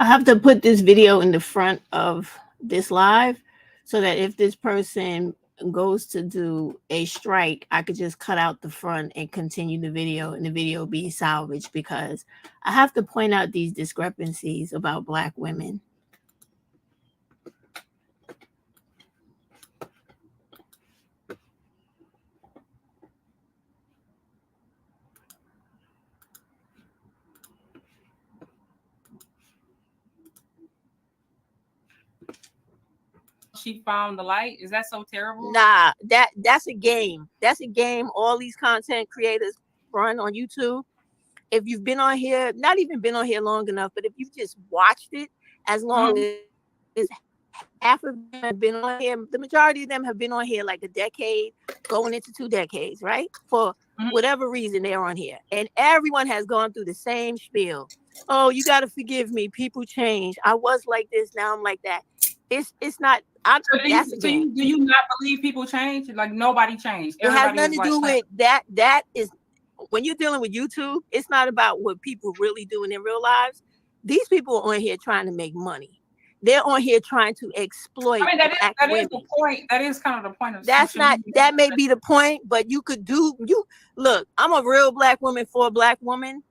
I have to put this video in the front of this live so that if this person goes to do a strike, I could just cut out the front and continue the video and the video be salvaged because I have to point out these discrepancies about black women. She found the light. Is that so terrible? Nah, that's a game. That's a game all these content creators run on YouTube. If you've been on here, not even been on here long enough, but if you've just watched it as long as half of them have been on here, the majority of them have been on here like a decade, going into 2 decades, right? For whatever reason they're on here. And everyone has gone through the same spiel. Oh, you got to forgive me. People change. I was like this. Now I'm like that. It's not. Do you not believe people change? Like nobody changed. It has nothing to do with that. That is when you're dealing with YouTube. It's not about what people really doing in real lives. These people are on here trying to make money. They're on here trying to exploit. I mean, that is the point. That is kind of the point of. That's not. That may be the point, but you could do. You look. I'm a real black woman for black women.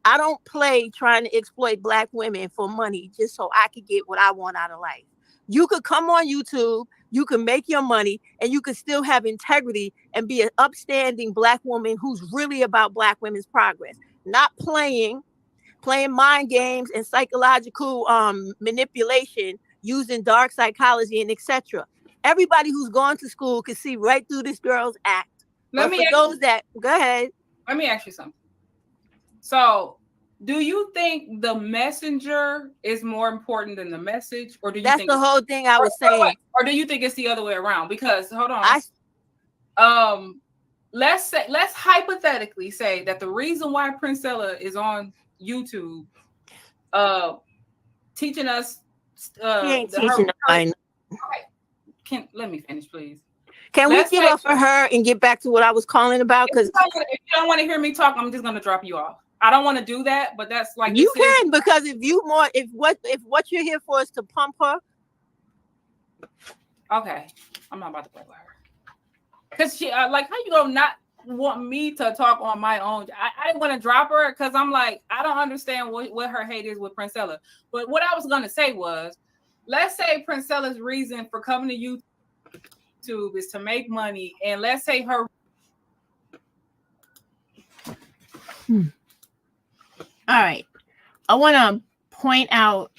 I don't play trying to exploit black women for money just so I could get what I want out of life. You could come on YouTube, you can make your money, and you could still have integrity and be an upstanding black woman who's really about black women's progress, not playing mind games and psychological manipulation using dark psychology and etc. Everybody who's gone to school can see right through this girl's act. Go ahead. Let me ask you something. So, do you think the messenger is more important than the message, or do you? That's the whole thing I was saying. Or do you think it's the other way around? Because hold on, let's hypothetically say that the reason why Princella is on YouTube, teaching us, let me finish, please. Can we get off of her and get back to what I was calling about? Because if you don't want to hear me talk, I'm just going to drop you off. I don't want to do that, but that's like you can, because if what you're here for is to pump her. Okay, I'm not about to play with her because she like how you gonna not want me to talk on my own. I didn't want to drop her because I'm like I don't understand what her hate is with Princella. But what I was gonna say was, let's say Princella's reason for coming to YouTube is to make money, and let's say her. All right. I want to point out,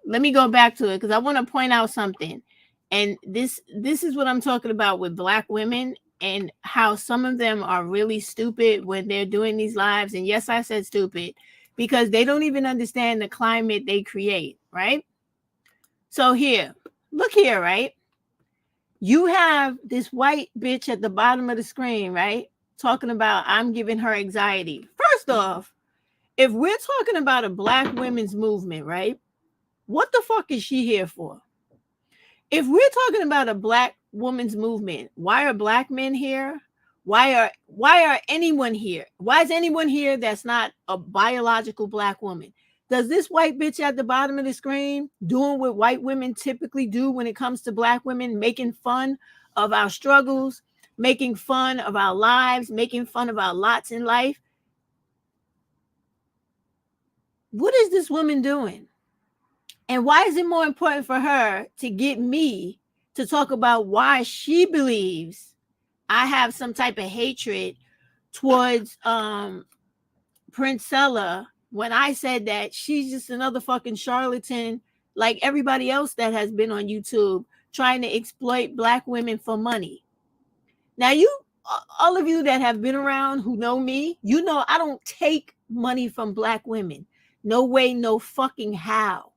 let me go back to it because I want to point out something. And this is what I'm talking about with black women and how some of them are really stupid when they're doing these lives. And yes, I said stupid because they don't even understand the climate they create, right? So here, look here, right? You have this white bitch at the bottom of the screen, right? Talking about I'm giving her anxiety. First off, if we're talking about a black women's movement, right? What the fuck is she here for? If we're talking about a black woman's movement, why are black men here? Why are anyone here? Why is anyone here that's not a biological black woman? Does this white bitch at the bottom of the screen doing what white women typically do when it comes to black women, making fun of our struggles, making fun of our lives, making fun of our lots in life? What is this woman doing? And why is it more important for her to get me to talk about why she believes I have some type of hatred towards Princella when I said that she's just another fucking charlatan like everybody else that has been on YouTube trying to exploit black women for money? Now, all of you that have been around who know me, you know I don't take money from black women. No way, no fucking how.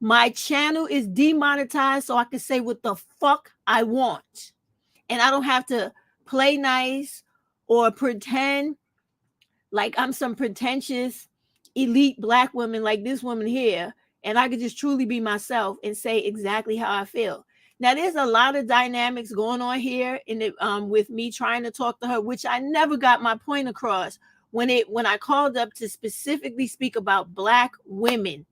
My channel is demonetized so I can say what the fuck I want. And I don't have to play nice or pretend like I'm some pretentious elite black woman like this woman here. And I could just truly be myself and say exactly how I feel. Now, there's a lot of dynamics going on here with me trying to talk to her, which I never got my point across when I called up to specifically speak about black women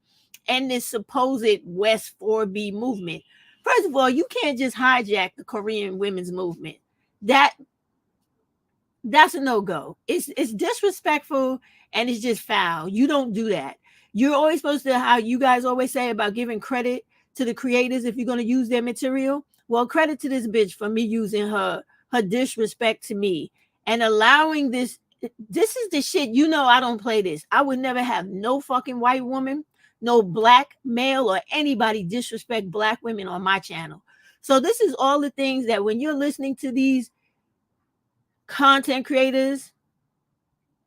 and this supposed West 4B movement. First of all, you can't just hijack the Korean women's movement. That's a no-go. It's disrespectful and it's just foul. You don't do that. You're always supposed to, how you guys always say about giving credit to the creators if you're going to use their material. Well, credit to this bitch for me using her disrespect to me and allowing this. This is the shit. I don't play this. I would never have no fucking white woman, no black male or anybody disrespect black women on my channel. So this is all the things that when you're listening to these content creators,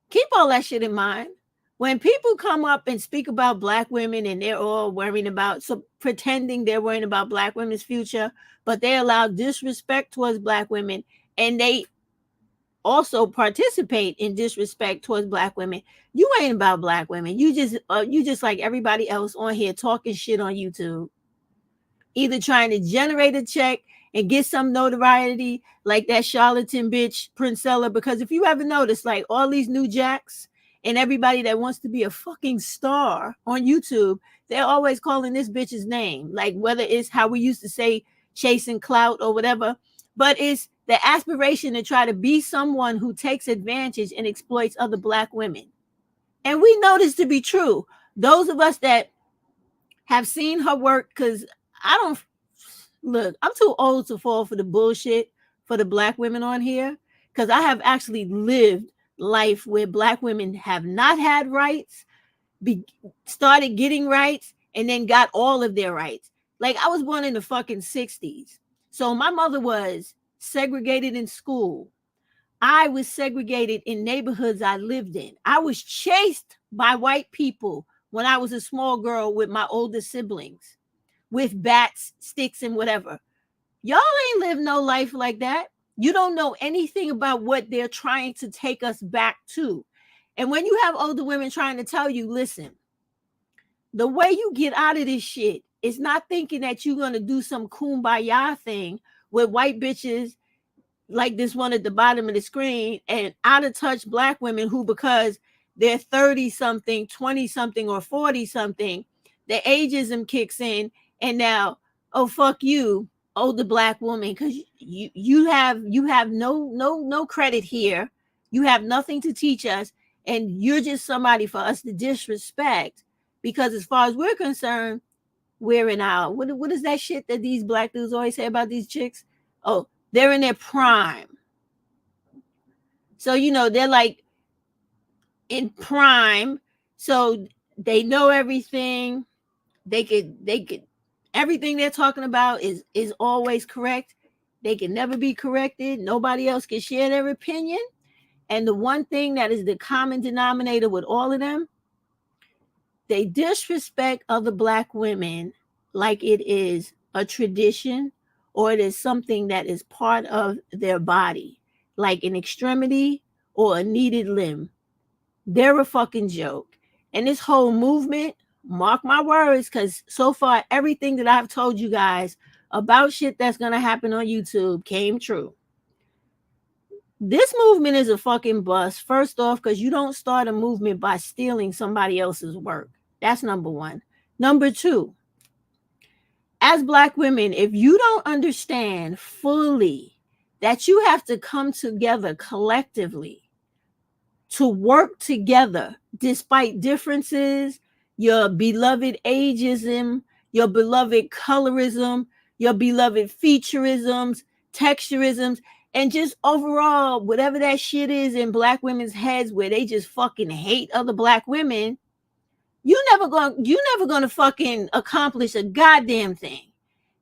keep all that shit in mind. When people come up and speak about black women and they're all worrying about, pretending they're worrying about black women's future, but they allow disrespect towards black women, and they also participate in disrespect towards black women, you ain't about black women. You just like everybody else on here talking shit on YouTube, either trying to generate a check and get some notoriety like that charlatan bitch Princella. Because if you ever notice, like all these new jacks and everybody that wants to be a fucking star on YouTube, they're always calling this bitch's name. Like whether it's how we used to say chasing clout or whatever, but it's the aspiration to try to be someone who takes advantage and exploits other black women. And we know this to be true. Those of us that have seen her work, because I'm too old to fall for the bullshit for the black women on here, because I have actually lived life where black women have not had rights, started getting rights, and then got all of their rights. Like I was born in the fucking 60s. So my mother was segregated in school. I was segregated in neighborhoods I lived in. I was chased by white people when I was a small girl with my older siblings, with bats, sticks, and whatever. Y'all ain't lived no life like that. You don't know anything about what they're trying to take us back to. And when you have older women trying to tell you, listen, the way you get out of this shit is not thinking that you're going to do some kumbaya thing with white bitches like this one at the bottom of the screen and out of touch black women who, because they're 30 something, 20 something, or 40 something, the ageism kicks in, and now, oh fuck you, older black woman, because you have no credit here. You have nothing to teach us, and you're just somebody for us to disrespect. Because as far as we're concerned, we're in our what is that shit that these black dudes always say about these chicks? Oh, they're in their prime. So they're like in prime, so they know everything. They could everything they're talking about is always correct. They can never be corrected. Nobody else can share their opinion. And the one thing that is the common denominator with all of them, they disrespect other black women like it is a tradition or it is something that is part of their body, like an extremity or a needed limb. They're a fucking joke. And this whole movement, mark my words, because so far everything that I've told you guys about shit that's going to happen on YouTube came true. This movement is a fucking bust. First off, because you don't start a movement by stealing somebody else's work. That's number one. Number two, as black women, if you don't understand fully that you have to come together collectively to work together despite differences, your beloved ageism, your beloved colorism, your beloved featureisms, texturisms, and just overall, whatever that shit is in black women's heads where they just fucking hate other black women, you're never gonna fucking accomplish a goddamn thing.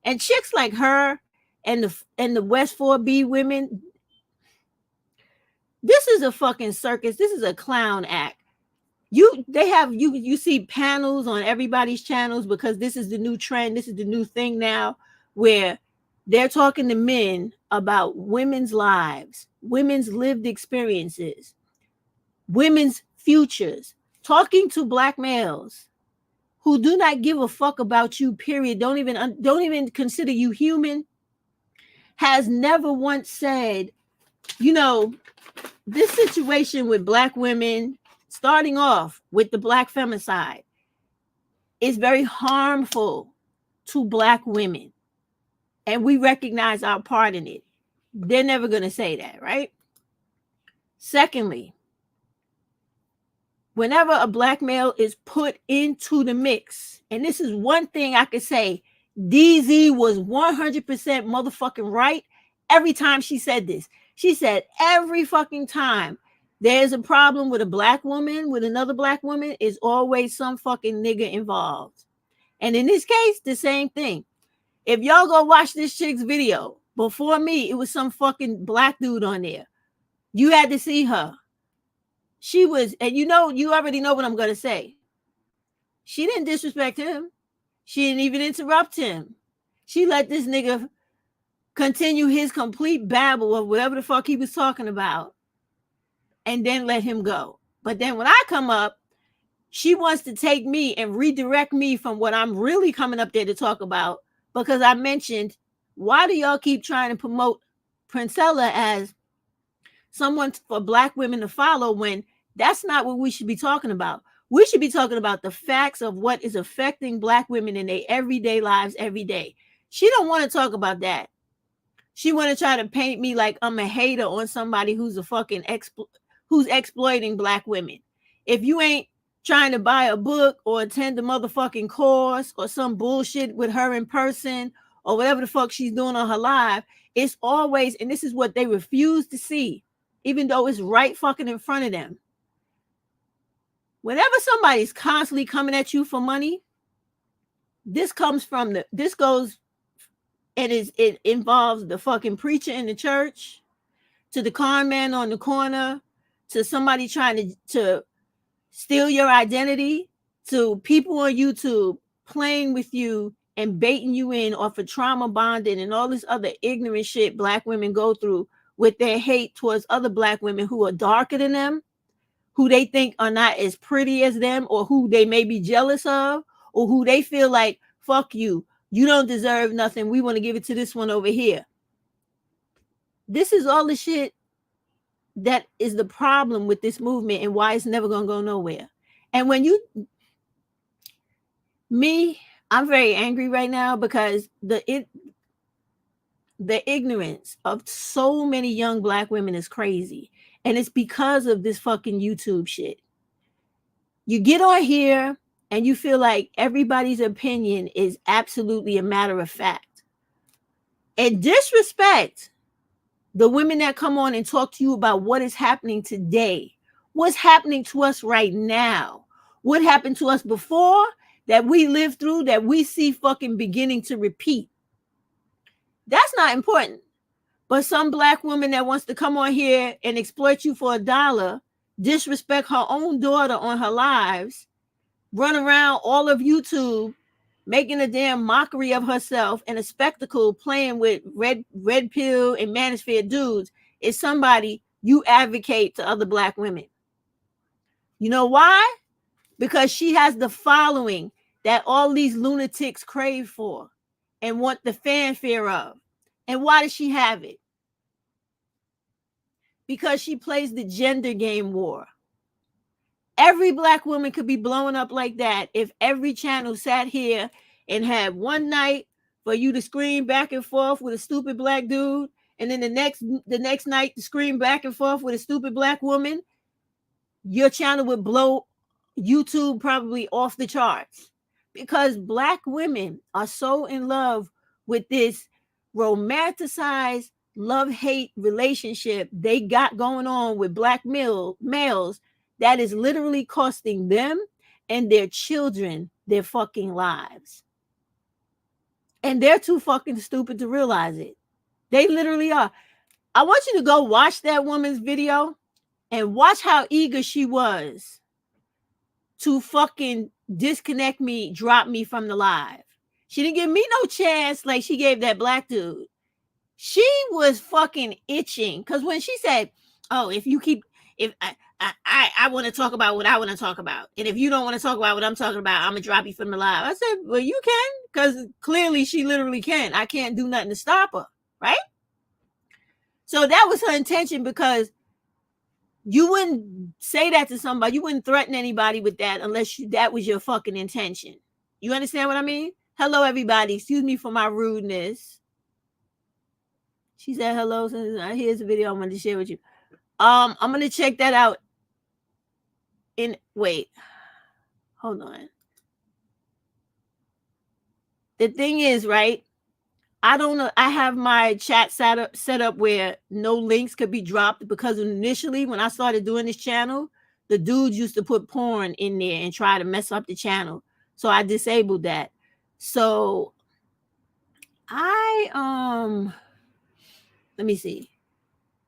And chicks like her and the West 4B women, this is a fucking circus. This is a clown act. You see panels on everybody's channels because this is the new trend. This is the new thing now where they're talking to men about women's lives, women's lived experiences, women's futures, talking to black males who do not give a fuck about you, period. Don't even consider you human, has never once said, this situation with black women, starting off with the black femicide, is very harmful to Black women. And we recognize our part in it. They're never going to say that, right? Secondly, whenever a Black male is put into the mix, and this is one thing I could say, DZ was 100% motherfucking right every time she said this. She said every fucking time there's a problem with a Black woman, with another Black woman, is always some fucking nigga involved. And in this case, the same thing. If y'all go watch this chick's video, before me, it was some fucking Black dude on there. You had to see her. She was, and you already know what I'm going to say. She didn't disrespect him. She didn't even interrupt him. She let this nigga continue his complete babble of whatever the fuck he was talking about and then let him go. But then when I come up, she wants to take me and redirect me from what I'm really coming up there to talk about, because I mentioned, why do y'all keep trying to promote Princella as someone for Black women to follow when that's not what we should be talking about? We should be talking about the facts of what is affecting Black women in their everyday lives every day. She don't want to talk about that. She want to try to paint me like I'm a hater on somebody who's a fucking who's exploiting Black women. If you ain't trying to buy a book or attend a motherfucking course or some bullshit with her in person or whatever the fuck she's doing on her live, it's always, and this is what they refuse to see, even though it's right fucking in front of them. Whenever somebody's constantly coming at you for money, this goes, and it involves the fucking preacher in the church, to the con man on the corner, to somebody trying to steal your identity, to people on YouTube playing with you and baiting you in off of trauma bonding and all this other ignorant shit Black women go through with their hate towards other Black women who are darker than them, who they think are not as pretty as them, or who they may be jealous of, or who they feel like, fuck you, you don't deserve nothing, we want to give it to this one over here. This is all the shit that is the problem with this movement and why it's never going to go nowhere. And when I'm very angry right now because the ignorance of so many young Black women is crazy. And it's because of this fucking YouTube shit. You get on here and you feel like everybody's opinion is absolutely a matter of fact. And disrespect the women that come on and talk to you about what is happening today, what's happening to us right now, what happened to us before that we lived through, that we see fucking beginning to repeat. That's not important. But some Black woman that wants to come on here and exploit you for $1, disrespect her own daughter on her lives, run around all of YouTube, making a damn mockery of herself and a spectacle, playing with red pill and manosphere dudes, is somebody you advocate to other Black women. You know why? Because she has the following that all these lunatics crave for and want the fanfare of. And why does she have it? Because she plays the gender game war. Every Black woman could be blowing up like that if every channel sat here and had one night for you to scream back and forth with a stupid Black dude, and then the next night to scream back and forth with a stupid Black woman. Your channel would blow YouTube probably off the charts, because Black women are so in love with this romanticized love-hate relationship they got going on with Black males that is literally costing them and their children their fucking lives. And they're too fucking stupid to realize it. They literally are. I want you to go watch that woman's video and watch how eager she was to fucking disconnect me, drop me from the live. She didn't give me no chance like she gave that Black dude. She was fucking itching, because when she said, "Oh, if I want to talk about what I want to talk about, and if you don't want to talk about what I'm talking about, I'm gonna drop you from the live," I said, "Well, you can," because clearly she literally can. I can't do nothing to stop her, right? So that was her intention, because you wouldn't say that to somebody. You wouldn't threaten anybody with that unless that was your fucking intention. You understand what I mean? Hello, everybody. Excuse me for my rudeness. She said hello. Here's a video I wanted to share with you. I'm gonna check that out. Wait, hold on. The thing is, right? I don't know. I have my chat set up where no links could be dropped, because initially when I started doing this channel, the dudes used to put porn in there and try to mess up the channel. So I disabled that. So let me see.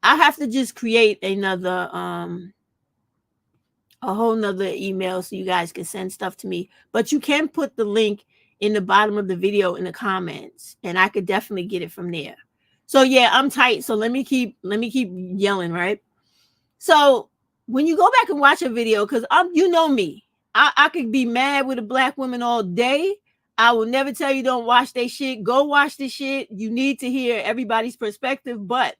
I have to just create another a whole nother email so you guys can send stuff to me. But you can put the link in the bottom of the video in the comments, and I could definitely get it from there. So yeah, I'm tight. So let me keep yelling, right? So when you go back and watch a video, because you know me, I could be mad with a black woman all day. I will never tell you don't watch their shit. Go watch the shit. You need to hear everybody's perspective, but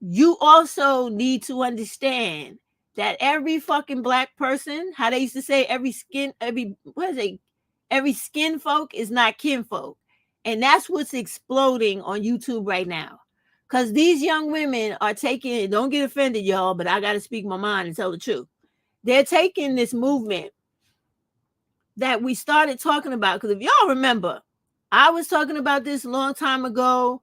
you also need to understand that every fucking black person, how they used to say, every skin folk is not kinfolk. And that's what's exploding on YouTube right now. Because these young women are taking it, don't get offended, y'all, but I got to speak my mind and tell the truth. They're taking this movement that we started talking about. Because if y'all remember, I was talking about this a long time ago.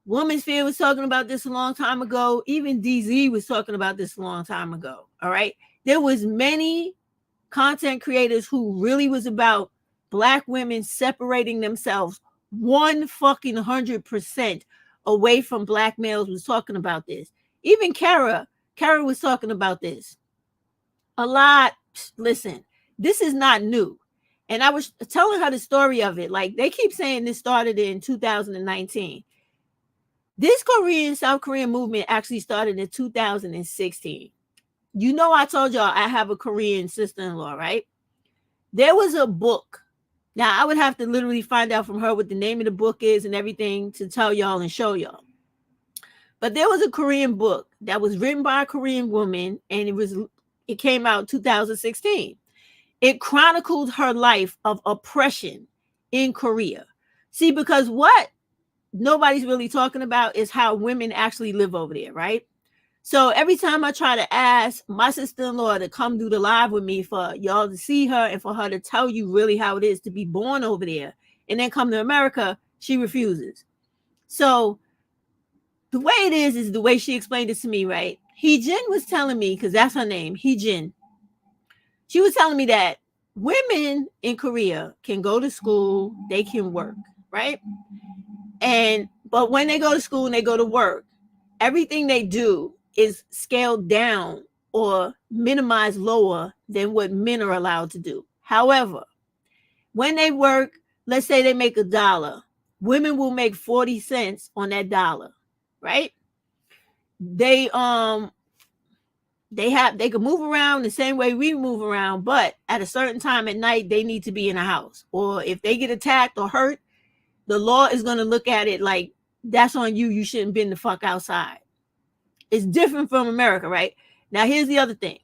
Women's Fear was talking about this a long time ago. Even DZ was talking about this a long time ago. All right. There was many content creators who really was about black women separating themselves 100% away from black males was talking about this. Even Kara was talking about this a lot. Listen, this is not new. And I was telling her the story of it. Like, they keep saying this started in 2019. This South Korean movement actually started in 2016. You know, I told y'all I have a Korean sister-in-law, right? There was a book. Now, I would have to literally find out from her what the name of the book is and everything to tell y'all and show y'all. But there was a Korean book that was written by a Korean woman, and it came out in 2016. It chronicled her life of oppression in Korea. See, because what nobody's really talking about is how women actually live over there, right? So every time I try to ask my sister-in-law to come do the live with me for y'all to see her and for her to tell you really how it is to be born over there and then come to America, she refuses. So the way it is the way she explained it to me, right? Heejin was telling me, because that's her name, Heejin. She was telling me that women in Korea can go to school, they can work, right? But when they go to school and they go to work, everything they do is scaled down or minimized lower than what men are allowed to do. However, when they work, let's say they make $1, women will make 40 cents on that dollar, right? They can move around the same way we move around, but at a certain time at night, they need to be in a house. Or if they get attacked or hurt, the law is going to look at it like, that's on you. You shouldn't be the fuck outside. It's different from America, right? Now, here's the other thing.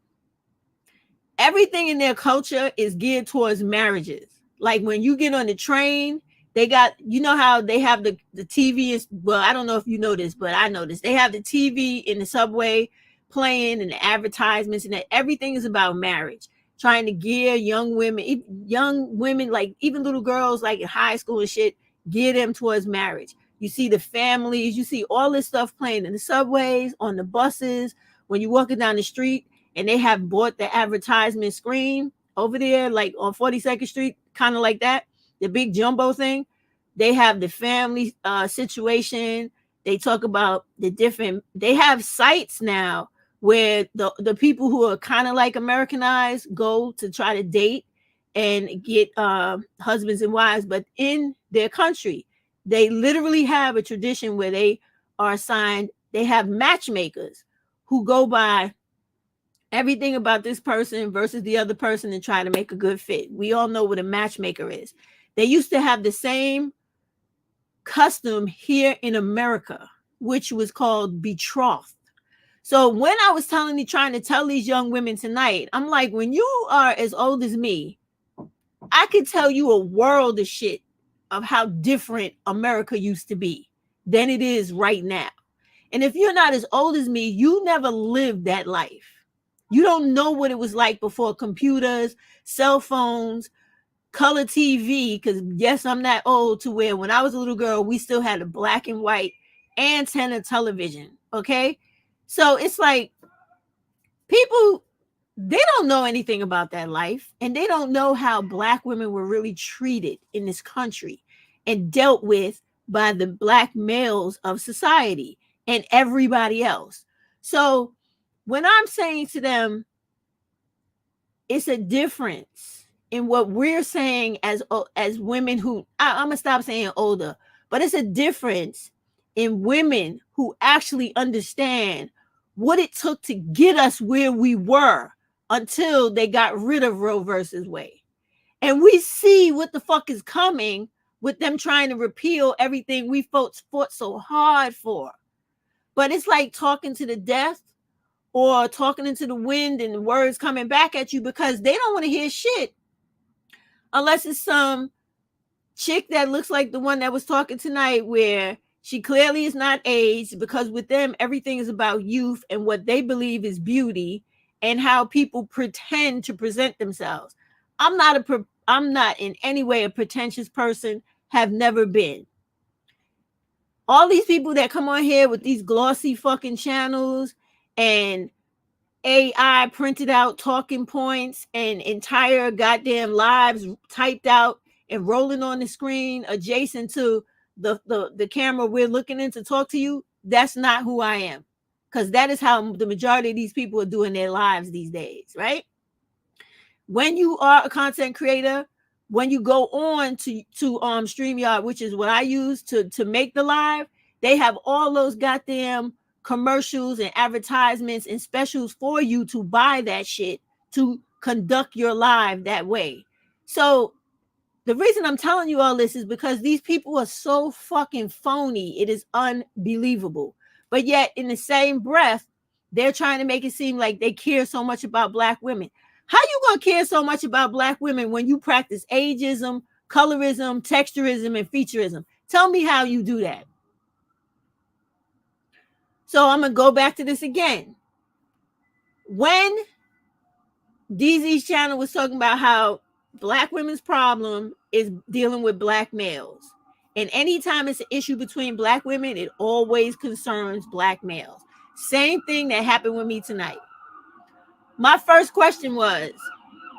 Everything in their culture is geared towards marriages. Like when you get on the train, they got, you know how they have the TV. Well, I don't know if you know this, but I know this. They have the TV in the subway playing and the advertisements, and that everything is about marriage. Trying to gear young women, like even little girls like in high school and shit, gear them towards marriage. You see the families, you see all this stuff playing in the subways, on the buses, when you're walking down the street, and they have bought the advertisement screen over there, like on 42nd Street, kind of like that, the big jumbo thing. They have the family situation. They talk about they have sites now where the people who are kind of like Americanized go to try to date and get husbands and wives, but in their country, they literally have a tradition where they are assigned, they have matchmakers who go by everything about this person versus the other person and try to make a good fit. We all know what a matchmaker is. They used to have the same custom here in America, which was called betrothed. So when I was trying to tell these young women tonight, I'm like, when you are as old as me, I could tell you a world of shit of how different America used to be than it is right now. And if you're not as old as me, you never lived that life. You don't know what it was like before computers, cell phones, color TV. Because yes, I'm that old to where when I was a little girl, we still had a black and white antenna television. Okay. So it's like people, they don't know anything about that life, and they don't know how black women were really treated in this country and dealt with by the black males of society and everybody else. So when I'm saying to them, it's a difference in what we're saying as women who I'm gonna stop saying older, but it's a difference in women who actually understand what it took to get us where we were until they got rid of Roe versus Wade. And we see what the fuck is coming with them trying to repeal everything we fought so hard for. But it's like talking to the deaf or talking into the wind and the words coming back at you, because they don't want to hear shit unless it's some chick that looks like the one that was talking tonight, where she clearly is not aged, because with them everything is about youth and what they believe is beauty and how people pretend to present themselves. I'm not in any way a pretentious person, have never been. All these people that come on here with these glossy fucking channels and AI printed out talking points and entire goddamn lives typed out and rolling on the screen adjacent to the camera we're looking in to talk to you, that's not who I am. Because that is how the majority of these people are doing their lives these days, right? When you are a content creator, when you go on to StreamYard, which is what I use to make the live, they have all those goddamn commercials and advertisements and specials for you to buy that shit to conduct your live that way. So the reason I'm telling you all this is because these people are so fucking phony. It is unbelievable. But yet in the same breath, they're trying to make it seem like they care so much about black women. How you gonna care so much about black women when you practice ageism, colorism, texturism, and featureism? Tell me how you do that. So I'm gonna go back to this again. When DZ's channel was talking about how black women's problem is dealing with black males, and anytime it's an issue between black women, it always concerns black males. Same thing that happened with me tonight. My first question was,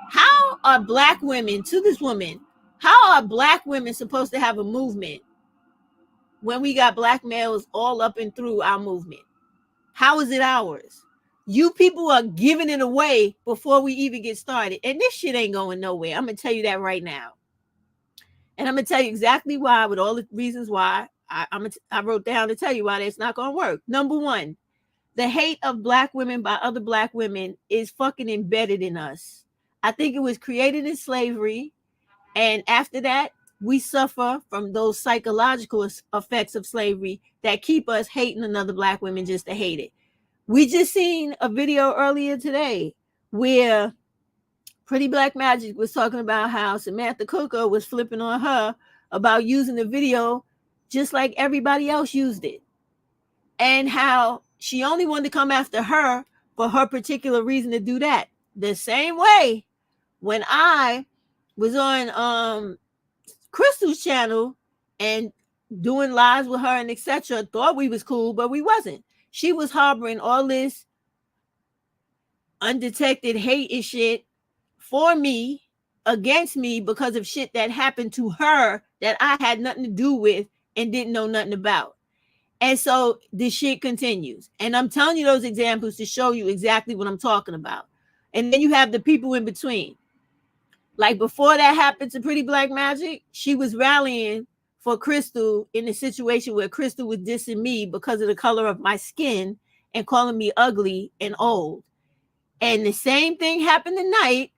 how are black women, to this woman, how are black women supposed to have a movement when we got black males all up and through our movement? How is it ours? You people are giving it away before we even get started. And this shit ain't going nowhere. I'm going to tell you that right now. And I'm going to tell you exactly why, with all the reasons why. I wrote down to tell you why it's not going to work. Number one, the hate of black women by other black women is fucking embedded in us. I think it was created in slavery. And after that, we suffer from those psychological effects of slavery that keep us hating another black woman just to hate it. We just seen a video earlier today where Pretty Black Magic was talking about how Samantha Coco was flipping on her about using the video just like everybody else used it. And how she only wanted to come after her for her particular reason to do that. The same way when I was on Crystal's channel and doing lives with her and etc., thought we was cool, but we wasn't. She was harboring all this undetected hate and shit for me, against me, because of shit that happened to her that I had nothing to do with and didn't know nothing about. And so this shit continues. And I'm telling you those examples to show you exactly what I'm talking about. And then you have the people in between. Like before that happened to Pretty Black Magic, she was rallying for Crystal in a situation where Crystal was dissing me because of the color of my skin and calling me ugly and old. And the same thing happened tonight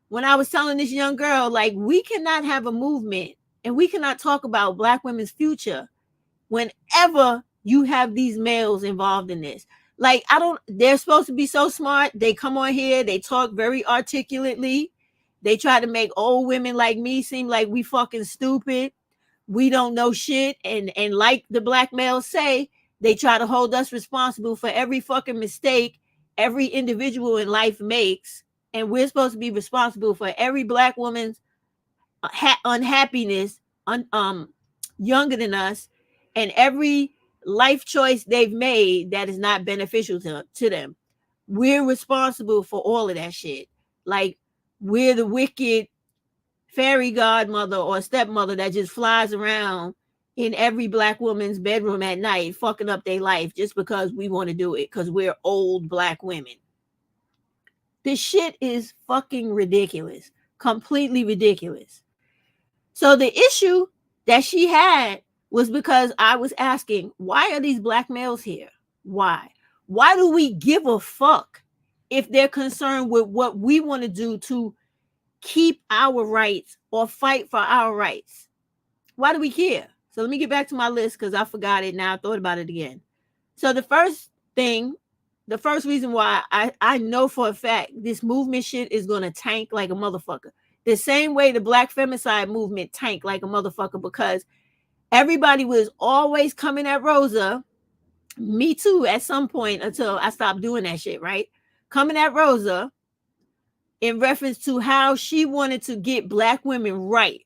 when I was telling this young girl, like, we cannot have a movement and we cannot talk about black women's future whenever you have these males involved in this. Like, they're supposed to be so smart. They come on here, they talk very articulately, They try to make old women like me seem like we fucking stupid. We don't know shit. And like the black males say, they try to hold us responsible for every fucking mistake every individual in life makes. And we're supposed to be responsible for every black woman's unhappiness, younger than us, and every life choice they've made that is not beneficial to them. We're responsible for all of that shit. Like, we're the wicked fairy godmother or stepmother that just flies around in every black woman's bedroom at night, fucking up their life just because we want to do it, because we're old black women. This shit is fucking ridiculous. Completely ridiculous. So the issue that she had was because I was asking, why are these black males here? Why? Why do we give a fuck if they're concerned with what we want to do to keep our rights or fight for our rights? Why do we care? So let me get back to my list because I forgot it now. I thought about it again. So the first reason why I know for a fact this movement shit is going to tank like a motherfucker. The same way the black femicide movement tanked like a motherfucker, because everybody was always coming at Rosa, me too, at some point until I stopped doing that shit, right? Coming at Rosa in reference to how she wanted to get black women right.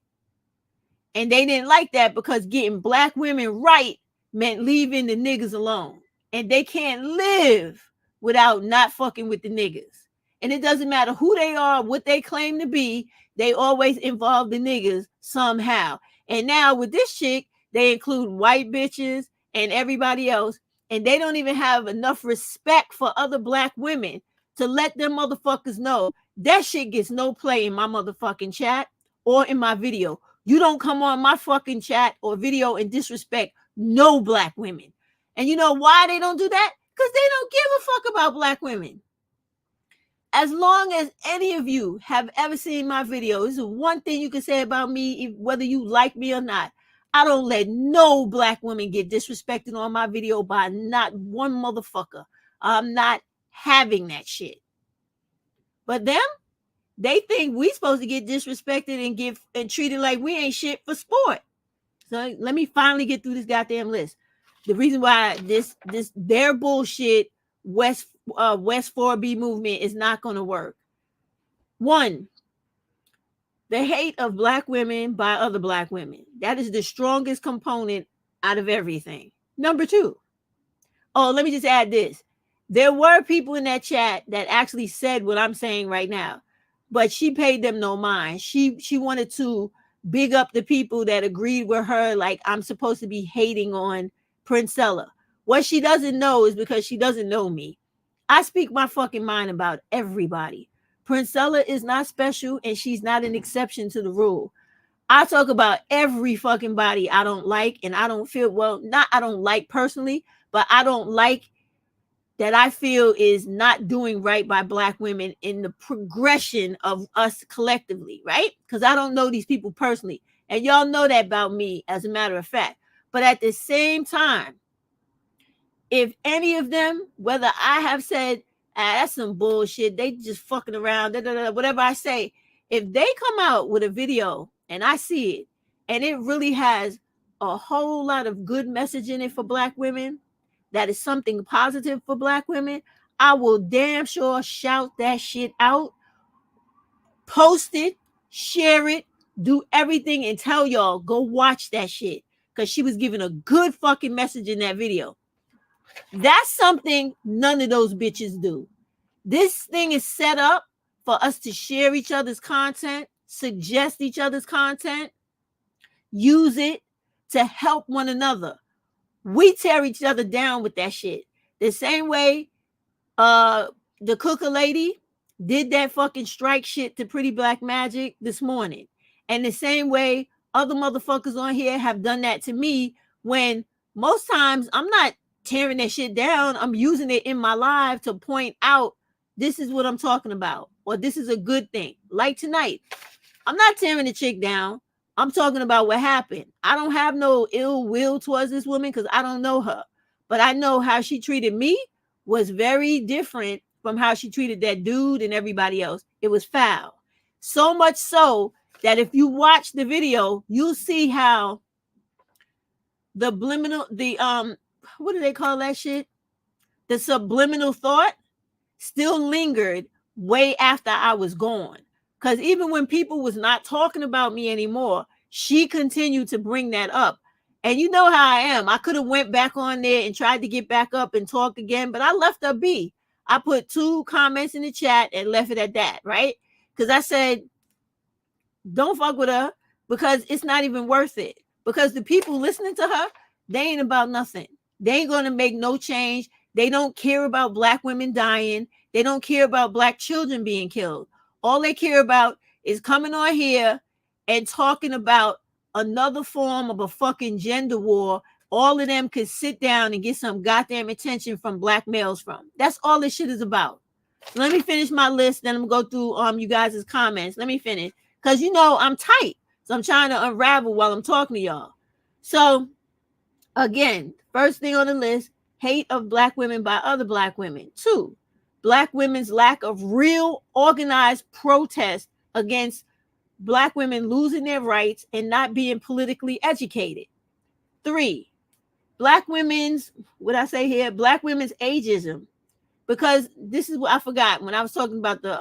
And they didn't like that because getting black women right meant leaving the niggas alone. And they can't live without not fucking with the niggas. And it doesn't matter who they are, what they claim to be, they always involve the niggas somehow. And now with this chick, they include white bitches and everybody else. And they don't even have enough respect for other black women to let them motherfuckers know that shit gets no play in my motherfucking chat or in my video. You don't come on my fucking chat or video and disrespect no black women. And you know why they don't do that? Because they don't give a fuck about black women. As long as any of you have ever seen my video, this is one thing you can say about me, whether you like me or not. I don't let no black woman get disrespected on my video by not one motherfucker. I'm not having that shit. But them, they think we supposed to get disrespected and treated like we ain't shit for sport. So let me finally get through this goddamn list. The reason why this their bullshit West 4B movement is not going to work. 1, the hate of black women by other black women. That is the strongest component out of everything. Number 2. Oh, let me just add this. There were people in that chat that actually said what I'm saying right now, but she paid them no mind. She wanted to big up the people that agreed with her, like I'm supposed to be hating on Princella. What she doesn't know is because she doesn't know me. I speak my fucking mind about everybody. Princella is not special and she's not an exception to the rule. I talk about every fucking body I don't like, and I don't feel, well, not I don't like personally, but I don't like that I feel is not doing right by black women in the progression of us collectively, right? Because I don't know these people personally. And y'all know that about me, as a matter of fact. But at the same time, if any of them, whether I have said, that's some bullshit, they just fucking around, whatever I say, if they come out with a video and I see it, and it really has a whole lot of good message in it for black women, that is something positive for black women, I will damn sure shout that shit out, post it, share it, do everything, and tell y'all, go watch that shit, because she was giving a good fucking message in that video. That's something none of those bitches do. This thing is set up for us to share each other's content, suggest each other's content, use it to help one another. We tear each other down with that shit. The same way the cooker lady did that fucking strike shit to Pretty Black Magic this morning. And the same way other motherfuckers on here have done that to me, when most times I'm not tearing that shit down. I'm using it in my live to point out this is what I'm talking about, or this is a good thing. Like tonight, I'm not tearing the chick down. I'm talking about what happened. I don't have no ill will towards this woman because I don't know her. But I know how she treated me was very different from how she treated that dude and everybody else. It was foul. So much so that if you watch the video, you'll see how the what do they call that shit? The subliminal thought still lingered way after I was gone. Because even when people was not talking about me anymore, she continued to bring that up. And you know how I am. I could have went back on there and tried to get back up and talk again, but I left her be. I put 2 comments in the chat and left it at that, right? Because I said, don't fuck with her because it's not even worth it. Because the people listening to her, they ain't about nothing. They ain't going to make no change. They don't care about black women dying. They don't care about black children being killed. All they care about is coming on here and talking about another form of a fucking gender war. All of them could sit down and get some goddamn attention from black males from. That's all this shit is about. So let me finish my list. Then I'm going to go through you guys' comments. Let me finish. Because, you know, I'm tight. So I'm trying to unravel while I'm talking to y'all. So, again, first thing on the list, hate of black women by other black women. 2, black women's lack of real organized protest against black women losing their rights and not being politically educated. 3, black women's, what I say here, black women's ageism. Because this is what I forgot when I was talking about the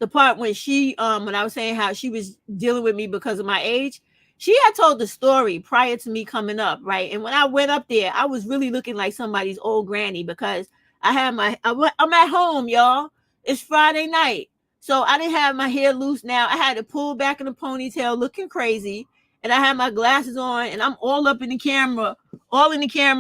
part when when I was saying how she was dealing with me because of my age. She had told the story prior to me coming up, right? And when I went up there, I was really looking like somebody's old granny because I'm at home, y'all. It's Friday night. So I didn't have my hair loose now. I had to pull back in a ponytail looking crazy. And I had my glasses on and I'm all up in the camera,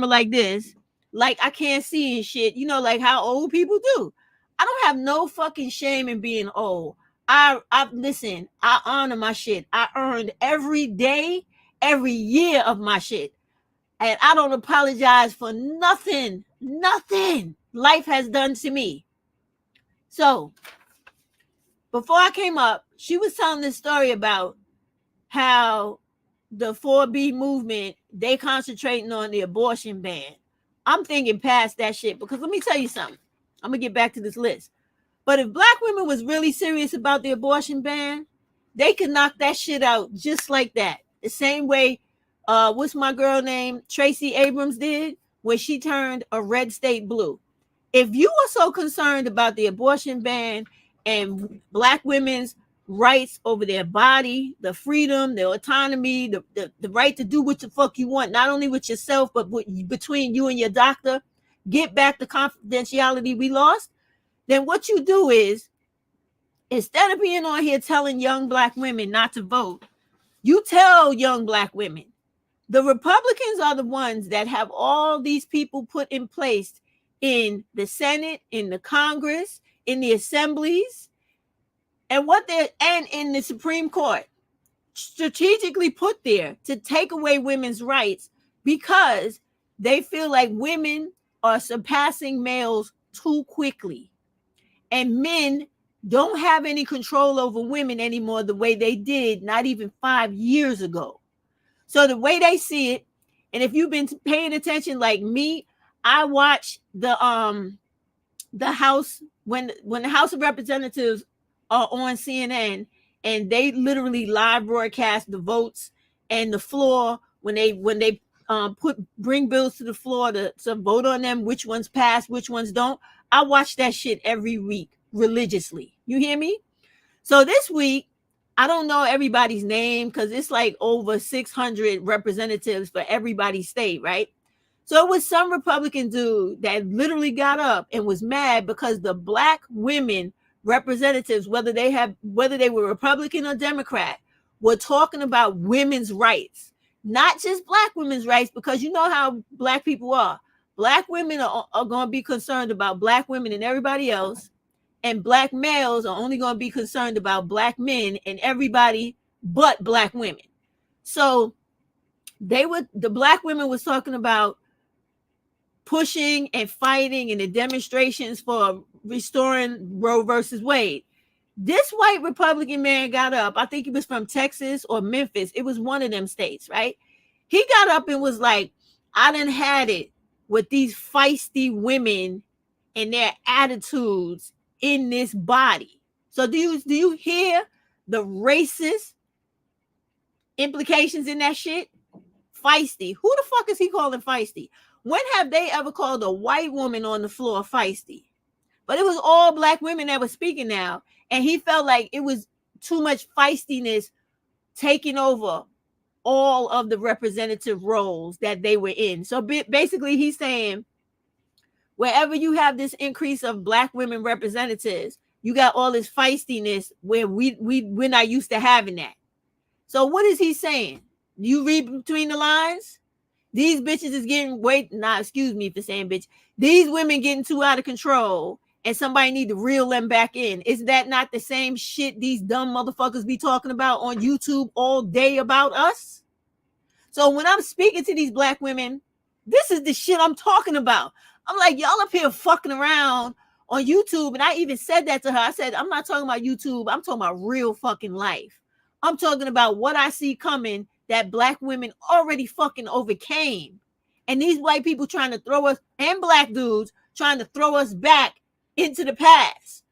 like this. Like I can't see and shit, you know, like how old people do. I don't have no fucking shame in being old. I listen, I honor my shit. I earned every day, every year of my shit. And I don't apologize for nothing life has done to me. So, before I came up, she was telling this story about how the 4B movement, they concentrating on the abortion ban. I'm thinking past that shit because let me tell you something. I'm going to get back to this list. But if black women was really serious about the abortion ban, they could knock that shit out just like that. The same way, what's my girl name? Tracy Abrams did when she turned a red state blue. If you are so concerned about the abortion ban and black women's rights over their body, the freedom, the autonomy, the right to do what the fuck you want, not only with yourself, but between you and your doctor, get back the confidentiality we lost, then what you do is, instead of being on here telling young black women not to vote, you tell young black women, the Republicans are the ones that have all these people put in place in the Senate, in the Congress, in the assemblies, and in the Supreme Court, strategically put there to take away women's rights because they feel like women are surpassing males too quickly. And men don't have any control over women anymore the way they did not even 5 years ago. So the way they see it, and if you've been paying attention like me, I watch the House when the House of Representatives are on CNN and they literally live broadcast the votes and the floor when they bring bills to the floor to vote on them, which ones pass, which ones don't. I watch that shit every week religiously. You hear me? So this week, I don't know everybody's name because it's like over 600 representatives for everybody's state, right? So it was some Republican dude that literally got up and was mad because the black women representatives, whether they were Republican or Democrat, were talking about women's rights, not just black women's rights, because you know how black people are. Black women are going to be concerned about black women and everybody else, and black males are only going to be concerned about black men and everybody but black women. So the black women was talking about pushing and fighting in the demonstrations for restoring Roe versus Wade. This white Republican man got up. I think he was from Texas or Memphis. It was one of them states, right? He got up and was like, I done had it with these feisty women and their attitudes in this body. So do you hear the racist implications in that shit? Feisty. Who the fuck is he calling feisty? When have they ever called a white woman on the floor feisty? But it was all black women that were speaking now. And he felt like it was too much feistiness taking over all of the representative roles that they were in. So basically he's saying wherever you have this increase of black women representatives, you got all this feistiness where we're not used to having that. So what is he saying? You read between the lines? These bitches is getting excuse me for saying bitch. These women getting too out of control and somebody need to reel them back in. Is that not the same shit these dumb motherfuckers be talking about on YouTube all day about us? So when I'm speaking to these black women, this is the shit I'm talking about. I'm like, y'all up here fucking around on YouTube. And I even said that to her. I said, I'm not talking about YouTube. I'm talking about real fucking life. I'm talking about what I see coming that black women already fucking overcame. And these white people trying to throw us, and black dudes trying to throw us back into the past.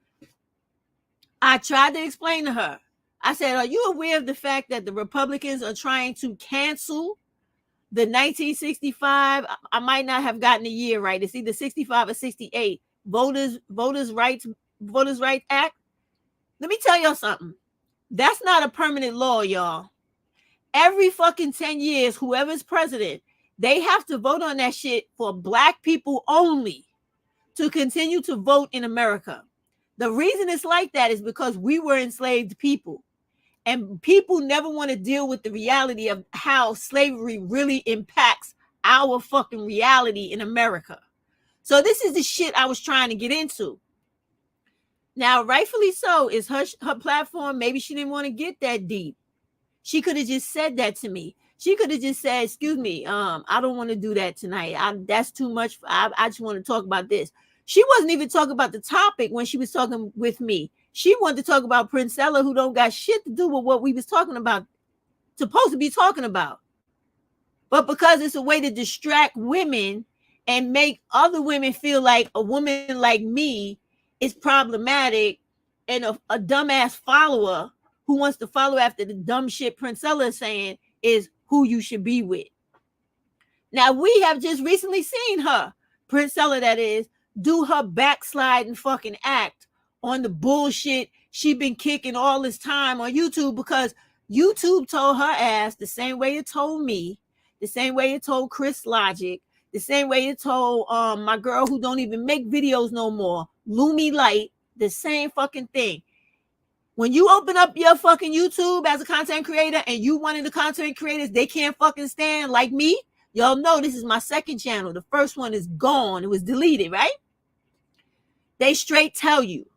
I tried to explain to her. I said, are you aware of the fact that the Republicans are trying to cancel the 1965, I might not have gotten the year right. It's either 65 or 68 Voters Rights Act. Let me tell y'all something. That's not a permanent law, y'all. Every fucking 10 years, whoever's president, they have to vote on that shit for black people only to continue to vote in America. The reason it's like that is because we were enslaved people. And people never want to deal with the reality of how slavery really impacts our fucking reality in America. So this is the shit I was trying to get into. Now, rightfully so, is her platform. Maybe she didn't want to get that deep. She could have just said that to me. She could have just said, excuse me, I don't want to do that tonight. That's too much. I just want to talk about this. She wasn't even talking about the topic when she was talking with me. She wanted to talk about Princella, who don't got shit to do with what we was talking about, supposed to be talking about. But because it's a way to distract women and make other women feel like a woman like me is problematic and a dumbass follower who wants to follow after the dumb shit Princella is saying is who you should be with. Now, we have just recently seen her, Princella that is, do her backsliding fucking act on the bullshit she been kicking all this time on YouTube, because YouTube told her ass the same way it told me, the same way it told Chris Logic, the same way it told my girl who don't even make videos no more, Lumi Light, the same fucking thing. When you open up your fucking YouTube as a content creator and you one of the content creators they can't fucking stand, like me, y'all know this is my second channel. The first one is gone. It was deleted, right? They straight tell you,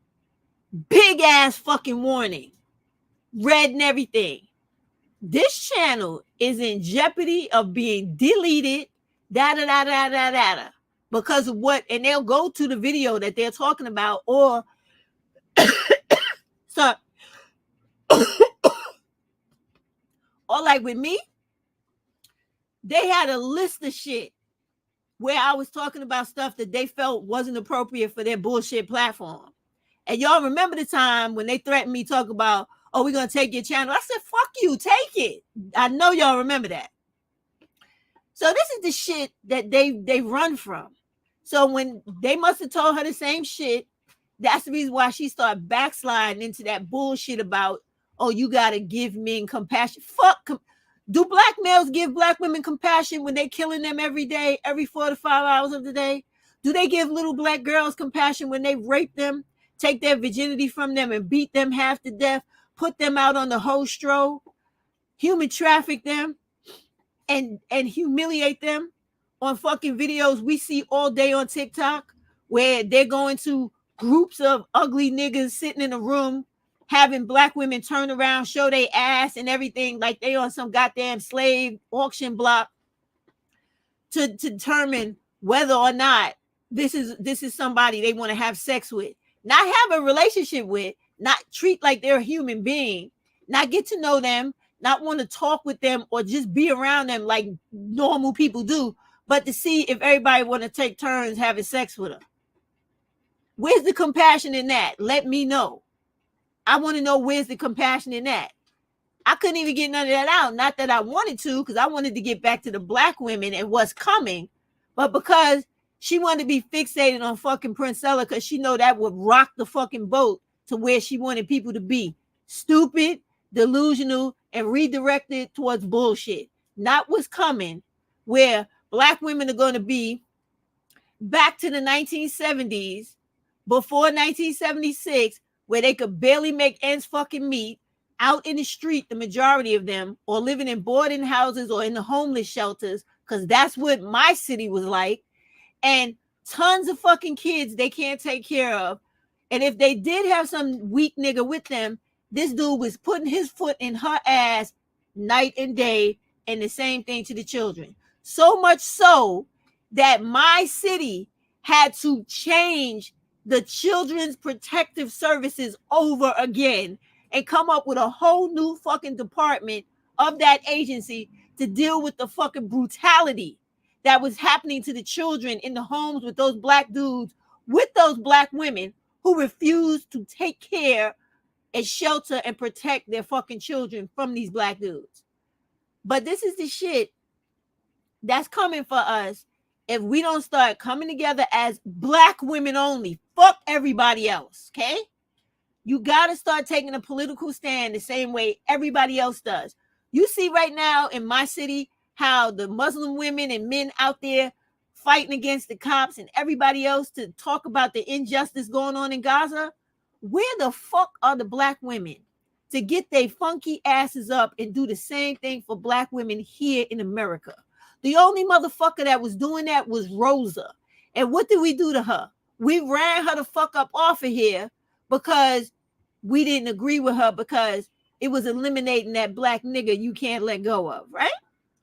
big ass fucking warning, red and everything. This channel is in jeopardy of being deleted, because of what, and they'll go to the video that they're talking about, or so, or like with me, they had a list of shit where I was talking about stuff that they felt wasn't appropriate for their bullshit platform. And y'all remember the time when they threatened me, talk about, oh, we're going to take your channel. I said, fuck you, take it. I know y'all remember that. So this is the shit that they run from. So when they must have told her the same shit, that's the reason why she started backsliding into that bullshit about, oh, you got to give men compassion. Do black males give black women compassion when they killing them every day, every 4 to 5 hours of the day? Do they give little black girls compassion when they rape them, take their virginity from them and beat them half to death, put them out on the whole stroll, human traffic them, and humiliate them on fucking videos we see all day on TikTok, where they're going to groups of ugly niggas sitting in a room having black women turn around, show their ass and everything like they on some goddamn slave auction block to determine whether or not this is somebody they want to have sex with, not have a relationship with, not treat like they're a human being, not get to know them, not want to talk with them or just be around them like normal people do, but to see if everybody want to take turns having sex with them. Where's the compassion in that? Let me know. I want to know where's the compassion in that. I couldn't even get none of that out. Not that I wanted to, because I wanted to get back to the black women and what's coming, but because she wanted to be fixated on fucking Princella because she know that would rock the fucking boat to where she wanted people to be. Stupid, delusional, and redirected towards bullshit. Not what's coming, where black women are going to be back to the 1970s, before 1976, where they could barely make ends fucking meet, out in the street, the majority of them, or living in boarding houses or in the homeless shelters, because that's what my city was like. And tons of fucking kids they can't take care of. And if they did have some weak nigga with them, this dude was putting his foot in her ass night and day, and the same thing to the children. So much so that my city had to change the Children's Protective Services over again and come up with a whole new fucking department of that agency to deal with the fucking brutality that was happening to the children in the homes with those black dudes, with those black women who refused to take care and shelter and protect their fucking children from these black dudes. But this is the shit that's coming for us if we don't start coming together as black women only. Fuck everybody else, okay? You got to start taking a political stand the same way everybody else does. You see right now in my city how the Muslim women and men out there fighting against the cops and everybody else to talk about the injustice going on in Gaza. Where the fuck are the black women to get their funky asses up and do the same thing for black women here in America? The only motherfucker that was doing that was Rosa. And what did we do to her? We ran her the fuck up off of here because we didn't agree with her, because it was eliminating that black nigga you can't let go of, right?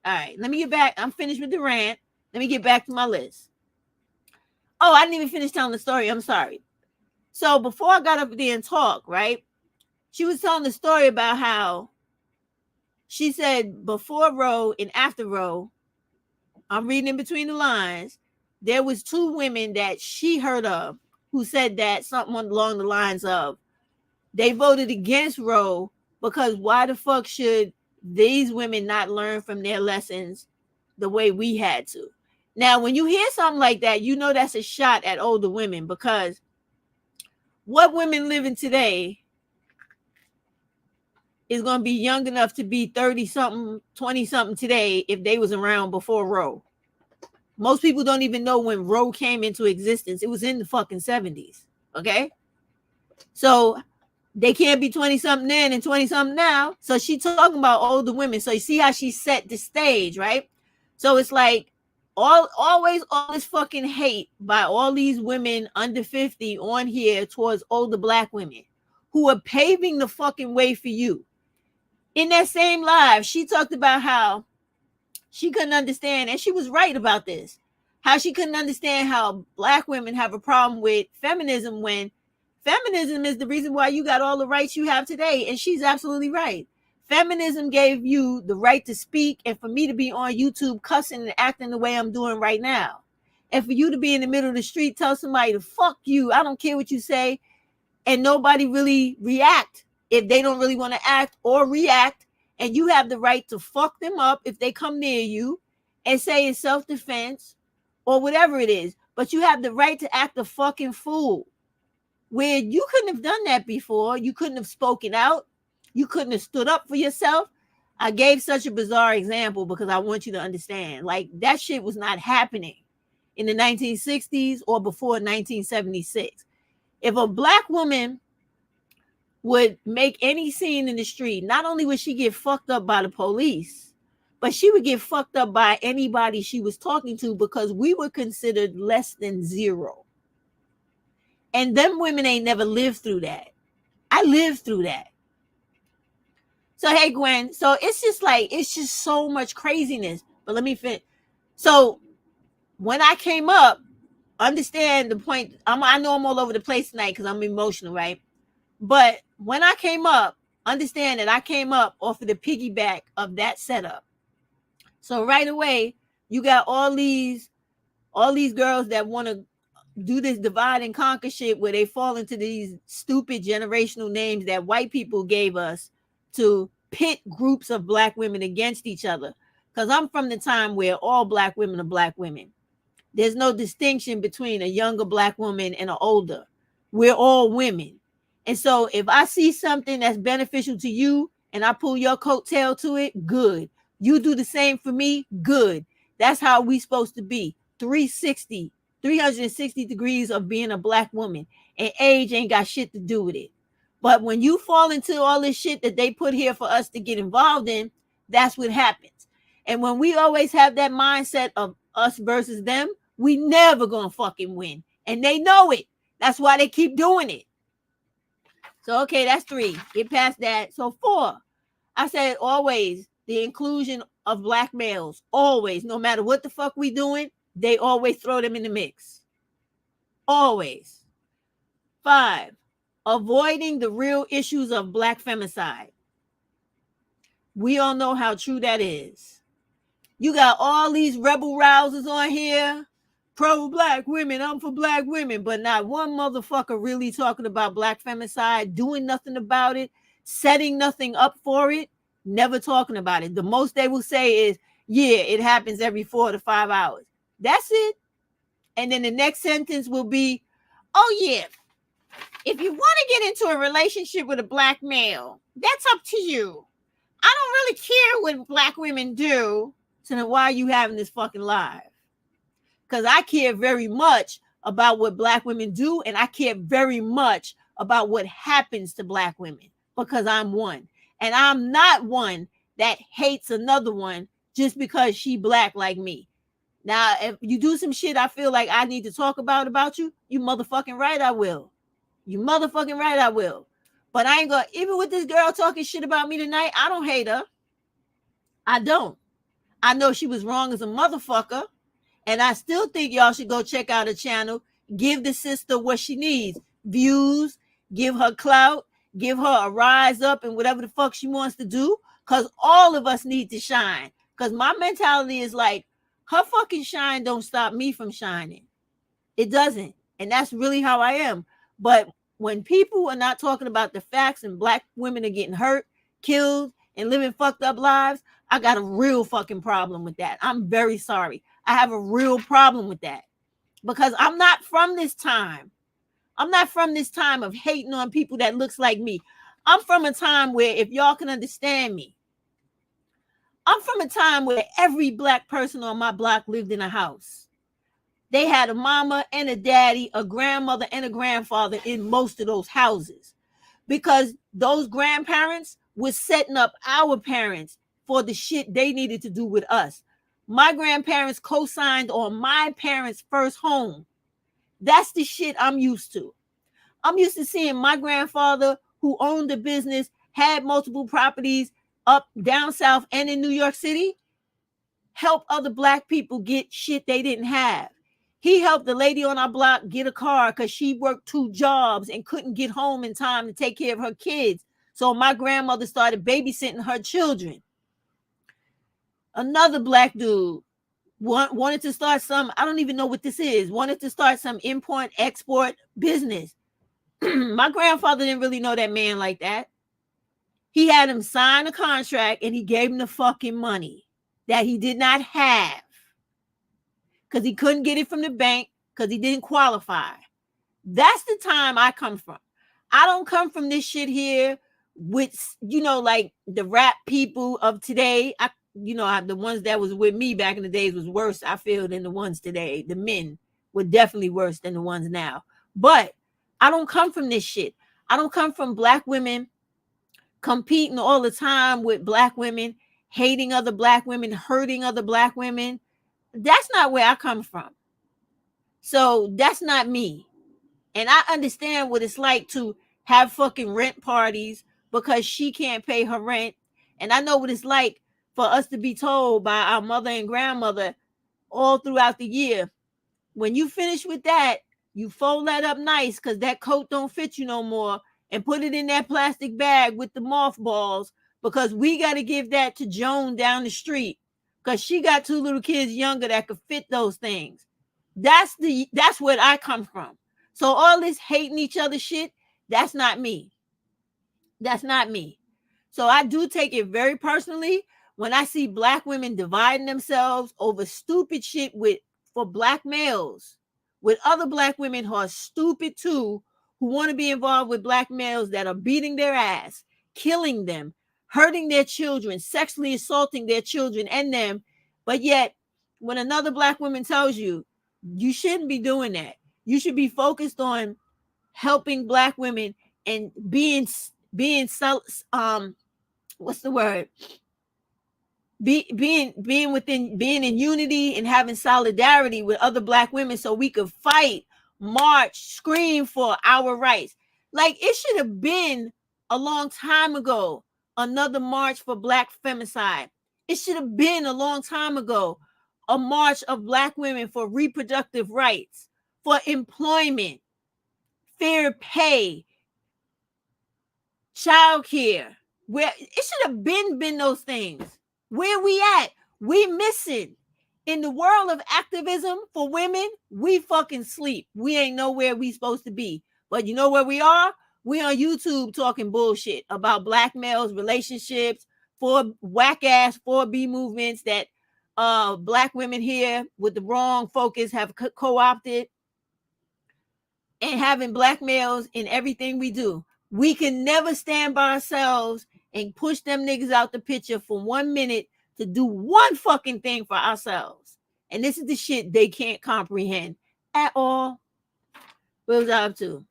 All right, let me get back. I'm finished with the rant. Let me get back to my list. Oh, I didn't even finish telling the story. I'm sorry. So before I got up there and talk, right, she was telling the story about how she said before Roe and after Roe, I'm reading in between the lines, there was two women that she heard of who said that something along the lines of, they voted against Roe because why the fuck should these women not learn from their lessons the way we had to? Now, when you hear something like that, you know that's a shot at older women, because what women living today is going to be young enough to be 30-something, 20-something today if they was around before Roe. Most people don't even know when Roe came into existence. It was in the fucking 70s, okay? So they can't be 20-something then and 20-something now. So she talking about older women. So you see how she set the stage, right? So it's like always all this fucking hate by all these women under 50 on here towards older black women who are paving the fucking way for you. In that same live, she talked about how she couldn't understand, and she was right about this, how she couldn't understand how black women have a problem with feminism when feminism is the reason why you got all the rights you have today. And she's absolutely right. Feminism gave you the right to speak, and for me to be on YouTube cussing and acting the way I'm doing right now. And for you to be in the middle of the street, tell somebody to fuck you, I don't care what you say, and nobody really react if they don't really want to act or react. And you have the right to fuck them up if they come near you and say it's self-defense or whatever it is. But you have the right to act a fucking fool, where you couldn't have done that before. You couldn't have spoken out. You couldn't have stood up for yourself. I gave such a bizarre example because I want you to understand, like, that shit was not happening in the 1960s or before 1976. If a black woman would make any scene in the street, not only would she get fucked up by the police, but she would get fucked up by anybody she was talking to, because we were considered less than zero. And them women ain't never lived through that. I lived through that. So, hey, Gwen. So it's just like, it's just so much craziness. But let me finish. So when I came up, understand the point. I know I'm all over the place tonight because I'm emotional, right? But when I came up, understand that I came up off of the piggyback of that setup. So right away, you got all these girls that want to do this divide and conquer shit where they fall into these stupid generational names that white people gave us to pit groups of black women against each other. Because I'm from the time where all black women are black women. There's no distinction between a younger black woman and an older. We're all women. And so if I see something that's beneficial to you and I pull your coattail to it, good. You do the same for me, good. That's how we supposed to be. 360 degrees of being a black woman. And age ain't got shit to do with it. But when you fall into all this shit that they put here for us to get involved in, that's what happens. And when we always have that mindset of us versus them, we never gonna fucking win. And they know it. That's why they keep doing it. So, okay, that's 3. Get past that. So 4, I said always the inclusion of black males. Always, no matter what the fuck we doing, they always throw them in the mix. Always. 5, avoiding the real issues of black femicide. We all know how true that is. You got all these rebel rousers on here, pro-black women, I'm for black women, but not one motherfucker really talking about black femicide, doing nothing about it, setting nothing up for it, never talking about it. The most they will say is, yeah, it happens every 4 to 5 hours. That's it. And then the next sentence will be, oh yeah, if you want to get into a relationship with a black male, that's up to you. I don't really care what black women do. So then why are you having this fucking live? Because I care very much about what black women do, and I care very much about what happens to black women, because I'm one. And I'm not one that hates another one just because she black like me. Now, if you do some shit I feel like I need to talk about you, you motherfucking right I will. You motherfucking right I will. But I ain't gonna, even with this girl talking shit about me tonight, I don't hate her. I don't. I know she was wrong as a motherfucker. And I still think y'all should go check out her channel. Give the sister what she needs. Views, give her clout, give her a rise up and whatever the fuck she wants to do. Because all of us need to shine. Because my mentality is like, her fucking shine don't stop me from shining. It doesn't. And that's really how I am. But when people are not talking about the facts and black women are getting hurt, killed, and living fucked up lives, I got a real fucking problem with that. I'm very sorry. I have a real problem with that. Because I'm not from this time. I'm not from this time of hating on people that looks like me. I'm from a time where, if y'all can understand me, I'm from a time where every black person on my block lived in a house. They had a mama and a daddy, a grandmother and a grandfather in most of those houses, because those grandparents was setting up our parents for the shit they needed to do with us. My grandparents co-signed on my parents' first home. That's the shit I'm used to. I'm used to seeing my grandfather, who owned a business, had multiple properties up down south and in New York City, help other black people get shit they didn't have. He helped the lady on our block get a car because she worked 2 jobs and couldn't get home in time to take care of her kids. So my grandmother started babysitting her children. Another black dude wanted to start some, I don't even know what this is, wanted to start some import export business. My grandfather didn't really know that man like that. He had him sign a contract and he gave him the fucking money that he did not have because he couldn't get it from the bank because he didn't qualify. That's the time I come from. I don't come from this shit here with, like the rap people of today. The ones that was with me back in the days was worse, I feel, than the ones today. The men were definitely worse than the ones now. But I don't come from this shit. I don't come from black women competing all the time with black women, hating other black women, hurting other black women. That's not where I come from. So that's not me. And I understand what it's like to have fucking rent parties because she can't pay her rent. And I know what it's like for us to be told by our mother and grandmother all throughout the year, when you finish with that, you fold that up nice because that coat don't fit you no more, and put it in that plastic bag with the mothballs, because we got to give that to Joan down the street because she got 2 little kids younger that could fit those things. That's where I come from. So all this hating each other shit, that's not me. That's not me. So I do take it very personally when I see black women dividing themselves over stupid shit for black males with other black women who are stupid too, who want to be involved with black males that are beating their ass, killing them, hurting their children, sexually assaulting their children and them. But yet, when another black woman tells you, you shouldn't be doing that, you should be focused on helping black women and being what's the word, being in unity and having solidarity with other black women so we could fight, march, scream for our rights. Like, it should have been a long time ago another march for black femicide. It should have been a long time ago a march of black women for reproductive rights, for employment, fair pay, childcare. Where it should have been those things. Where we at? We missing. In the world of activism for women, we fucking sleep. We ain't nowhere we supposed to be. But you know where we are? We on YouTube talking bullshit about black males, relationships, for whack ass 4B movements that black women here with the wrong focus have co-opted, and having black males in everything we do. We can never stand by ourselves and push them niggas out the picture for 1 minute to do one fucking thing for ourselves. And this is the shit they can't comprehend at all. What was I up to?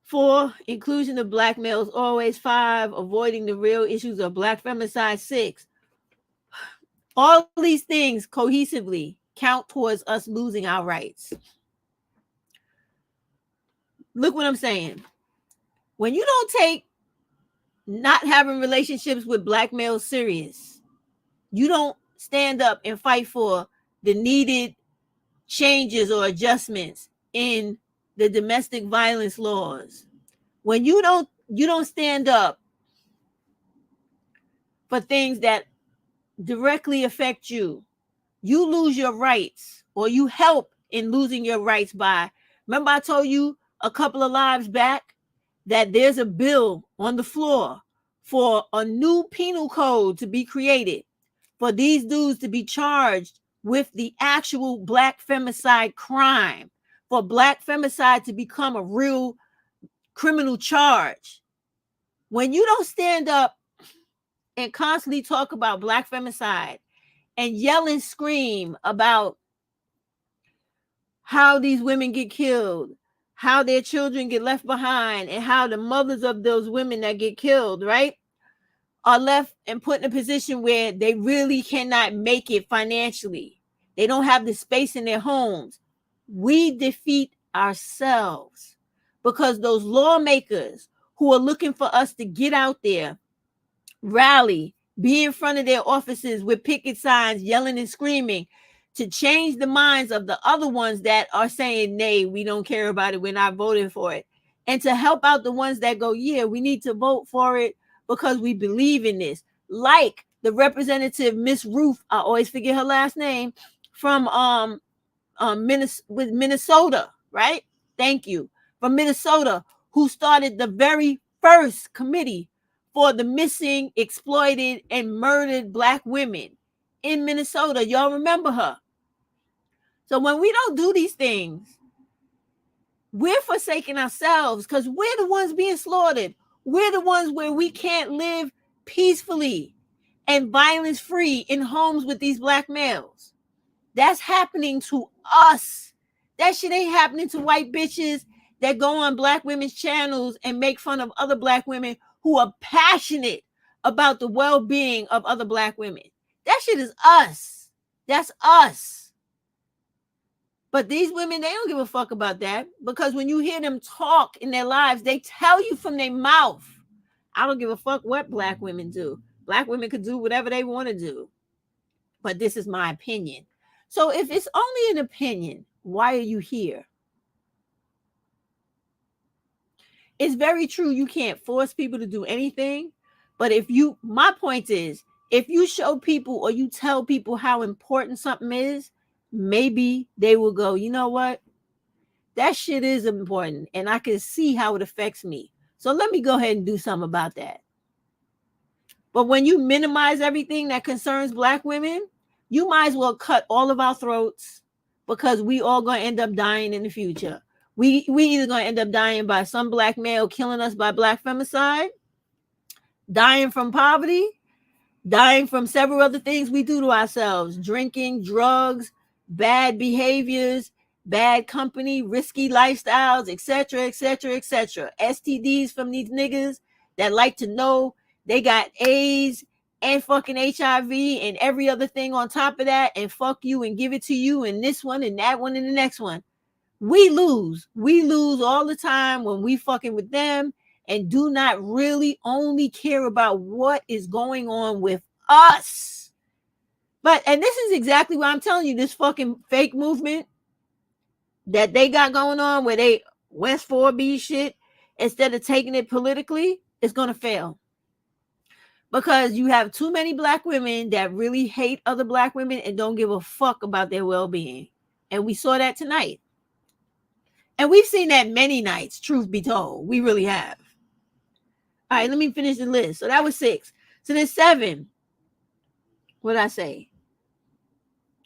4, inclusion of black males always. 5, avoiding the real issues of black femicide. 6, all these things cohesively count towards us losing our rights. Look what I'm saying. When you don't take not having relationships with black males serious, you don't stand up and fight for the needed changes or adjustments in the domestic violence laws. When you don't stand up for things that directly affect you, you lose your rights, or you help in losing your rights by, remember I told you a couple of lives back that there's a bill on the floor for a new penal code to be created for these dudes to be charged with the actual black femicide crime, for black femicide to become a real criminal charge. When you don't stand up and constantly talk about black femicide and yell and scream about how these women get killed, how their children get left behind, and how the mothers of those women that get killed, right, are left and put in a position where they really cannot make it financially. They don't have the space in their homes. We defeat ourselves because those lawmakers who are looking for us to get out there, rally, be in front of their offices with picket signs, yelling and screaming to change the minds of the other ones that are saying, nay, we don't care about it, we're not voting for it. And to help out the ones that go, yeah, we need to vote for it because we believe in this. Like the representative, Miss Ruth, I always forget her last name, from Minnesota, right? Thank you. From Minnesota, who started the very first committee for the missing, exploited, and murdered black women in Minnesota. Y'all remember her? So when we don't do these things, we're forsaking ourselves because we're the ones being slaughtered. We're the ones where we can't live peacefully and violence free in homes with these black males. That's happening to us. That shit ain't happening to white bitches that go on black women's channels and make fun of other black women who are passionate about the well-being of other black women. That shit is us. That's us. But these women, they don't give a fuck about that, because when you hear them talk in their lives, they tell you from their mouth, I don't give a fuck what black women do. Black women could do whatever they want to do. But this is my opinion. So if it's only an opinion, why are you here? It's very true. You can't force people to do anything. But my point is, if you show people or you tell people how important something is, maybe they will go, you know what? That shit is important and I can see how it affects me. So let me go ahead and do something about that. But when you minimize everything that concerns Black women, you might as well cut all of our throats because we all going to end up dying in the future. We either going to end up dying by some Black male killing us by Black femicide, dying from poverty, dying from several other things we do to ourselves, drinking, drugs, bad behaviors, bad company, risky lifestyles, etc., etc., etc. STDs from these niggas that like to know they got AIDS and fucking HIV and every other thing on top of that, and fuck you and give it to you and this one and that one and the next one. We lose all the time when we fucking with them and do not really only care about what is going on with us. And this is exactly what I'm telling you, this fucking fake movement that they got going on where they West 4B shit, instead of taking it politically, it's going to fail. Because you have too many Black women that really hate other Black women and don't give a fuck about their well-being. And we saw that tonight. And we've seen that many nights, truth be told. We really have. All right, let me finish the list. So that was 6. So then 7. What did I say?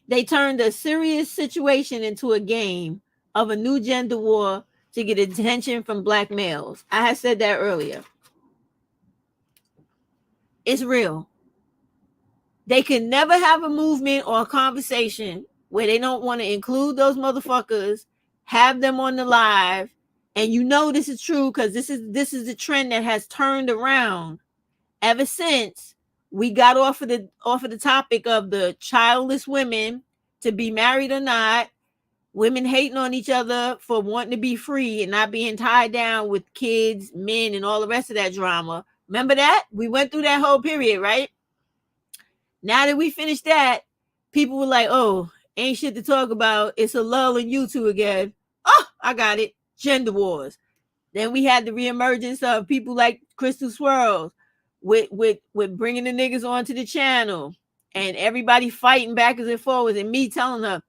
They turned a serious situation into a game of a new gender war to get attention from Black males. I had said that earlier. It's real. They can never have a movement or a conversation where they don't want to include those motherfuckers, have them on the live, and you know this is true because this is the trend that has turned around ever since we got off of the topic of the childless women to be married or not, women hating on each other for wanting to be free and not being tied down with kids, men, and all the rest of that drama. Remember that? We went through that whole period, right? Now that we finished that, people were like, oh, ain't shit to talk about. It's a lull in you two again. Oh, I got it. Gender wars. Then we had the reemergence of people like Crystal Swirls with bringing the niggas onto the channel and everybody fighting backwards and forwards and me telling her,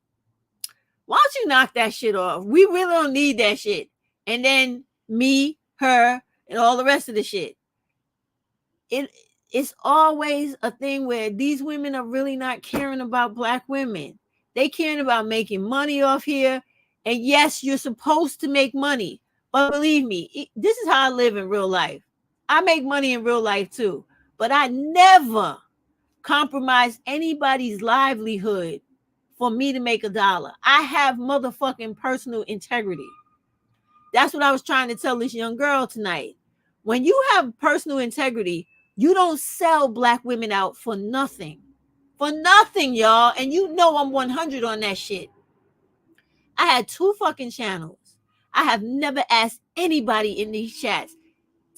why don't you knock that shit off? We really don't need that shit. And then me, her, and all the rest of the shit. It's always a thing where these women are really not caring about Black women. They caring about making money off here. And yes, you're supposed to make money. But believe me, this is how I live in real life. I make money in real life too. But I never compromise anybody's livelihood for me to make $1. I have motherfucking personal integrity. That's what I was trying to tell this young girl tonight. When you have personal integrity, you don't sell Black women out for nothing. For nothing, y'all. And you know I'm 100 on that shit. I had 2 fucking channels. I have never asked anybody in these chats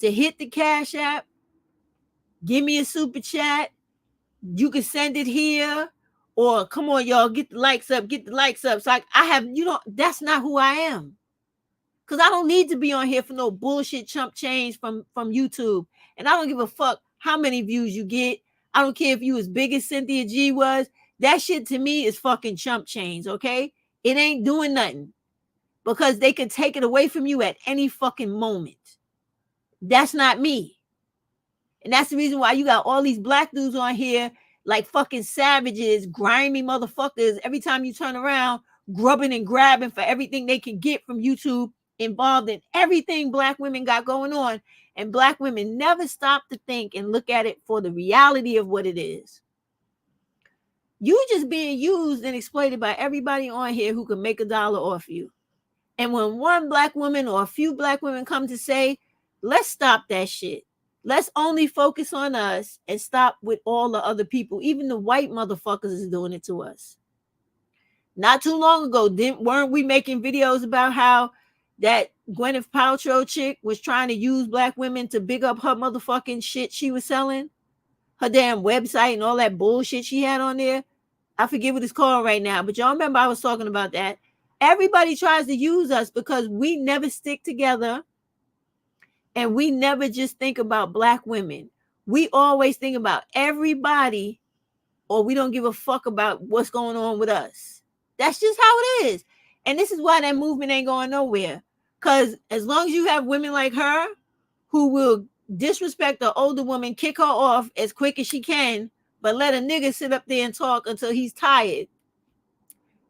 to hit the Cash App, give me a super chat. You can send it here, or come on, y'all, get the likes up, get the likes up. So I have, that's not who I am. Because I don't need to be on here for no bullshit chump change from YouTube. And I don't give a fuck how many views you get. I don't care if you as big as Cynthia G was. That shit to me is fucking chump change, okay? It ain't doing nothing. Because they could take it away from you at any fucking moment. That's not me. And that's the reason why you got all these Black dudes on here like fucking savages, grimy motherfuckers. Every time you turn around, grubbing and grabbing for everything they can get from YouTube, involved in everything Black women got going on. And Black women never stop to think and look at it for the reality of what it is. You just being used and exploited by everybody on here who can make $1 off you. And when one Black woman or a few Black women come to say, let's stop that shit. Let's only focus on us and stop with all the other people. Even the white motherfuckers is doing it to us. Not too long ago, weren't we making videos about how that Gwyneth Paltrow chick was trying to use Black women to big up her motherfucking shit she was selling? Her damn website and all that bullshit she had on there. I forget what it's called right now, but y'all remember I was talking about that. Everybody tries to use us because we never stick together and we never just think about Black women. We always think about everybody, or we don't give a fuck about what's going on with us. That's just how it is. And this is why that movement ain't going nowhere. Because as long as you have women like her who will disrespect the older woman, kick her off as quick as she can, but let a nigga sit up there and talk until he's tired,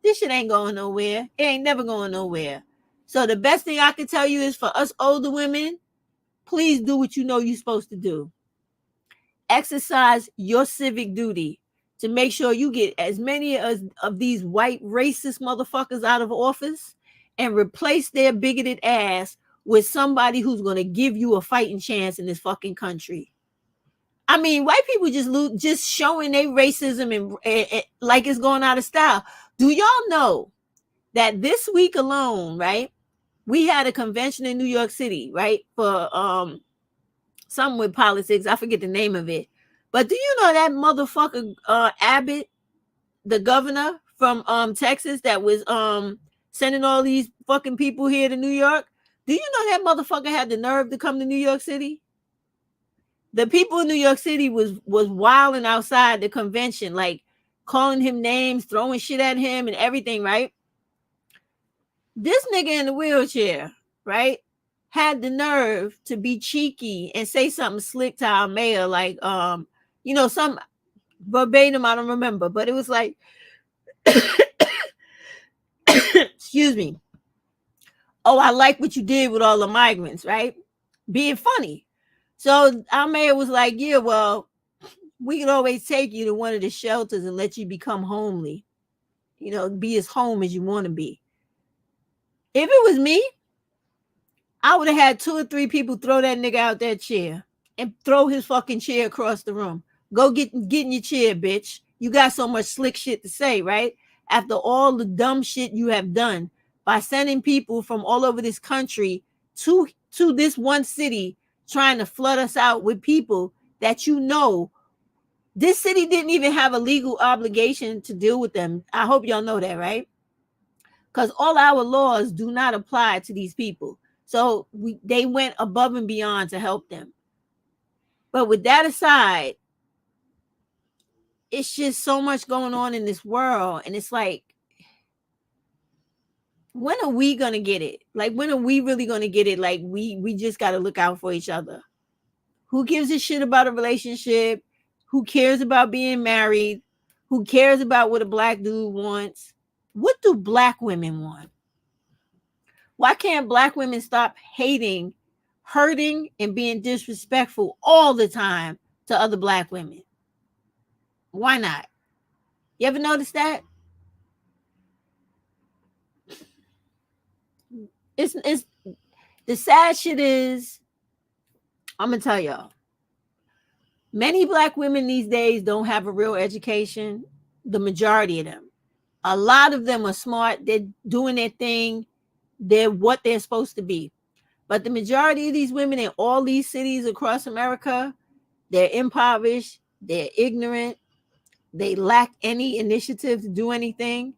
this shit ain't going nowhere. It ain't never going nowhere. So the best thing I can tell you is for us older women, please do what you know you're supposed to do. Exercise your civic duty to make sure you get as many of these white racist motherfuckers out of office and replace their bigoted ass with somebody who's going to give you a fighting chance in this fucking country. I mean, white people just showing their racism and like it's going out of style. Do y'all know that this week alone, right, we had a convention in New York City, right, for something with politics. I forget the name of it. But do you know that motherfucker Abbott, the governor from Texas that was sending all these fucking people here to New York? Do you know that motherfucker had the nerve to come to New York City? The people in New York City was wilding outside the convention, like calling him names, throwing shit at him and everything, right? This nigga in the wheelchair, right, had the nerve to be cheeky and say something slick to our mayor, like, some verbatim, I don't remember, but it was like, excuse me. Oh, I like what you did with all the migrants, right? Being funny. So our mayor was like, yeah, well, we can always take you to one of the shelters and let you become homely. Be as home as you want to be. If it was me, I would have had 2 or 3 people throw that nigga out that chair and throw his fucking chair across the room. Go get in your chair, bitch. You got so much slick shit to say, right? After all the dumb shit you have done by sending people from all over this country to this one city, trying to flood us out with people that this city didn't even have a legal obligation to deal with them. I hope y'all know that, right? Because all our laws do not apply to these people. So they went above and beyond to help them. But with that aside, it's just so much going on in this world. And it's like, when are we going to get it? Like, when are we really going to get it? Like, we just got to look out for each other. Who gives a shit about a relationship? Who cares about being married? Who cares about what a black dude wants? What do black women want? Why can't black women stop hating, hurting, and being disrespectful all the time to other black women? Why not? You ever notice that? It's the sad shit is, I'm gonna tell y'all, many black women these days don't have a real education. The majority of them. A lot of them are smart. They're doing their thing. They're what they're supposed to be. But the majority of these women in all these cities across America, they're impoverished, they're ignorant, they lack any initiative to do anything,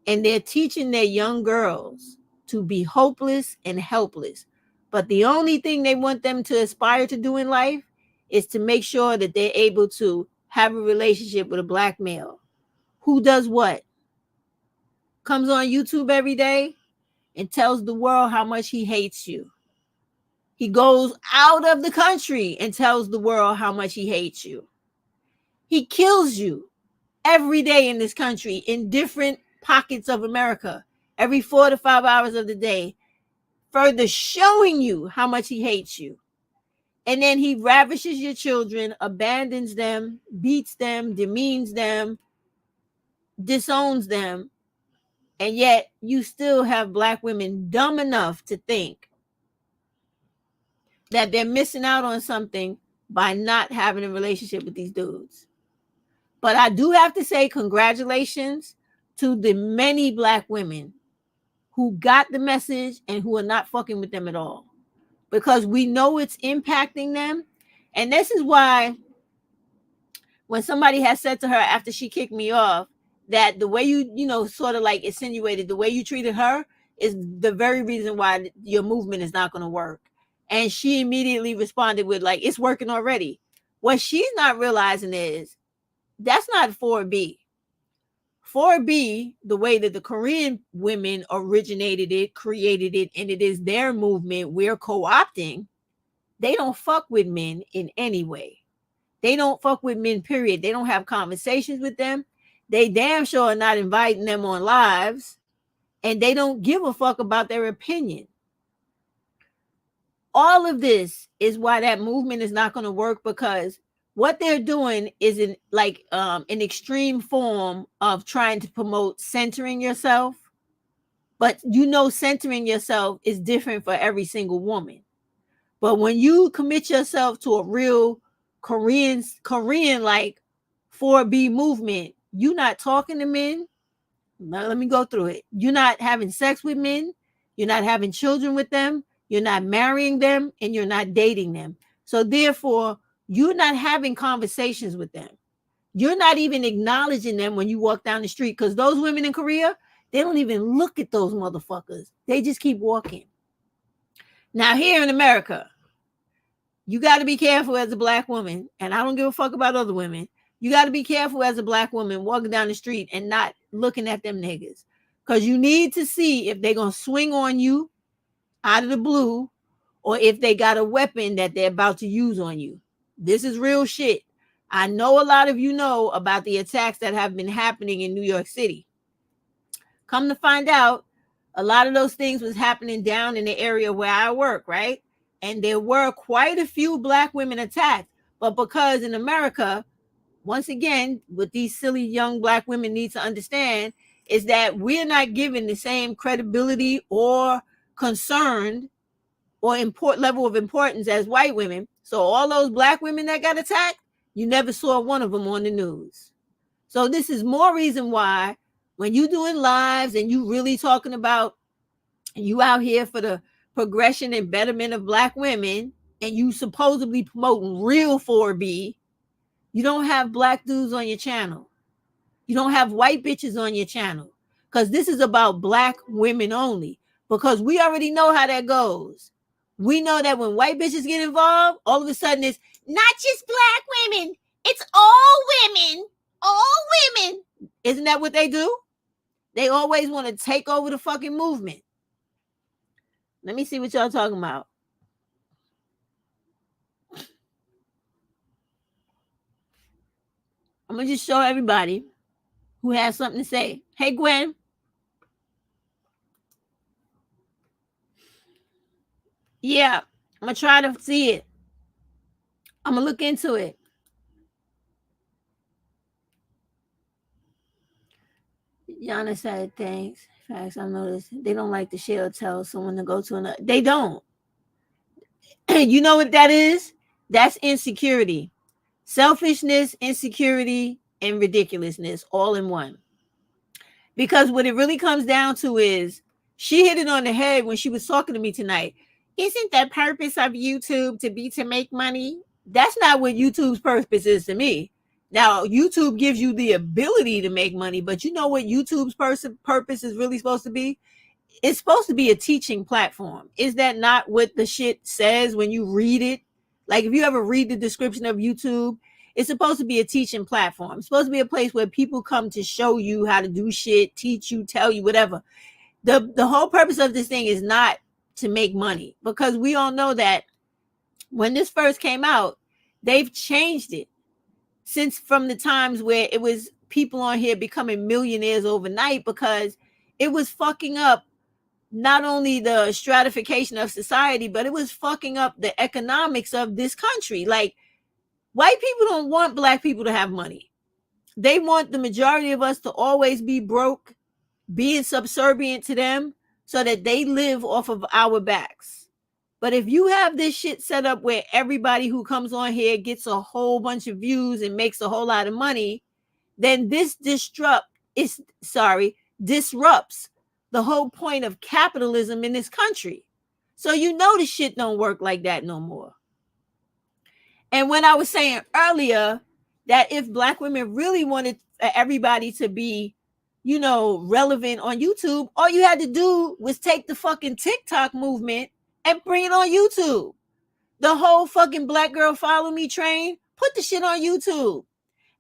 and they're teaching their young girls to be hopeless and helpless. But the only thing they want them to aspire to do in life is to make sure that they're able to have a relationship with a black male. Who does what? Comes on YouTube every day and tells the world how much he hates you. He goes out of the country and tells the world how much he hates you. He kills you every day in this country in different pockets of America, every 4 to 5 hours of the day, further showing you how much he hates you. And then he ravishes your children, abandons them, beats them, demeans them, disowns them. And yet you still have black women dumb enough to think that they're missing out on something by not having a relationship with these dudes. But I do have to say congratulations to the many black women who got the message and who are not fucking with them at all. Because we know it's impacting them. And this is why when somebody has said to her after she kicked me off that the way you sort of like insinuated the way you treated her is the very reason why your movement is not going to work. And she immediately responded with like, it's working already. What she's not realizing is that's not 4B. 4B, the way that the Korean women originated it, created it, and it is their movement we're co-opting, they don't fuck with men in any way. They don't fuck with men, period. They don't have conversations with them. They damn sure are not inviting them on lives, and they don't give a fuck about their opinion. All of this is why that movement is not going to work, because what they're doing is an extreme form of trying to promote centering yourself. But centering yourself is different for every single woman. But when you commit yourself to a real Korean like 4B movement, you're not talking to men. Now, let me go through it. You're not having sex with men. You're not having children with them. You're not marrying them, and you're not dating them. So therefore, you're not having conversations with them. You're not even acknowledging them when you walk down the street, because those women in Korea, they don't even look at those motherfuckers. They just keep walking. Now, here in America, you got to be careful as a black woman, and I don't give a fuck about other women. You got to be careful as a black woman walking down the street and not looking at them niggas, because you need to see if they're going to swing on you out of the blue, or if they got a weapon that they're about to use on you. This is real shit. I know a lot of you know about the attacks that have been happening in New York City. Come to find out, a lot of those things was happening down in the area where I work, right? And there were quite a few black women attacked. But because in America, once again, what these silly young black women need to understand is that we're not given the same credibility or concern or level of importance as white women. So all those black women that got attacked, you never saw one of them on the news. So this is more reason why when you doing lives and you really talking about you out here for the progression and betterment of black women, and you supposedly promoting real 4B, you don't have black dudes on your channel. You don't have white bitches on your channel, because this is about black women only, because we already know how that goes. We know that when white bitches get involved, all of a sudden it's not just black women, it's all women, all women. Isn't that what they do? They always want to take over the fucking movement. Let me see what y'all talking about. I'm going to just show everybody who has something to say. Hey, Gwen. Yeah, I'm going to try to see it. I'm going to look into it. Yana said, thanks. Facts, I noticed. They don't like to share or tell someone to go to another. They don't. You know what that is? That's insecurity. Selfishness, insecurity, and ridiculousness all in one. Because what it really comes down to is, she hit it on the head when she was talking to me tonight. Isn't the purpose of YouTube to make money? That's not what YouTube's purpose is to me. Now, YouTube gives you the ability to make money, but you know what YouTube's purpose is really supposed to be? It's supposed to be a teaching platform. Is that not what the shit says when you read it? Like, if you ever read the description of YouTube, it's supposed to be a teaching platform. It's supposed to be a place where people come to show you how to do shit, teach you, tell you, whatever. The whole purpose of this thing is not to make money, because we all know that when this first came out, they've changed it since from the times where it was people on here becoming millionaires overnight, because it was fucking up not only the stratification of society, but it was fucking up the economics of this country. Like, white people don't want black people to have money. They want the majority of us to always be broke, being subservient to them, so that they live off of our backs. But if you have this shit set up where everybody who comes on here gets a whole bunch of views and makes a whole lot of money, then this disrupts the whole point of capitalism in this country. So you know the shit don't work like that no more. And when I was saying earlier that if black women really wanted everybody to be, relevant on YouTube, all you had to do was take the fucking TikTok movement and bring it on YouTube. The whole fucking black girl follow me train, put the shit on YouTube.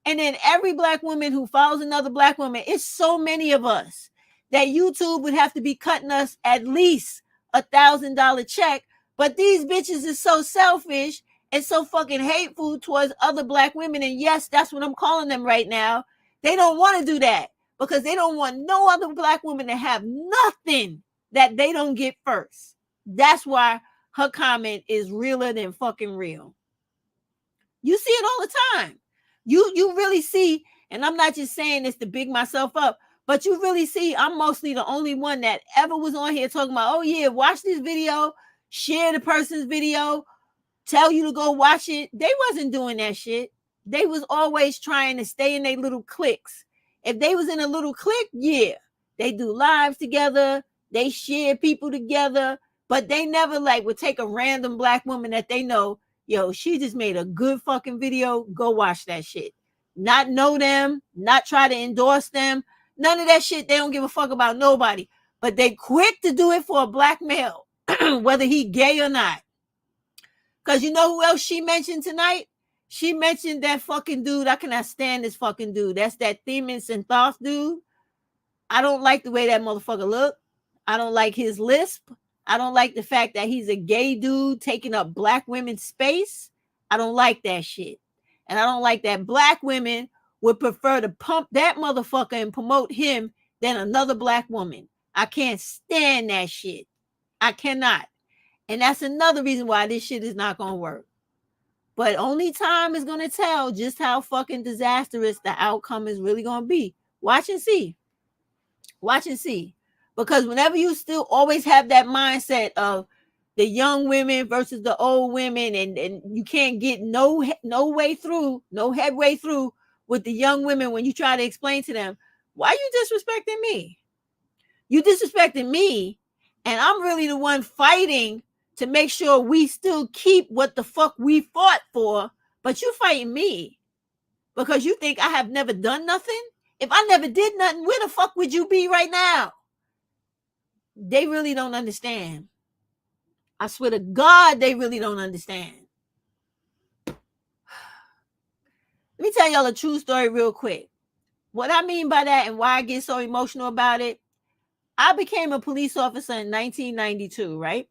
And then every black woman who follows another black woman, it's so many of us that YouTube would have to be cutting us at least $1,000 check. But these bitches is so selfish and so fucking hateful towards other black women. And yes, that's what I'm calling them right now. They don't want to do that because they don't want no other black woman to have nothing that they don't get first. That's why her comment is realer than fucking real. You see it all the time. You really see, and I'm not just saying this to big myself up, but you really see I'm mostly the only one that ever was on here talking about, oh yeah, watch this video, share the person's video, tell you to go watch it. They wasn't doing that shit. They was always trying to stay in their little cliques. If they was in a little clique, yeah, they do lives together, they share people together, but they never like would take a random black woman that they know, yo, she just made a good fucking video, go watch that shit. Not know them, not try to endorse them, none of that shit. They don't give a fuck about nobody, but they quick to do it for a black male, whether he gay or not. Because you know who else she mentioned tonight? She mentioned that fucking dude. I cannot stand this fucking dude. That's that Themis and Thoth dude. I don't like the way that motherfucker look. I don't like his lisp. I don't like the fact that he's a gay dude taking up black women's space. I don't like that shit. And I don't like that black women would prefer to pump that motherfucker and promote him than another black woman. I can't stand that shit. I cannot. And that's another reason why this shit is not going to work. But only time is going to tell just how fucking disastrous the outcome is really going to be. Watch and see. Watch and see. Because whenever you still always have that mindset of the young women versus the old women, and you can't get no way through, no headway through with the young women when you try to explain to them, why you disrespecting me? You disrespecting me, and I'm really the one fighting to make sure we still keep what the fuck we fought for, but you fighting me because you think I have never done nothing? If I never did nothing, where the fuck would you be right now? They really don't understand. I swear to God, they really don't understand. Let me tell y'all a true story real quick. What I mean by that and why I get so emotional about it, I became a police officer in 1992, right?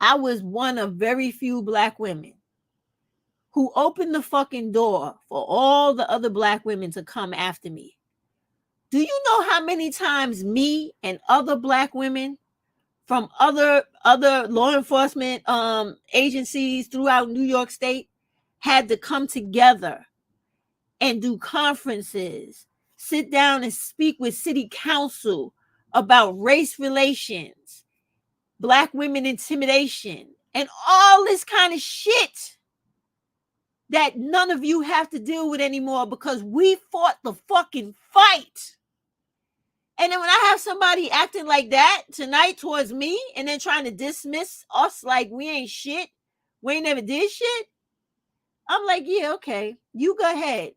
I was one of very few black women who opened the fucking door for all the other black women to come after me. Do you know how many times me and other black women from other law enforcement agencies throughout New York State had to come together and do conferences, sit down and speak with city council about race relations, black women intimidation, and all this kind of shit that none of you have to deal with anymore because we fought the fucking fight. And then when I have somebody acting like that tonight towards me and then trying to dismiss us like we ain't shit, we ain't never did shit, I'm like, yeah, okay, you go ahead.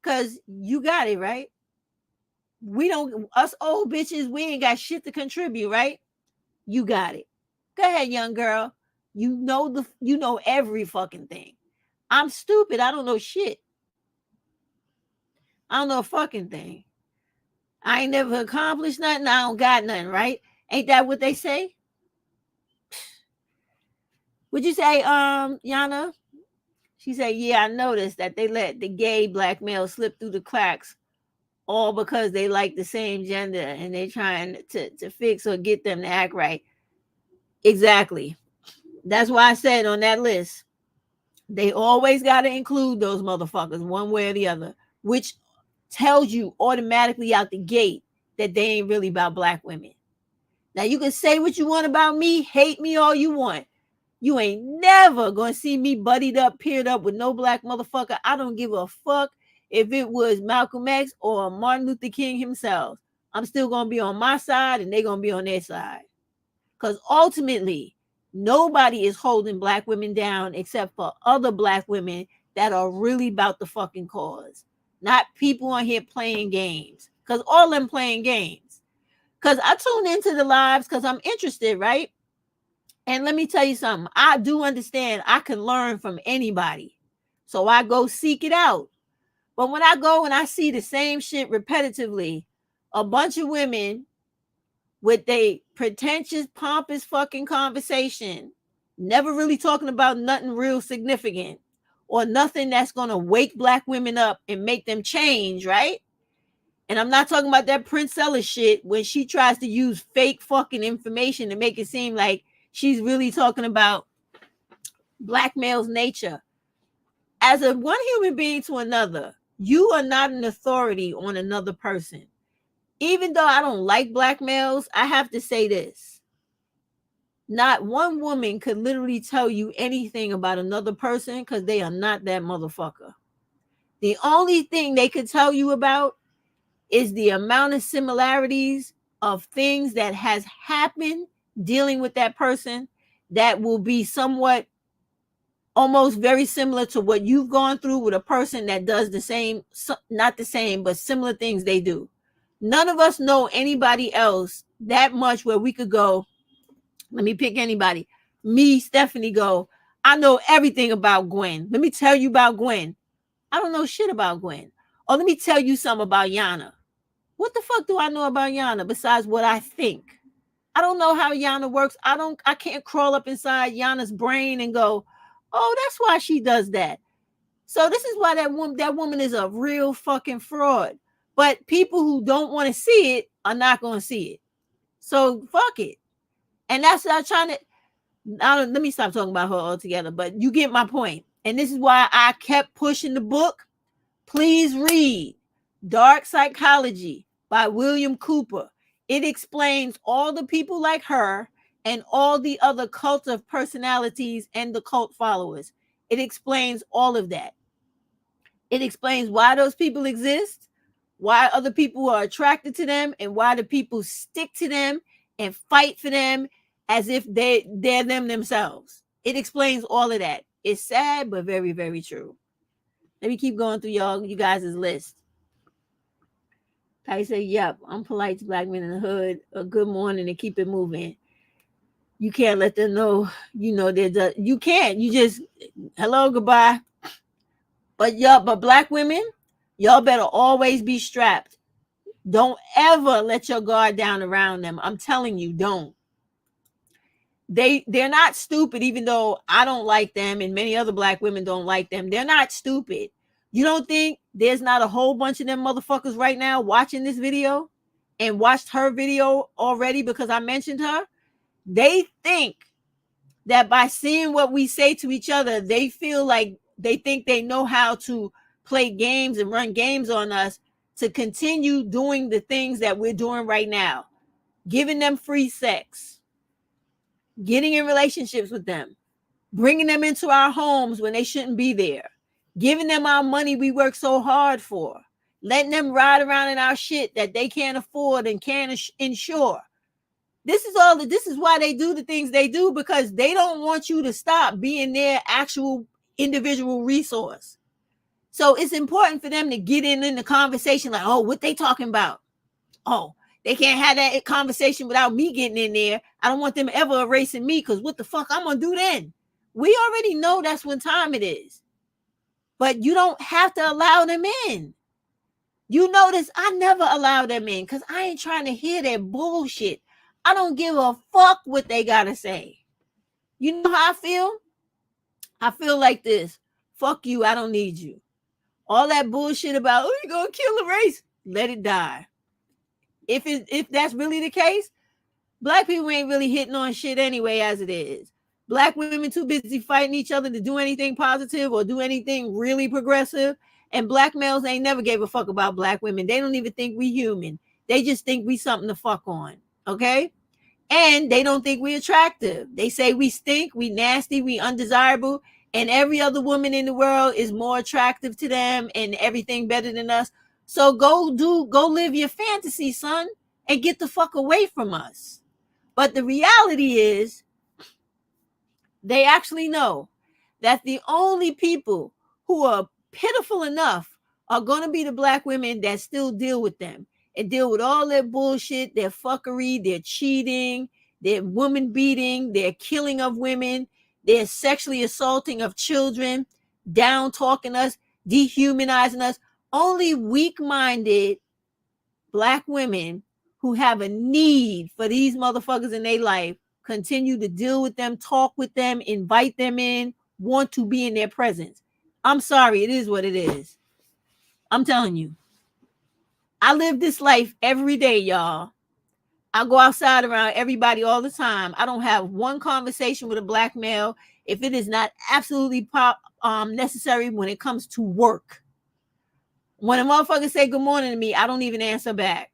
Because you got it, right? Us old bitches, we ain't got shit to contribute, right? You got it. Go ahead, young girl. You know every fucking thing. I'm stupid. I don't know shit. I don't know a fucking thing. I ain't never accomplished nothing. I don't got nothing, right? Ain't that what they say? Would you say, Yana? She said, yeah, I noticed that they let the gay black male slip through the cracks all because they like the same gender and they trying to fix or get them to act right. Exactly. That's why I said on that list, they always got to include those motherfuckers one way or the other, which tells you automatically out the gate that they ain't really about black women. Now, you can say what you want about me, hate me all you want. You ain't never going to see me buddied up, paired up with no black motherfucker. I don't give a fuck if it was Malcolm X or Martin Luther King himself. I'm still going to be on my side and they're going to be on their side. Because ultimately, nobody is holding black women down except for other black women that are really about the fucking cause. Not people on here playing games. Because all them playing games. Because I tune into the lives because I'm interested, right? And let me tell you something. I do understand I can learn from anybody. So I go seek it out. But when I go and I see the same shit repetitively, a bunch of women with a pretentious, pompous fucking conversation, never really talking about nothing real significant or nothing that's going to wake black women up and make them change, right? And I'm not talking about that Princella shit when she tries to use fake fucking information to make it seem like she's really talking about black male's nature. As a one human being to another, you are not an authority on another person. Even though I don't like black males, I have to say this. Not one woman could literally tell you anything about another person because they are not that motherfucker. The only thing they could tell you about is the amount of similarities of things that has happened dealing with that person that will be somewhat almost very similar to what you've gone through with a person that does the same, not the same, but similar things they do. None of us know anybody else that much where we could go, let me pick anybody. Me, Stephanie, go, I know everything about Gwen. Let me tell you about Gwen. I don't know shit about Gwen. Or let me tell you something about Yana. What the fuck do I know about Yana besides what I think? I don't know how Yana works. I can't crawl up inside Yana's brain and go, oh, that's why she does that. So this is why that woman is a real fucking fraud. But people who don't want to see it are not going to see it. So fuck it. And that's what I'm trying to, let me stop talking about her altogether, but you get my point. And this is why I kept pushing the book. Please read Dark Psychology by William Cooper. It explains all the people like her and all the other cult of personalities and the cult followers. It explains all of that. It explains why those people exist, why other people are attracted to them, and why the people stick to them and fight for them as if they're them themselves. It explains all of that. It's sad, but very, very true. Let me keep going through you guys' list. I say, yep, I'm polite to black men in the hood. A good morning and keep it moving. You can't let them know, you can't. You just, hello, goodbye. But black women, y'all better always be strapped. Don't ever let your guard down around them. I'm telling you, don't. They're not stupid, even though I don't like them and many other black women don't like them. They're not stupid. You don't think there's not a whole bunch of them motherfuckers right now watching this video and watched her video already because I mentioned her? They think that by seeing what we say to each other, they feel like they think they know how to play games and run games on us to continue doing the things that we're doing right now. Giving them free sex, getting in relationships with them, bringing them into our homes when they shouldn't be there, giving them our money we work so hard for, letting them ride around in our shit that they can't afford and can't insure. This is why they do the things they do, because they don't want you to stop being their actual individual resource. So it's important for them to get in the conversation like, oh, what they talking about? Oh, they can't have that conversation without me getting in there. I don't want them ever erasing me, because what the fuck I'm going to do then? We already know that's when time it is. But you don't have to allow them in. You notice I never allow them in because I ain't trying to hear their bullshit. I don't give a fuck what they got to say. You know how I feel? I feel like this. Fuck you. I don't need you. All that bullshit about, oh, you're going to kill the race. Let it die. If that's really the case, black people ain't really hitting on shit anyway as it is. Black women too busy fighting each other to do anything positive or do anything really progressive. And black males ain't never gave a fuck about black women. They don't even think we human. They just think we something to fuck on. Okay? And they don't think we attractive. They say we stink, we nasty, we undesirable. And every other woman in the world is more attractive to them and everything better than us. So go live your fantasy, son, and get the fuck away from us. But the reality is, they actually know that the only people who are pitiful enough are going to be the black women that still deal with them and deal with all their bullshit, their fuckery, their cheating, their woman beating, their killing of women, their sexually assaulting of children, down talking us, dehumanizing us. Only weak-minded Black women who have a need for these motherfuckers in their life continue to deal with them, talk with them, invite them in, want to be in their presence. I'm sorry, it is what it is. I'm telling you. I live this life every day, y'all. I go outside around everybody all the time. I don't have one conversation with a Black male if it is not absolutely necessary when it comes to work. When a motherfucker say good morning to me, I don't even answer back.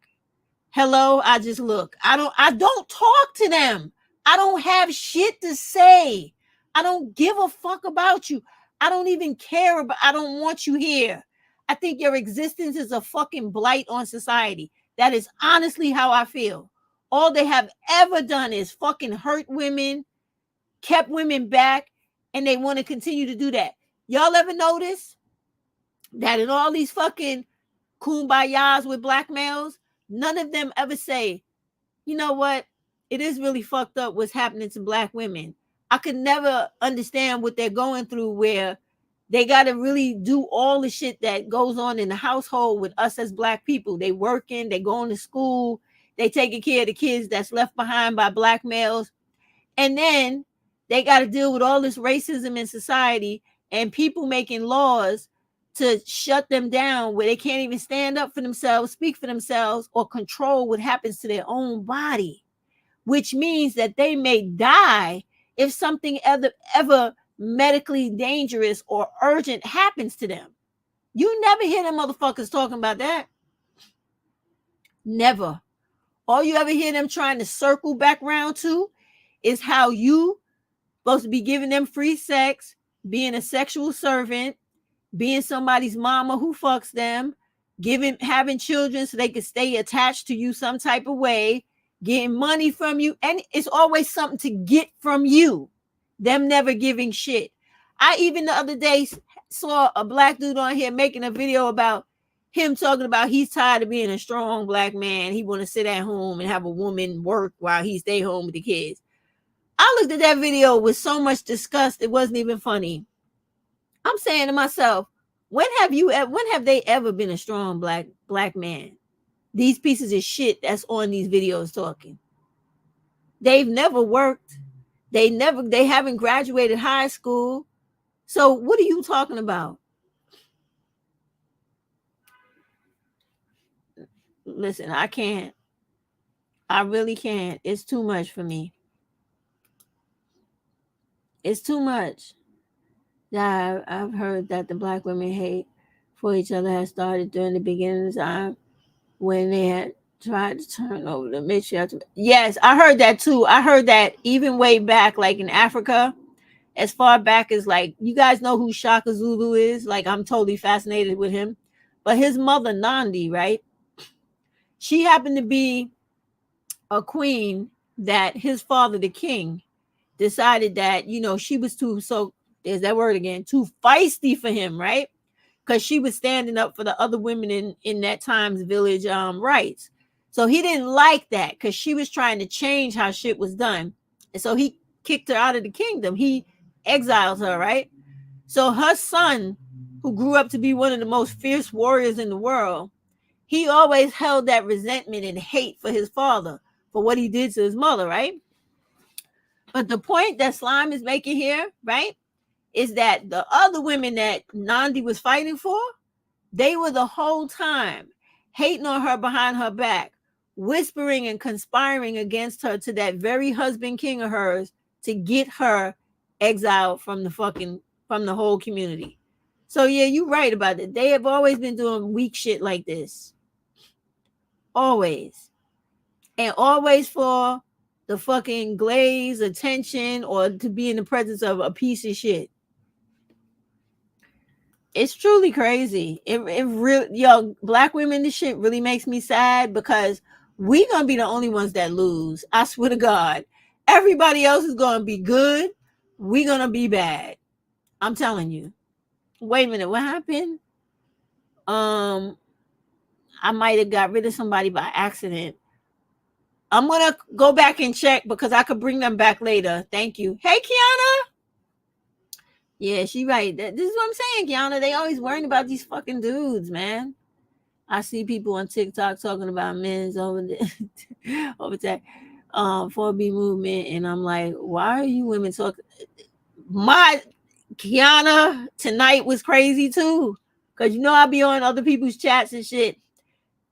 Hello, I just look. I don't talk to them. I don't have shit to say. I don't give a fuck about you. I don't even care about, I don't want you here. I think your existence is a fucking blight on society. That is honestly how I feel. All they have ever done is fucking hurt women, kept women back, and they want to continue to do that. Y'all ever notice that in all these fucking kumbayas with Black males, none of them ever say, you know what? It is really fucked up what's happening to Black women. I could never understand what they're going through where they got to really do all the shit that goes on in the household with us as Black people. They working, they going to school, they taking care of the kids that's left behind by Black males. And then they got to deal with all this racism in society and people making laws to shut them down where they can't even stand up for themselves, speak for themselves, or control what happens to their own body, which means that they may die if something ever medically dangerous or urgent happens to them. You never hear them motherfuckers talking about that. Never. All you ever hear them trying to circle back around to is how you supposed to be giving them free sex, being a sexual servant, being somebody's mama who fucks them, having children so they can stay attached to you some type of way, getting money from you. And it's always something to get from you. Them never giving shit. I even the other day saw a Black dude on here making a video about him talking about he's tired of being a strong Black man. He want to sit at home and have a woman work while he stay home with the kids. I looked at that video with so much disgust, it wasn't even funny. I'm saying to myself, when have they ever been a strong black man? These pieces of shit that's on these videos talking. They've never worked. They haven't graduated high school. So what are you talking about? Listen, I can't. I really can't. It's too much for me. It's too much. Yeah, I've heard that the Black women hate for each other has started during the beginning of time when they had tried to turn over the matriarch. Yes, I heard that too. I heard that even way back, like in Africa, as far back as like, you guys know who Shaka Zulu is? Like, I'm totally fascinated with him. But his mother, Nandi, right? She happened to be a queen that his father, the king, decided that, she was there's that word again, too feisty for him, right? Because she was standing up for the other women in that time's village rights. So he didn't like that because she was trying to change how shit was done. And so he kicked her out of the kingdom. He exiled her, right? So her son, who grew up to be one of the most fierce warriors in the world, he always held that resentment and hate for his father for what he did to his mother, right? But the point that Slime is making here, right, is that the other women that Nandi was fighting for, they were the whole time hating on her behind her back, whispering and conspiring against her to that very husband king of hers to get her exiled from the whole community. So yeah, you're right about it. They have always been doing weak shit like this. Always. And always for the fucking glaze, attention, or to be in the presence of a piece of shit. It's truly crazy. It really, Black women, this shit really makes me sad because we gonna be the only ones that lose. I swear to God. Everybody else is gonna be good. We gonna be bad. I'm telling you. Wait a minute, what happened? I might have got rid of somebody by accident. I'm gonna go back and check because I could bring them back later. Thank you. Hey, Kiana. Yeah, she right. This is what I'm saying, Kiana. They always worrying about these fucking dudes, man. I see people on TikTok talking about men's over the over that 4B movement, and I'm like, why are you women talking? My Kiana tonight was crazy too, cause you know I be on other people's chats and shit,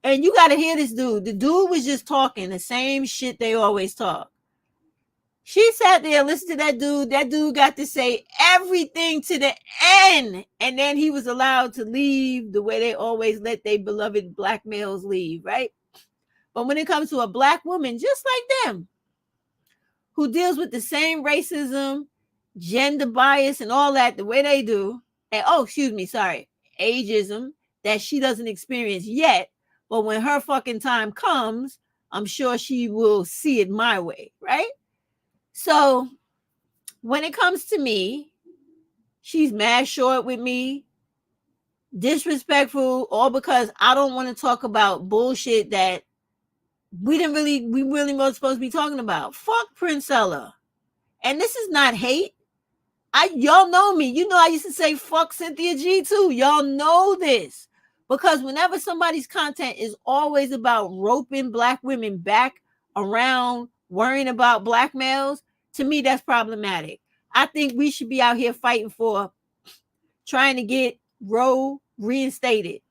and you got to hear this dude. The dude was just talking the same shit they always talk. She sat there, listened to that dude. That dude got to say everything to the end. And then he was allowed to leave the way they always let their beloved black males leave, right? But when it comes to a black woman, just like them, who deals with the same racism, gender bias, and all that the way they do, and ageism that she doesn't experience yet. But when her fucking time comes, I'm sure she will see it my way, right? So when it comes to me, she's mad short with me, disrespectful, all because I don't want to talk about bullshit that we really weren't supposed to be talking about. Fuck Princella. And this is not hate. Y'all know me. You know I used to say fuck Cynthia G too. Y'all know this. Because whenever somebody's content is always about roping black women back around worrying about black males, to me that's problematic. I think we should be out here fighting for trying to get Roe reinstated.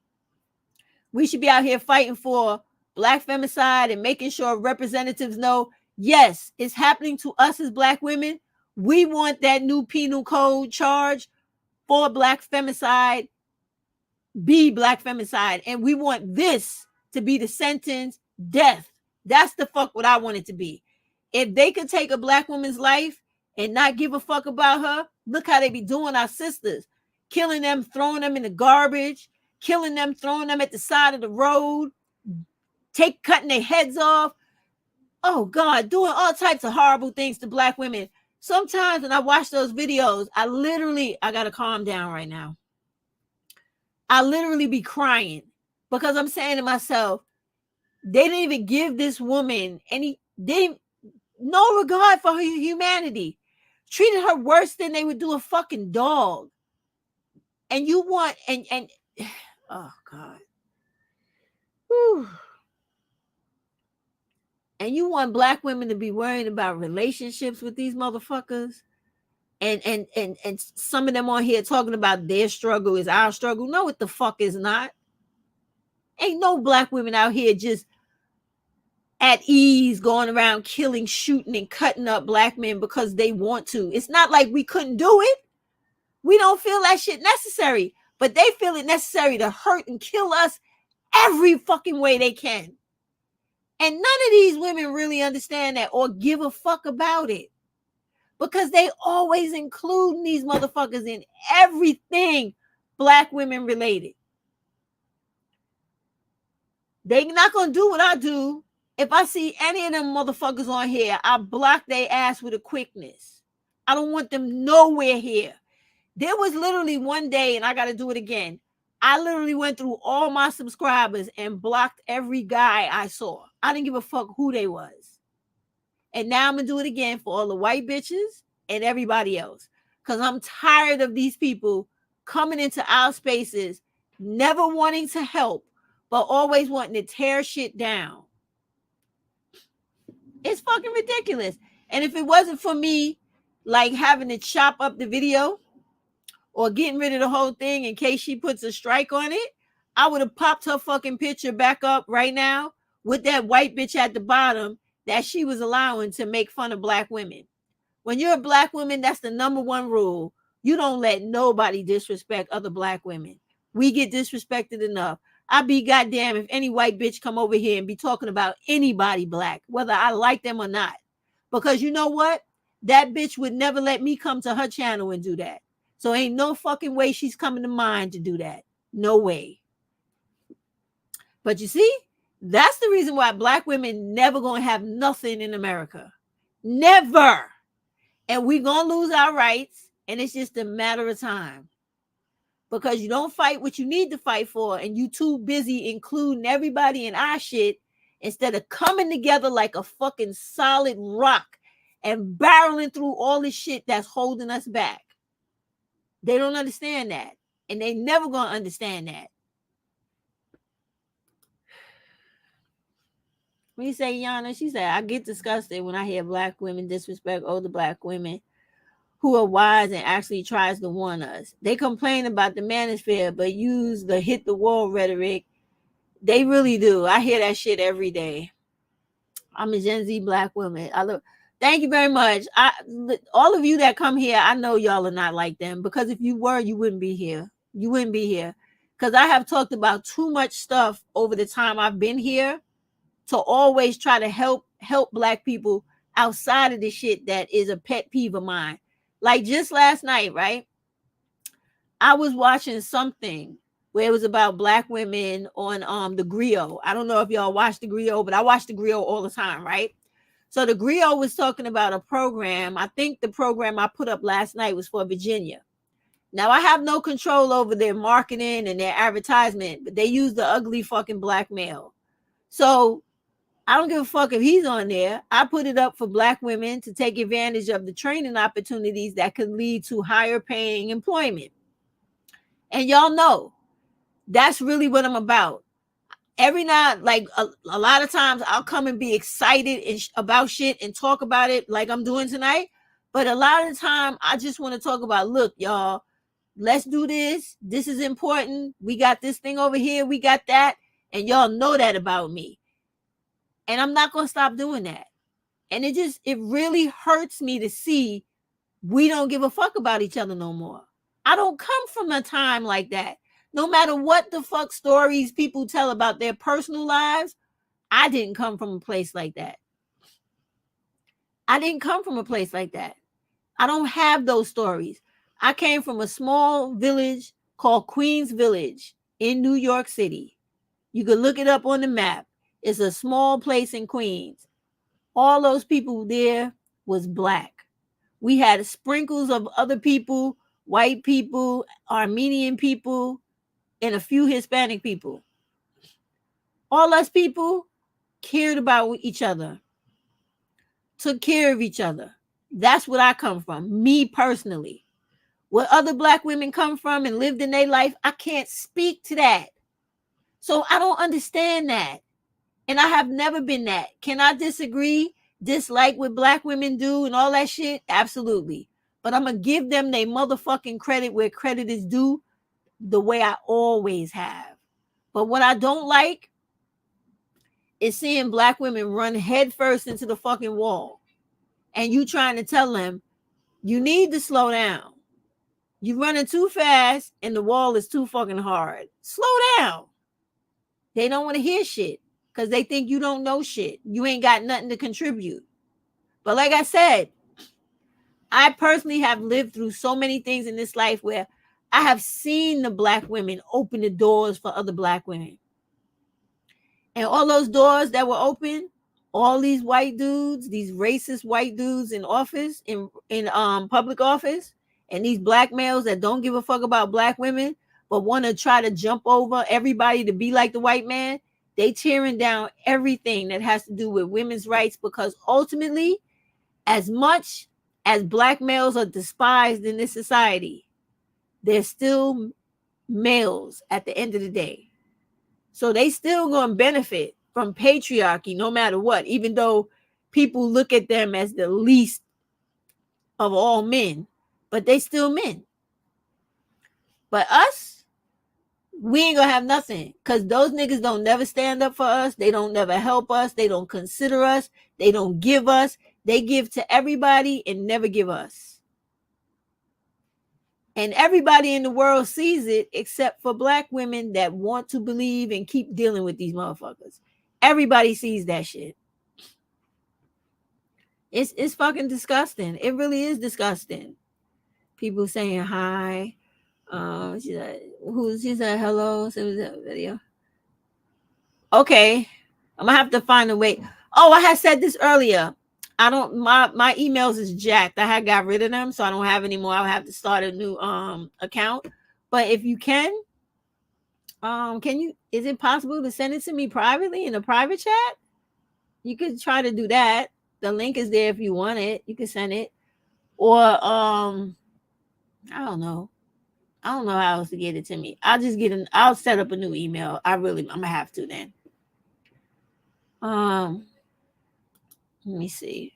We should be out here fighting for black femicide and making sure representatives know, yes, it's happening to us as black women. We want that new penal code charge for black femicide, be black femicide. And we want this to be the sentence, death. That's the fuck what I want it to be. If they could take a black woman's life and not give a fuck about her, look how they be doing our sisters. Killing them, throwing them in the garbage, killing them, throwing them at the side of the road, cutting their heads off. Oh God, doing all types of horrible things to black women. Sometimes when I watch those videos, I gotta calm down right now. I literally be crying because I'm saying to myself, they didn't even give this woman no regard for her humanity. Treated her worse than they would do a fucking dog. And you want and oh God. Whew. And you want black women to be worrying about relationships with these motherfuckers. And some of them on here talking about their struggle is our struggle. No, what the fuck is not. Ain't no black women out here just at ease going around killing, shooting, and cutting up black men because they want to. It's not like we couldn't do it. We don't feel that shit necessary, but they feel it necessary to hurt and kill us every fucking way they can. And none of these women really understand that or give a fuck about it, because they always include these motherfuckers in everything black women related. They not gonna do what I do. If I see any of them motherfuckers on here, I block their ass with a quickness. I don't want them nowhere here. There was literally one day, and I got to do it again. I literally went through all my subscribers and blocked every guy I saw. I didn't give a fuck who they was. And now I'm going to do it again for all the white bitches and everybody else. Because I'm tired of these people coming into our spaces, never wanting to help, but always wanting to tear shit down. It's fucking ridiculous. And if it wasn't for me, like having to chop up the video or getting rid of the whole thing in case she puts a strike on it, I would have popped her fucking picture back up right now with that white bitch at the bottom that she was allowing to make fun of black women. When you're a black woman, that's the number one rule. You don't let nobody disrespect other black women. We get disrespected enough. I'd be goddamn if any white bitch come over here and be talking about anybody black, whether I like them or not. Because you know what? That bitch would never let me come to her channel and do that. So ain't no fucking way she's coming to mind to do that. No way. But you see, that's the reason why black women never gonna have nothing in America. Never. And we're gonna lose our rights, and it's just a matter of time. Because you don't fight what you need to fight for, and you too busy including everybody in our shit instead of coming together like a fucking solid rock and barreling through all this shit that's holding us back. They don't understand that. And they never gonna understand that. When you say Yana, she said, I get disgusted when I hear black women disrespect older black women who are wise and actually tries to warn us. They complain about the manosphere, but use the hit the wall rhetoric. They really do. I hear that shit every day. I'm a Gen Z black woman. Thank you very much. All of you that come here, I know y'all are not like them, because if you were, you wouldn't be here. You wouldn't be here. Because I have talked about too much stuff over the time I've been here to always try to help black people outside of the shit that is a pet peeve of mine. Like just last night, right? I was watching something where it was about black women on the griot. I don't know if y'all watch the griot, but I watch the griot all the time, right? So the griot was talking about a program. I think the program I put up last night was for Virginia. Now I have no control over their marketing and their advertisement, but they use the ugly fucking black male. So I don't give a fuck if he's on there. I put it up for black women to take advantage of the training opportunities that could lead to higher paying employment. And y'all know that's really what I'm about. Every night, like a lot of times, I'll come and be excited about shit and talk about it like I'm doing tonight. But a lot of the time, I just want to talk about, look, y'all, let's do this. This is important. We got this thing over here. We got that. And y'all know that about me. And I'm not going to stop doing that. And it really hurts me to see we don't give a fuck about each other no more. I don't come from a time like that. No matter what the fuck stories people tell about their personal lives, I didn't come from a place like that. I didn't come from a place like that. I don't have those stories. I came from a small village called Queens Village in New York City. You could look it up on the map. It's a small place in Queens. All those people there was black. We had sprinkles of other people, white people, Armenian people, and a few Hispanic people. All us people cared about each other, took care of each other. That's what I come from, me personally. Where other black women come from and lived in their life, I can't speak to that. So I don't understand that. And I have never been that. Can I disagree, dislike what black women do and all that shit? Absolutely. But I'm going to give them their motherfucking credit where credit is due, the way I always have. But what I don't like is seeing black women run headfirst into the fucking wall. And you trying to tell them, you need to slow down. You're running too fast and the wall is too fucking hard. Slow down. They don't want to hear shit because they think you don't know shit. You ain't got nothing to contribute. But like I said, I personally have lived through so many things in this life where I have seen the black women open the doors for other black women. And all those doors that were open, all these white dudes, these racist white dudes in office, in public office, and these black males that don't give a fuck about black women, but want to try to jump over everybody to be like the white man, they tearing down everything that has to do with women's rights, because ultimately, as much as black males are despised in this society, they're still males at the end of the day. So they still going to benefit from patriarchy no matter what, even though people look at them as the least of all men, but they still men. But us, we ain't going to have nothing, because those niggas don't never stand up for us. They don't never help us. They don't consider us. They don't give us. They give to everybody and never give us. And everybody in the world sees it except for black women that want to believe and keep dealing with these motherfuckers. Everybody sees that shit. It's fucking disgusting. It really is disgusting. People saying hi. She said hello. So was that video? Okay. I'm gonna have to find a way. Oh, I had said this earlier. I don't, my emails is jacked. I had got rid of them, so I don't have any more. I'll have to start a new account. But if you can you, is it possible to send it to me privately in a private chat? You could try to do that. The link is there if you want it. You can send it. Or I don't know. I don't know how else to get it to me. I'll set up a new email. I'm gonna have to then. Let me see.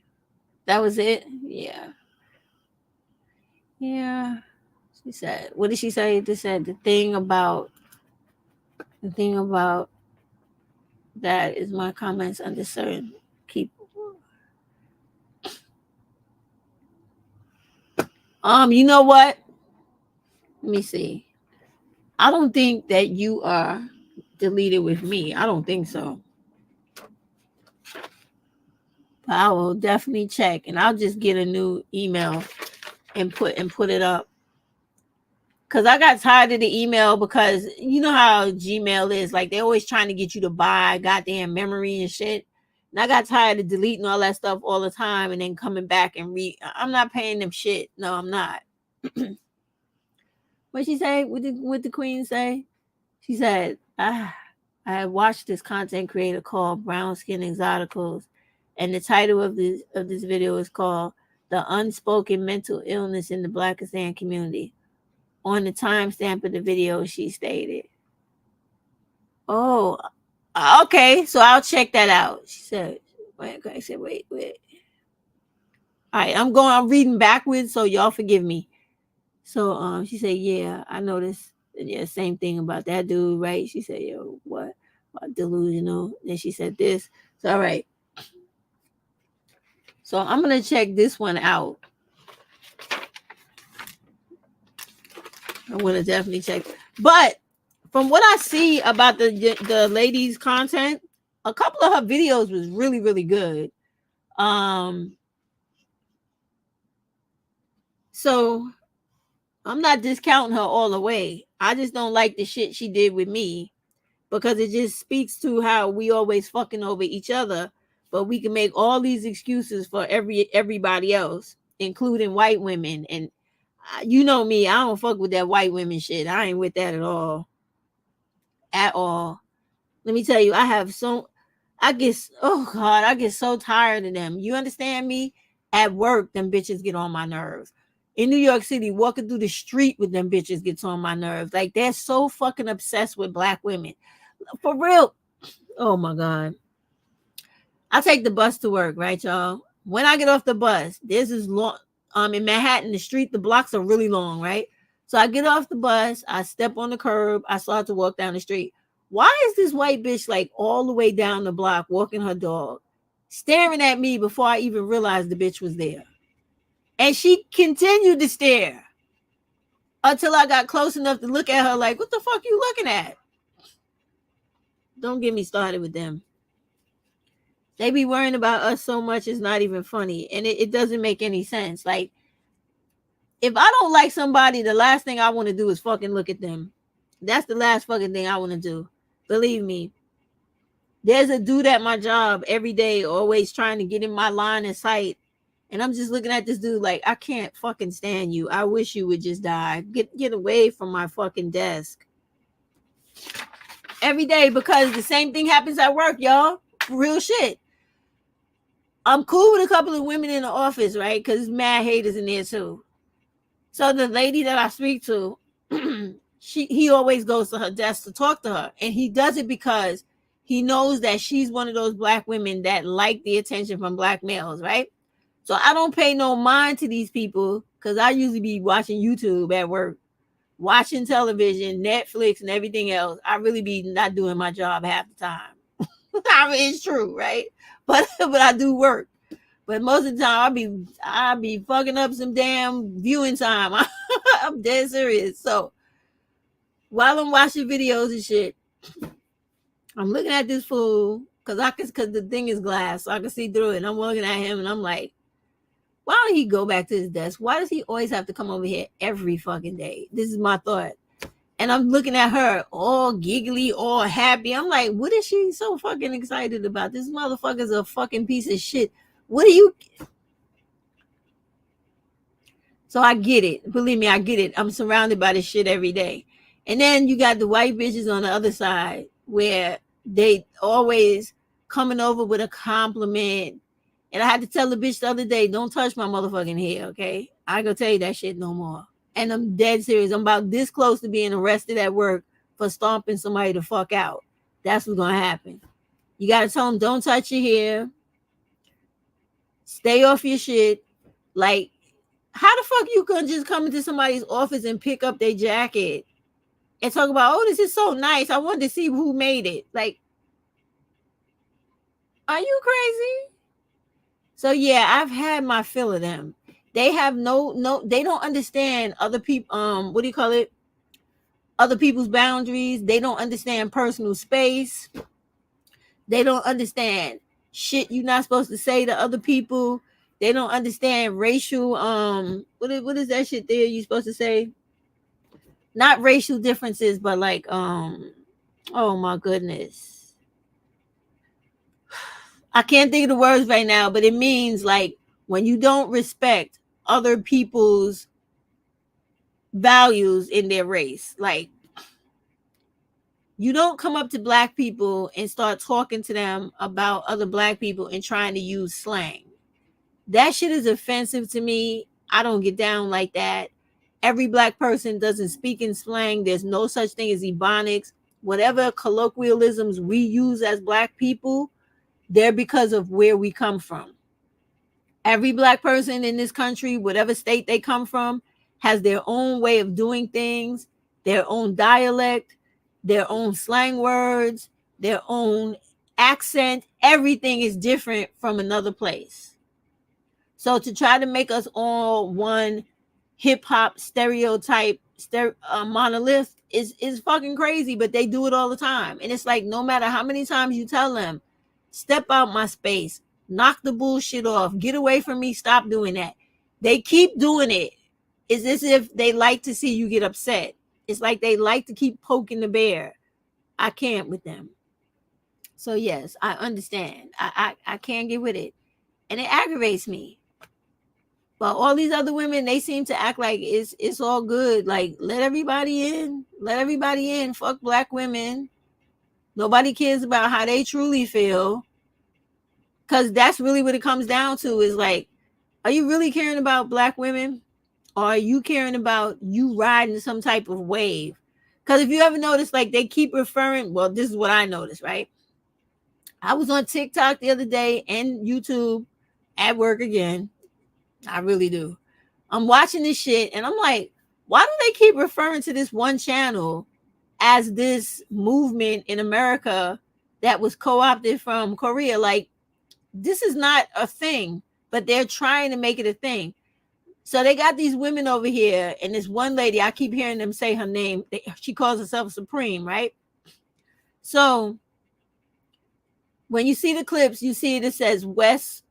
That was it? Yeah. Yeah. She said, what did she say? They said the thing about that is my comments under certain people. You know what? Let me see. I don't think that you are deleted with me. I don't think so. But I will definitely check, and I'll just get a new email and put it up. Cause I got tired of the email because you know how Gmail is. Like they're always trying to get you to buy goddamn memory and shit. And I got tired of deleting all that stuff all the time and then coming back and I'm not paying them shit. No, I'm not. What she say? What the queen say? She said, I watched this content creator called Brown Skin Exoticals, and the title of this video is called "The Unspoken Mental Illness in the Blackistan Community." On the timestamp of the video, she stated, "Oh, okay, so I'll check that out." She said, "Wait." I said, "Wait." All right, I'm reading backwards, so y'all forgive me. So she said, "Yeah, I noticed. Yeah, same thing about that dude, right?" She said, "Yo, what? Delusional." Then she said this. So all right. So I'm gonna check this one out. I'm gonna definitely check. But from what I see about the lady's content, a couple of her videos was really, really good. So I'm not discounting her all the way. I just don't like the shit she did with me because it just speaks to how we always fucking over each other, but we can make all these excuses for everybody else, including white women. And you know me, I don't fuck with that white women shit. I ain't with that at all. At all. Let me tell you, I get so tired of them. You understand me? At work, them bitches get on my nerves. In New York City, walking through the street with them bitches gets on my nerves. Like they're so fucking obsessed with black women. For real. Oh my God. I take the bus to work, right, y'all? When I get off the bus, this is long. In Manhattan, the blocks are really long, right? So I get off the bus, I step on the curb, I start to walk down the street. Why is this white bitch like all the way down the block walking her dog, staring at me before I even realized the bitch was there? And she continued to stare until I got close enough to look at her like, what the fuck you looking at? Don't get me started with them. They be worrying about us so much, it's not even funny. And it doesn't make any sense. Like, if I don't like somebody, the last thing I want to do is fucking look at them. That's the last fucking thing I want to do. Believe me. There's a dude at my job every day, always trying to get in my line of sight. And I'm just looking at this dude like, I can't fucking stand you. I wish you would just die. Get away from my fucking desk. Every day, because the same thing happens at work, y'all. Real shit. I'm cool with a couple of women in the office, right? Because mad haters in there too. So the lady that I speak to, he always goes to her desk to talk to her. And he does it because he knows that she's one of those black women that like the attention from black males, right? So I don't pay no mind to these people because I usually be watching YouTube at work, watching television, Netflix, and everything else. I really be not doing my job half the time. I mean, it's true, right? But I do work. But most of the time, I be fucking up some damn viewing time. I'm dead serious. So while I'm watching videos and shit, I'm looking at this fool because the thing is glass, so I can see through it. And I'm looking at him, and I'm like, why don't he go back to his desk? Why does he always have to come over here every fucking day? This is my thought. And I'm looking at her all giggly, all happy. I'm like, what is she so fucking excited about? This motherfucker's a fucking piece of shit. What do you... So I get it. Believe me, I get it. I'm surrounded by this shit every day. And then you got the white bitches on the other side where they always coming over with a compliment. And I had to tell the bitch the other day, don't touch my motherfucking hair, okay? I ain't gonna tell you that shit no more. And I'm dead serious. I'm about this close to being arrested at work for stomping somebody the fuck out. That's what's gonna happen. You gotta tell them, don't touch your hair. Stay off your shit. Like, how the fuck you gonna just come into somebody's office and pick up their jacket and talk about, oh, this is so nice. I wanted to see who made it. Like, are you crazy? So yeah, I've had my fill of them. They have no, they don't understand other people, what do you call it? Other people's boundaries. They don't understand personal space. They don't understand shit you're not supposed to say to other people. They don't understand racial, what is that shit there you supposed to say? Not racial differences, but like, oh my goodness. I can't think of the words right now, but it means like when you don't respect other people's values in their race. Like, you don't come up to black people and start talking to them about other black people and trying to use slang. That shit is offensive to me. I don't get down like that. Every black person doesn't speak in slang. There's no such thing as ebonics. Whatever colloquialisms we use as black people, they're because of where we come from. Every black person in this country, whatever state they come from, has their own way of doing things, their own dialect, their own slang words, their own accent. Everything is different from another place. So to try to make us all one hip hop stereotype monolith is fucking crazy, but they do it all the time. And it's like, no matter how many times you tell them, step out my space, knock the bullshit off, get away from me, stop doing that, they keep doing it. It's as if they like to see you get upset. It's like they like to keep poking the bear. I can't with them. So yes, I understand. I can't get with it. And it aggravates me. But all these other women, they seem to act like it's all good. Like, let everybody in. Let everybody in. Fuck black women. Nobody cares about how they truly feel. Because that's really what it comes down to, is like, are you really caring about black women? Or are you caring about you riding some type of wave? Because if you ever notice, like, they keep referring, well, this is what I noticed, right? I was on TikTok the other day and YouTube at work again. I really do. I'm watching this shit and I'm like, why do they keep referring to this one channel as this movement in America that was co-opted from Korea? Like, this is not a thing, but they're trying to make it a thing. So they got these women over here, and this one lady, I keep hearing them say her name. She calls herself Supreme, right? So when you see the clips, you see it says West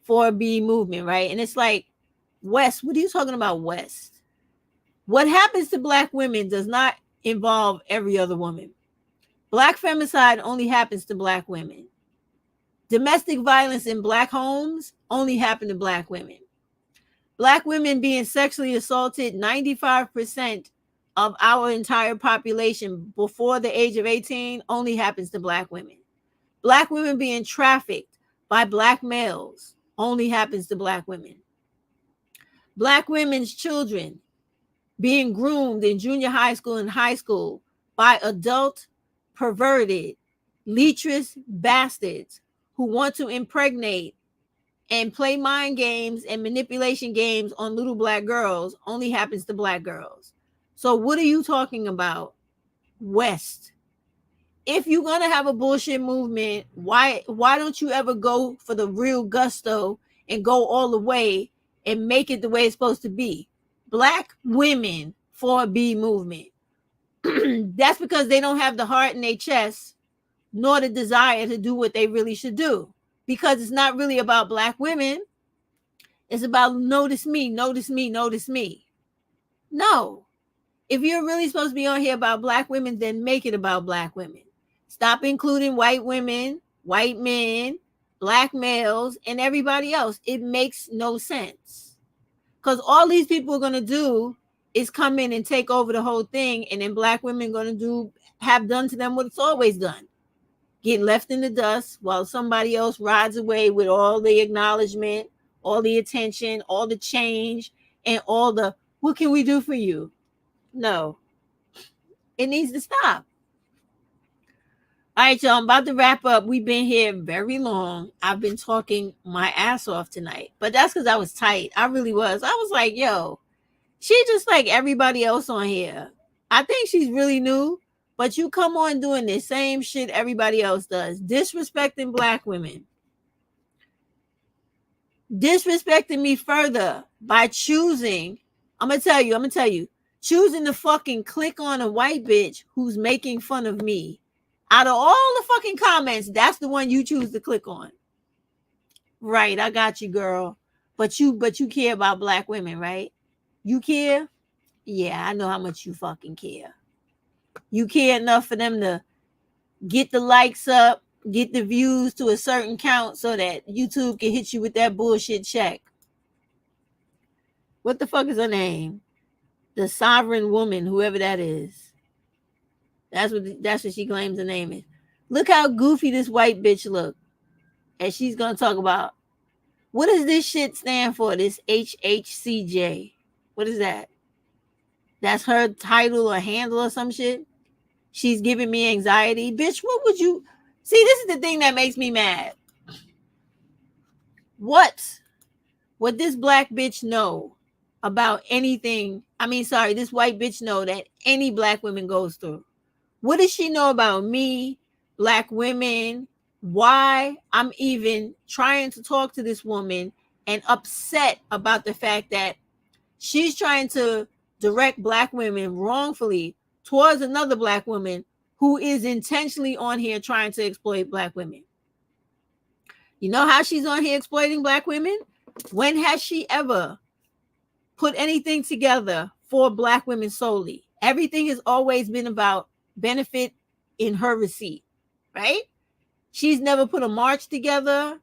4B movement, right? And it's like, West, what are you talking about, West? What happens to black women does not involve every other woman. Black femicide only happens to black women. Domestic violence in black homes only happen to black women. Black women being sexually assaulted, 95% of our entire population before the age of 18 only happens to black women. Black women being trafficked by black males only happens to black women. Black women's children being groomed in junior high school and high school by adult, perverted, lecherous bastards who want to impregnate and play mind games and manipulation games on little black girls only happens to black girls. So what are you talking about, West? If you're going to have a bullshit movement, why don't you ever go for the real gusto and go all the way and make it the way it's supposed to be? Black women 4B movement. That's because they don't have the heart in their chest nor the desire to do what they really should do. Because it's not really about black women. It's about notice me, notice me, notice me. No. If you're really supposed to be on here about black women, then make it about black women. Stop including white women, white men, black males, and everybody else. It makes no sense. Because all these people are going to do is come in and take over the whole thing, and then black women are going to have done to them what it's always done. Get left in the dust while somebody else rides away with all the acknowledgement, all the attention, all the change, and all the What can we do for you? No. It needs to stop. All right, y'all, I'm about to wrap up. We've been here very long. I've been talking my ass off tonight, but that's because I was tight. I really was. I was like, yo, she just like everybody else on here. I think she's really new, but you come on doing the same shit everybody else does. Disrespecting black women. Disrespecting me further by choosing. I'm going to tell you, choosing to fucking click on a white bitch who's making fun of me. Out of all the fucking comments, that's the one you choose to click on. Right, I got you, girl. But you care about black women, right? You care? Yeah, I know how much you fucking care. You care enough for them to get the likes up, get the views to a certain count so that YouTube can hit you with that bullshit check. What the fuck is her name? The sovereign woman, whoever that is. That's what she claims her name is. Look how goofy this white bitch look. And she's gonna talk about, what does this shit stand for? This HHCJ. What is that? That's her title or handle or some shit. She's giving me anxiety. Bitch, what would you see? This is the thing that makes me mad. What would this black bitch know about anything? This white bitch know that any black woman goes through. What does she know about me, black women? Why I'm even trying to talk to this woman and upset about the fact that she's trying to direct black women wrongfully towards another black woman who is intentionally on here trying to exploit black women. You know how she's on here exploiting black women? When has she ever put anything together for black women solely? Everything has always been about benefit in her receipt, right? She's never put a march together.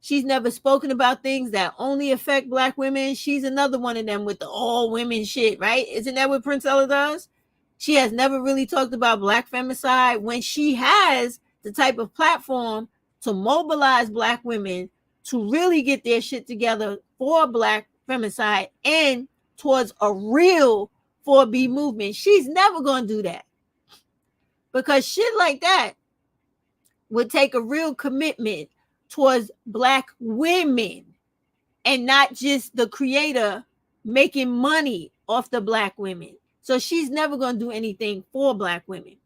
She's never spoken about things that only affect black women. She's another one of them with the all women shit, right? Isn't that what Princella does? She has never really talked about black femicide when she has the type of platform to mobilize black women to really get their shit together for black femicide and towards a real 4B movement. She's never going to do that. Because shit like that would take a real commitment towards black women and not just the creator making money off the black women. So she's never going to do anything for black women.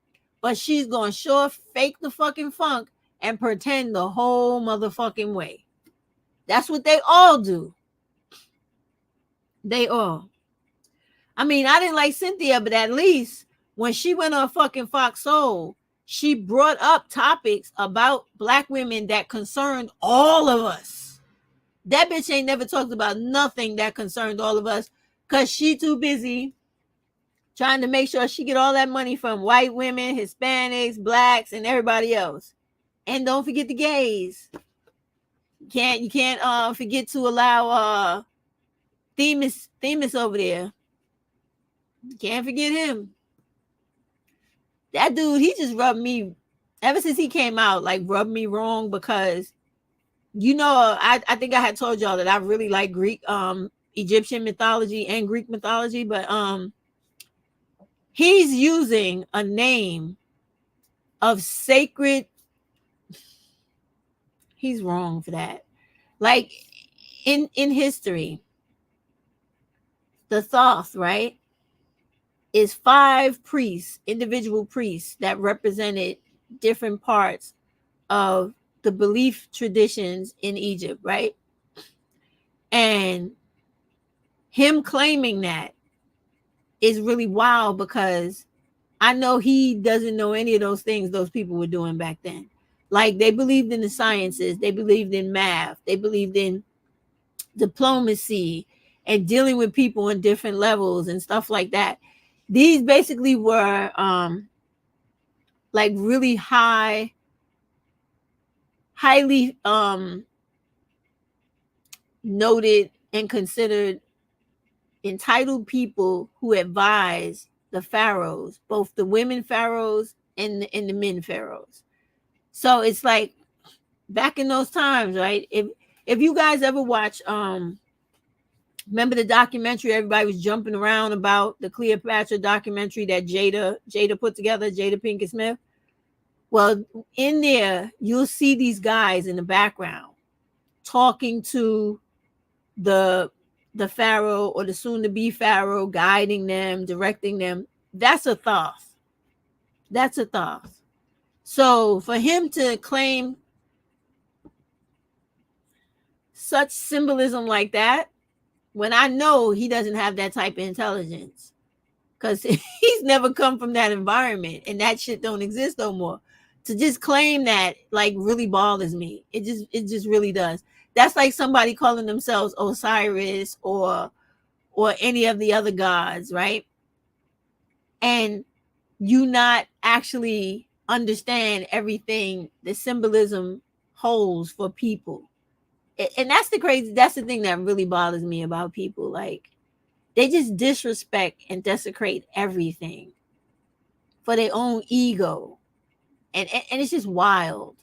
But she's going to sure fake the fucking funk and pretend the whole motherfucking way. That's what they all do. They all. I didn't like Cynthia, but at least when she went on fucking Fox Soul, she brought up topics about black women that concerned all of us. That bitch ain't never talked about nothing that concerned all of us because she too busy trying to make sure she get all that money from white women, Hispanics, blacks, and everybody else. And don't forget the gays. You can't forget to allow Themis over there. Can't forget him. That dude, he just rubbed me, ever since he came out, like rubbed me wrong because, I think I had told y'all that I really like Greek, Egyptian mythology and Greek mythology, but he's using a name of sacred. He's wrong for that. Like in history, the Thoth, right, is 5 priests, individual priests that represented different parts of the belief traditions in Egypt, right? And him claiming that is really wild because I know he doesn't know any of those things those people were doing back then. Like they believed in the sciences, they believed in math, they believed in diplomacy and dealing with people on different levels and stuff like that. These basically were like really highly noted and considered entitled people who advised the pharaohs, both the women pharaohs and the men pharaohs. So it's like back in those times, right? If you guys ever watch Remember the documentary everybody was jumping around about, the Cleopatra documentary that Jada put together, Jada Pinkett Smith? Well, in there, you'll see these guys in the background talking to the pharaoh or the soon-to-be pharaoh, guiding them, directing them. That's a Thoth. That's a Thoth. So for him to claim such symbolism like that, when I know he doesn't have that type of intelligence, because he's never come from that environment and that shit don't exist no more. To just claim that like really bothers me. It just really does. That's like somebody calling themselves Osiris or any of the other gods, right? And you not actually understand everything the symbolism holds for people. And that's the thing that really bothers me about people. Like, they just disrespect and desecrate everything for their own ego. And it's just wild.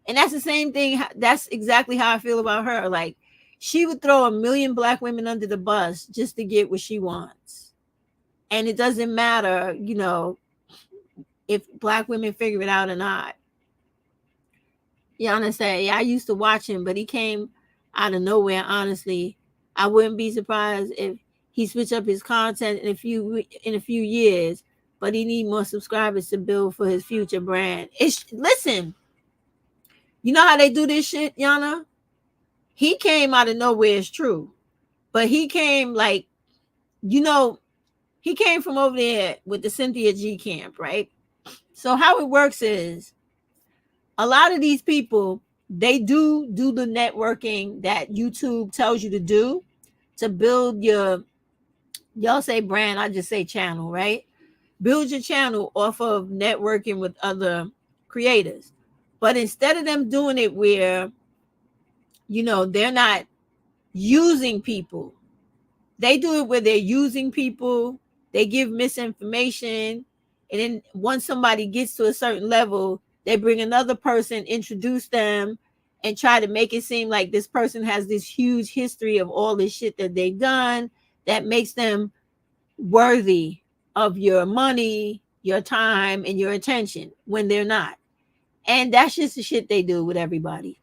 And that's the same thing. That's exactly how I feel about her. Like, she would throw a million black women under the bus just to get what she wants. And it doesn't matter, you know, if black women figure it out or not. Yana said, yeah, I used to watch him, but he came out of nowhere. Honestly, I wouldn't be surprised if he switched up his content in a few years, but he need more subscribers to build for his future brand. Listen, you know how they do this shit, Yana? He came out of nowhere, it's true. But he came like, you know, he came from over there with the Cynthia G camp, right? So how it works is, a lot of these people, they do the networking that YouTube tells you to do to build your, y'all say brand, I just say channel, right? Build your channel off of networking with other creators. But instead of them doing it where, you know, they're not using people, they do it where they're using people, they give misinformation, and then once somebody gets to a certain level, they bring another person, introduce them, and try to make it seem like this person has this huge history of all this shit that they've done that makes them worthy of your money, your time, and your attention, when they're not. And that's just the shit they do with everybody.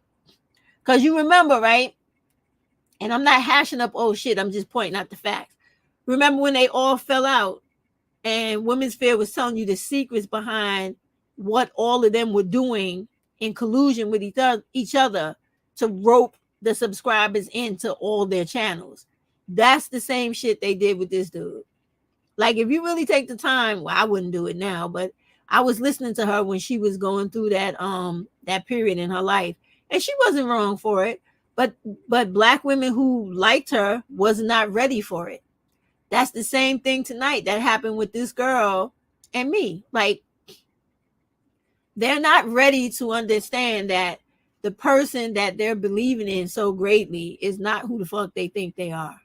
Because you remember, right? And I'm not hashing up old shit, I'm just pointing out the facts. Remember when they all fell out and Women's Fair was telling you the secrets behind what all of them were doing in collusion with each other to rope the subscribers into all their channels? That's the same shit they did with this dude. Like, if you really take the time, well, I wouldn't do it now, but I was listening to her when she was going through that period in her life, and she wasn't wrong for it. But black women who liked her was not ready for it. That's the same thing tonight that happened with this girl and me. Like, they're not ready to understand that the person that they're believing in so greatly is not who the fuck they think they are.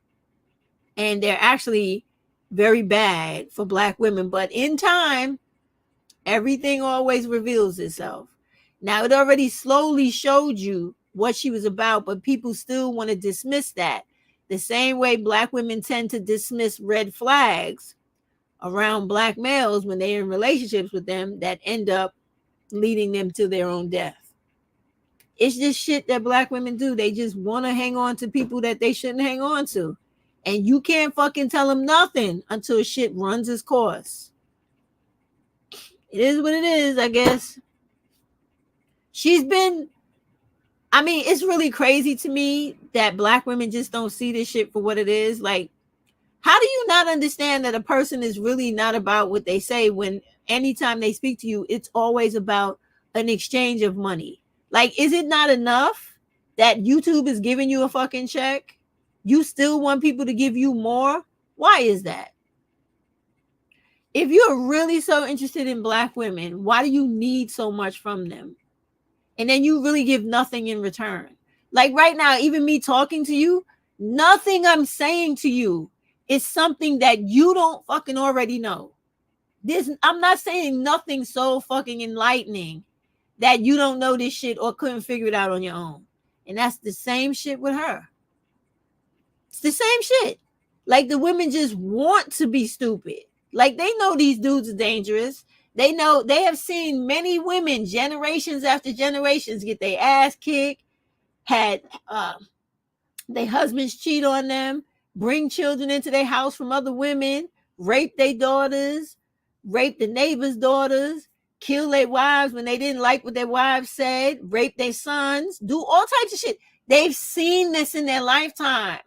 And they're actually very bad for black women. But in time, everything always reveals itself. Now, it already slowly showed you what she was about, but people still want to dismiss that. The same way black women tend to dismiss red flags around black males when they're in relationships with them that end up leading them to their own death. It's just shit that black women do. They just want to hang on to people that they shouldn't hang on to. And you can't fucking tell them nothing until shit runs its course. It is what it is, I guess. It's really crazy to me that black women just don't see this shit for what it is. Like, how do you not understand that a person is really not about what they say when anytime they speak to you, it's always about an exchange of money? Like, is it not enough that YouTube is giving you a fucking check? You still want people to give you more? Why is that? If you're really so interested in black women, why do you need so much from them? And then you really give nothing in return. Like right now, even me talking to you, nothing I'm saying to you is something that you don't fucking already know. I'm not saying nothing so fucking enlightening that you don't know this shit or couldn't figure it out on your own. And that's the same shit with her. It's the same shit. Like the women just want to be stupid. Like they know these dudes are dangerous. They know they have seen many women, generations after generations, get their ass kicked, had their husbands cheat on them, bring children into their house from other women, rape their daughters, rape the neighbors' daughters, kill their wives when they didn't like what their wives said, rape their sons, do all types of shit. They've seen this in their lifetime.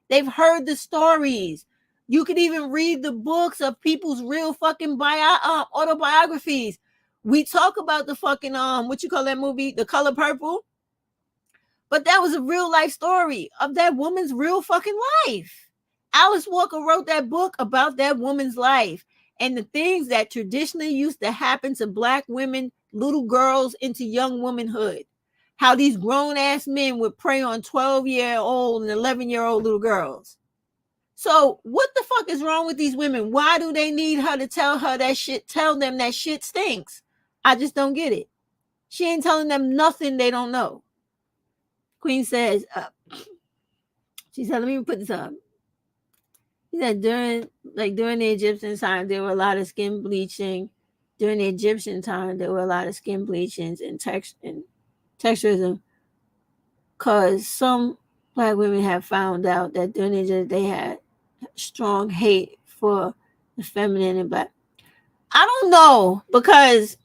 They've heard the stories. You could even read the books of people's real fucking autobiographies. We talk about the fucking what you call that movie, The Color Purple, but that was a real life story of that woman's real fucking life. Alice Walker wrote that book about that woman's life and the things that traditionally used to happen to Black women, little girls into young womanhood. How these grown ass men would prey on 12-year-old and 11-year-old little girls. So what the fuck is wrong with these women? Why do they need her to tell her that shit, tell them that shit stinks? I just don't get it. She ain't telling them nothing they don't know. Queen says, she said, let me put this up. He said during the Egyptian time, there were a lot of skin bleaching. During the Egyptian time, there were a lot of skin bleachings and texturism, because some Black women have found out that during the Egyptian, they had strong hate for the feminine and Black. I don't know, because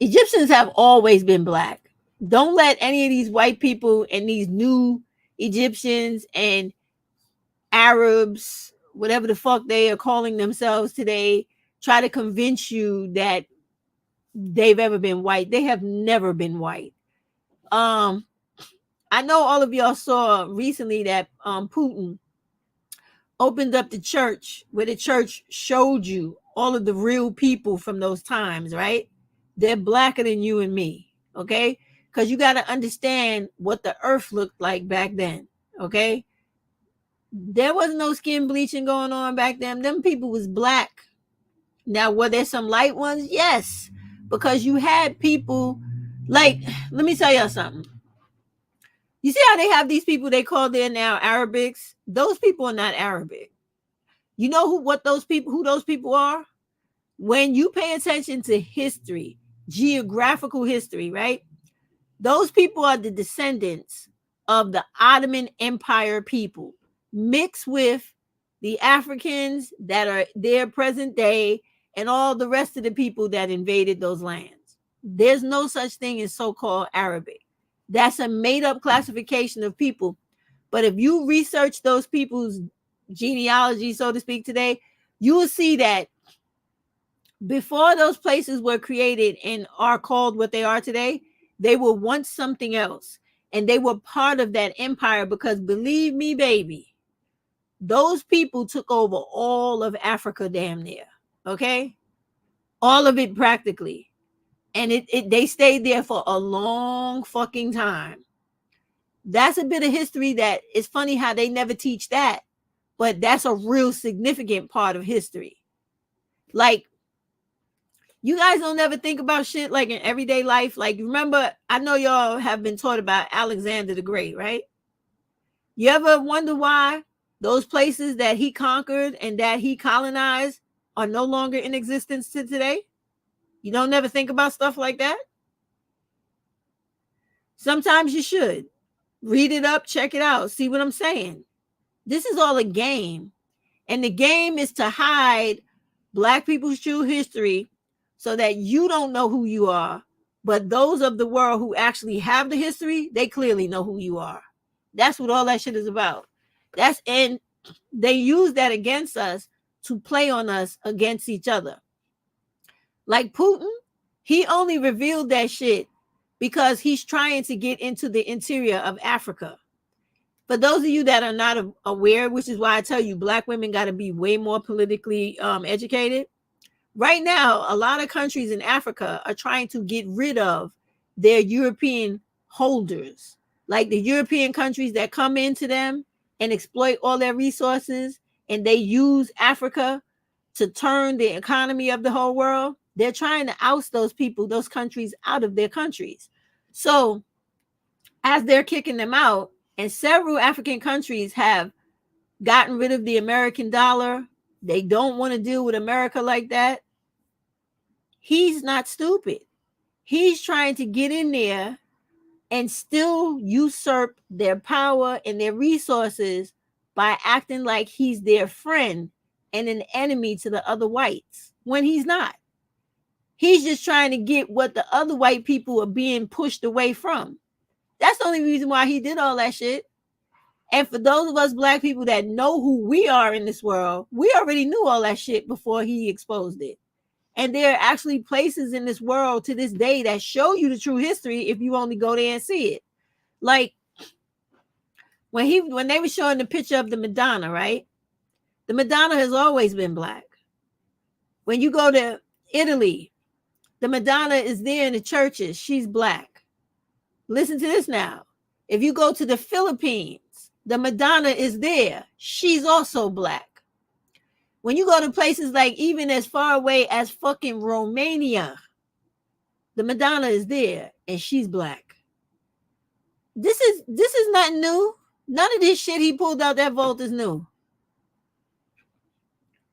Egyptians have always been Black. Don't let any of these white people and these new Egyptians and Arabs, whatever the fuck they are calling themselves today, try to convince you that they've ever been white. They have never been white. I know all of y'all saw recently that Putin opened up the church, where the church showed you all of the real people from those times, right? They're Blacker than you and me, okay? Because you got to understand what the earth looked like back then, okay? There was no skin bleaching going on back then. Them people was Black. Now, were there some light ones? Yes, because you had people like, let me tell y'all something. You see how they have these people they call there now Arabics? Those people are not Arabic. You know who those people are? When you pay attention to history, geographical history, right? Those people are the descendants of the Ottoman Empire people, mixed with the Africans that are there present day and all the rest of the people that invaded those lands. There's no such thing as so-called Arabic. That's a made-up classification of people. But if you research those people's genealogy, so to speak, today, you will see that before those places were created and are called what they are today, they were once something else. And they were part of that empire because, believe me, baby, those people took over all of Africa damn near. Okay? All of it practically. And they stayed there for a long fucking time. That's a bit of history that is funny how they never teach that. But that's a real significant part of history. Like, you guys don't ever think about shit like in everyday life. Like, remember, I know y'all have been taught about Alexander the Great, right? You ever wonder why those places that he conquered and that he colonized are no longer in existence to today? You don't never think about stuff like that? Sometimes you should. Read it up, check it out, see what I'm saying. This is all a game. And the game is to hide Black people's true history so that you don't know who you are. But those of the world who actually have the history, they clearly know who you are. That's what all that shit is about. And they use that against us to play on us against each other. Like Putin, he only revealed that shit because he's trying to get into the interior of Africa. For those of you that are not aware, which is why I tell you Black women got to be way more politically educated. Right now, a lot of countries in Africa are trying to get rid of their European holders, like the European countries that come into them and exploit all their resources, and they use Africa to turn the economy of the whole world. They're trying to oust those people, those countries, out of their countries. So as they're kicking them out, and several African countries have gotten rid of the American dollar. They don't want to deal with America like that. He's not stupid. He's trying to get in there and still usurp their power and their resources by acting like he's their friend and an enemy to the other whites when he's not. He's just trying to get what the other white people are being pushed away from. That's the only reason why he did all that shit. And for those of us black people that know who we are in this world, we already knew all that shit before he exposed it. And there are actually places in this world to this day that show you the true history if you only go there and see it. Like when they were showing the picture of the Madonna, right? The Madonna has always been black. When you go to Italy, the Madonna is there in the churches. She's black. Listen to this now. If you go to the Philippines, the Madonna is there. She's also black. When you go to places like even as far away as fucking Romania, the Madonna is there and she's black. This is not new. None of this shit he pulled out that vault is new.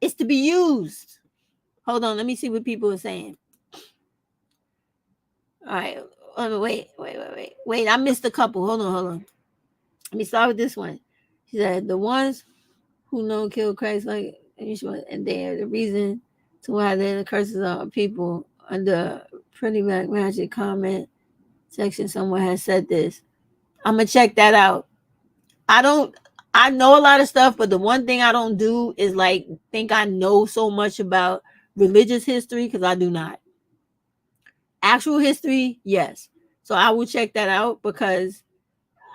It's to be used. Hold on, let me see what people are saying. All right, wait. I missed a couple. Hold on. Let me start with this one. She said, the ones who know kill Christ like, and they're the reason to why they're the curses of people. Under Pretty Magic comment section, someone has said this. I'm going to check that out. I know a lot of stuff, but the one thing I don't do is like think I know so much about religious history, because I do not. Actual history, yes. So I will check that out, because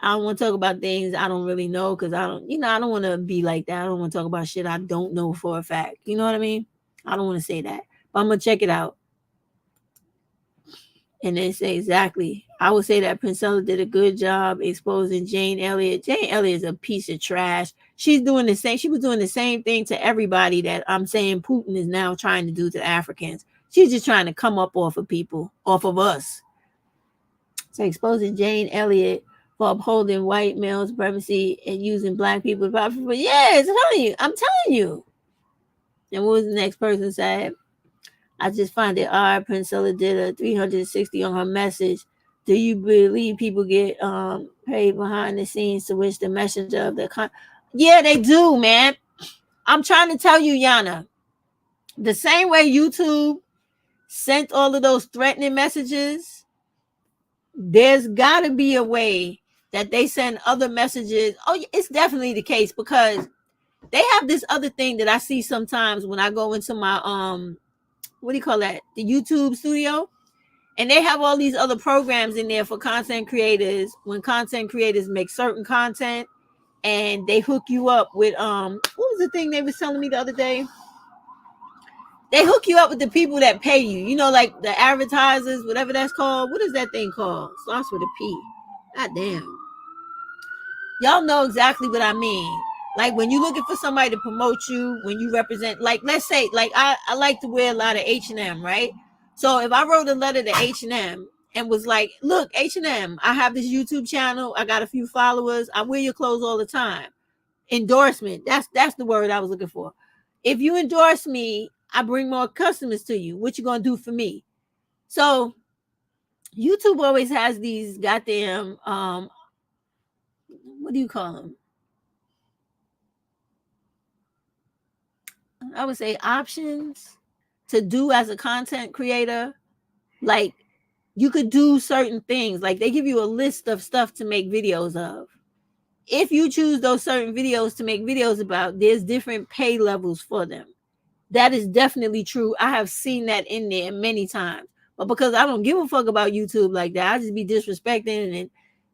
I don't want to talk about things I don't really know, because I don't want to be like that. I don't want to talk about shit I don't know for a fact. You know what I mean? I don't want to say that, but I'm going to check it out. And then say exactly. I would say that Princella did a good job exposing Jane Elliott. Jane Elliott is a piece of trash. She's doing the same. She was doing the same thing to everybody that I'm saying Putin is now trying to do to the Africans. She's just trying to come up off of people, off of us. So exposing Jane Elliott for upholding white male supremacy and using black people. Yeah, I'm telling you. And what was the next person said? I just find it odd. Princella did a 360 on her message. Do you believe people get paid behind the scenes to wish the messenger of the Yeah, they do, man. I'm trying to tell you, Yana. The same way YouTube sent all of those threatening messages, there's got to be a way that they send other messages. Oh, it's definitely the case, because they have this other thing that I see sometimes when I go into my what do you call that? The YouTube studio. And they have all these other programs in there for content creators. When content creators make certain content, and they hook you up with what was the thing they was telling me the other day? They hook you up with the people that pay you. You know, like the advertisers, whatever that's called. What is that thing called? Starts with a P. God damn. Y'all know exactly what I mean. Like when you're looking for somebody to promote you, when you represent, like let's say, like I like to wear a lot of H&M, right? So if I wrote a letter to H&M and was like, look, H&M, I have this YouTube channel, I got a few followers, I wear your clothes all the time. Endorsement, that's the word I was looking for. If you endorse me, I bring more customers to you. What you gonna do for me? So YouTube always has these goddamn what do you call them? I would say options to do as a content creator. Like you could do certain things. Like they give you a list of stuff to make videos of. If you choose those certain videos to make videos about, there's different pay levels for them. That is definitely true. I have seen that in there many times. But because I don't give a fuck about YouTube like that, I just be disrespecting and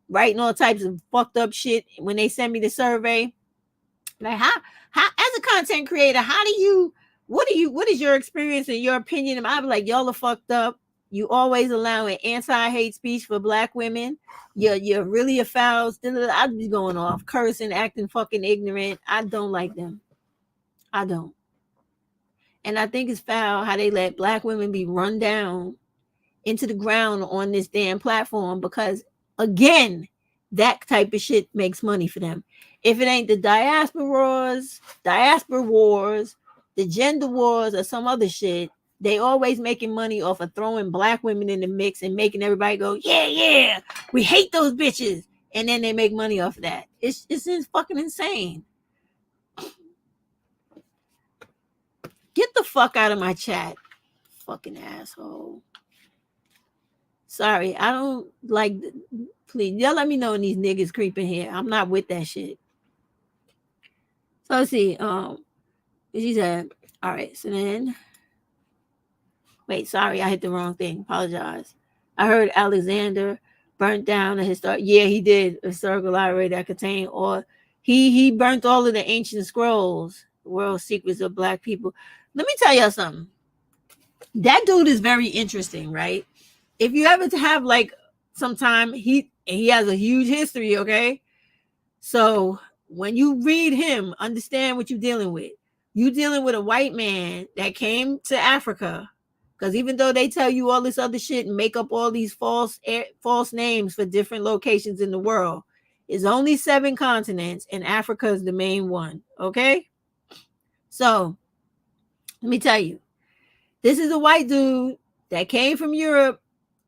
writing all types of fucked up shit when they send me the survey. Like how as a content creator, what is your experience and your opinion? And I'm like, y'all are fucked up. You always allowing anti-hate speech for black women. You're really a foul. I'd be going off, cursing, acting fucking ignorant. I don't like them. I don't. And I think it's foul how they let black women be run down into the ground on this damn platform, because again, That type of shit makes money for them. If it ain't the diaspora wars, the gender wars, or some other shit, they always making money off of throwing black women in the mix and making everybody go, yeah, we hate those bitches. And then they make money off of that. It's fucking insane. Get the fuck out of my chat, fucking asshole. Sorry, I don't like. Please, y'all let me know when these niggas creeping here. I'm not with that shit. So let's see. She said, all right. So then, wait. Sorry, I hit the wrong thing. Apologize. I heard Alexander burnt down a historic. Yeah, he did a historical library that contained all. He burnt all of the ancient scrolls, world secrets of black people. Let me tell y'all something. That dude is very interesting, right? If you ever have like some time, he has a huge history, okay? So when you read him, understand what you're dealing with. You're dealing with a white man that came to Africa, because even though they tell you all this other shit and make up all these false names for different locations in the world, it's only 7 continents, and Africa is the main one, okay? So let me tell you, this is a white dude that came from Europe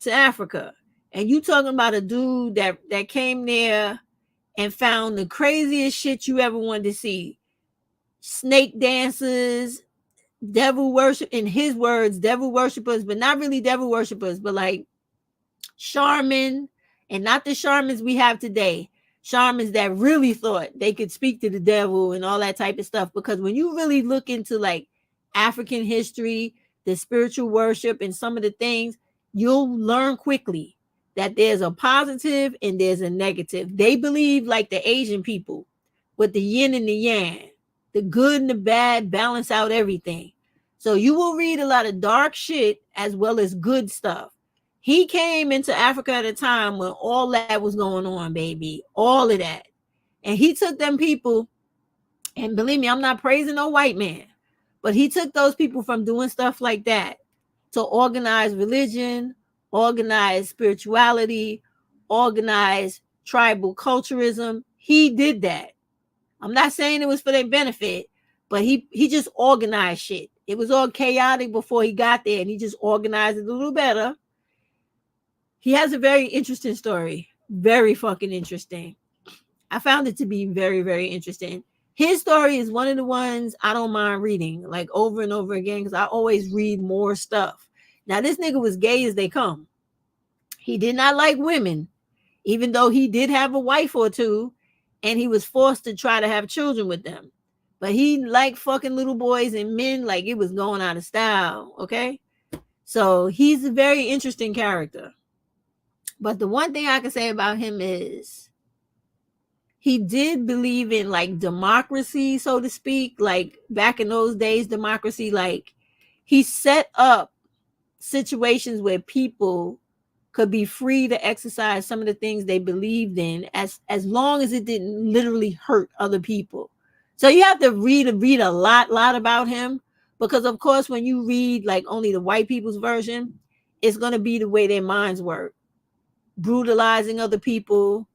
to Africa, and you talking about a dude that came there and found the craziest shit you ever wanted to see. Snake dancers, devil worship, in his words, devil worshipers, but not really devil worshipers, but like shaman, and not the shamans we have today. Shamans that really thought they could speak to the devil and all that type of stuff. Because when you really look into like African history, the spiritual worship, and some of the things, you'll learn quickly that there's a positive and there's a negative. They believe like the Asian people with the yin and the yang, the good and the bad balance out everything. So you will read a lot of dark shit as well as good stuff. He came into Africa at a time when all that was going on, baby, all of that. And he took them people, and believe me, I'm not praising no white man, but he took those people from doing stuff like that to organize religion, organize spirituality, organize tribal culturism. He did that. I'm not saying it was for their benefit, but he just organized shit. It was all chaotic before he got there, and he just organized it a little better. He has a very interesting story. Very fucking interesting. I found it to be very, very interesting. His story is one of the ones I don't mind reading like over and over again, because I always read more stuff. Now, this nigga was gay as they come. He did not like women, even though he did have a wife or two, and he was forced to try to have children with them. But he liked fucking little boys and men like it was going out of style, okay? So he's a very interesting character. But the one thing I can say about him is he did believe in like democracy, so to speak, like back in those days, democracy, like he set up situations where people could be free to exercise some of the things they believed in as long as it didn't literally hurt other people. So you have to read a lot about him, because of course when you read like only the white people's version, it's going to be the way their minds work. Brutalizing other people,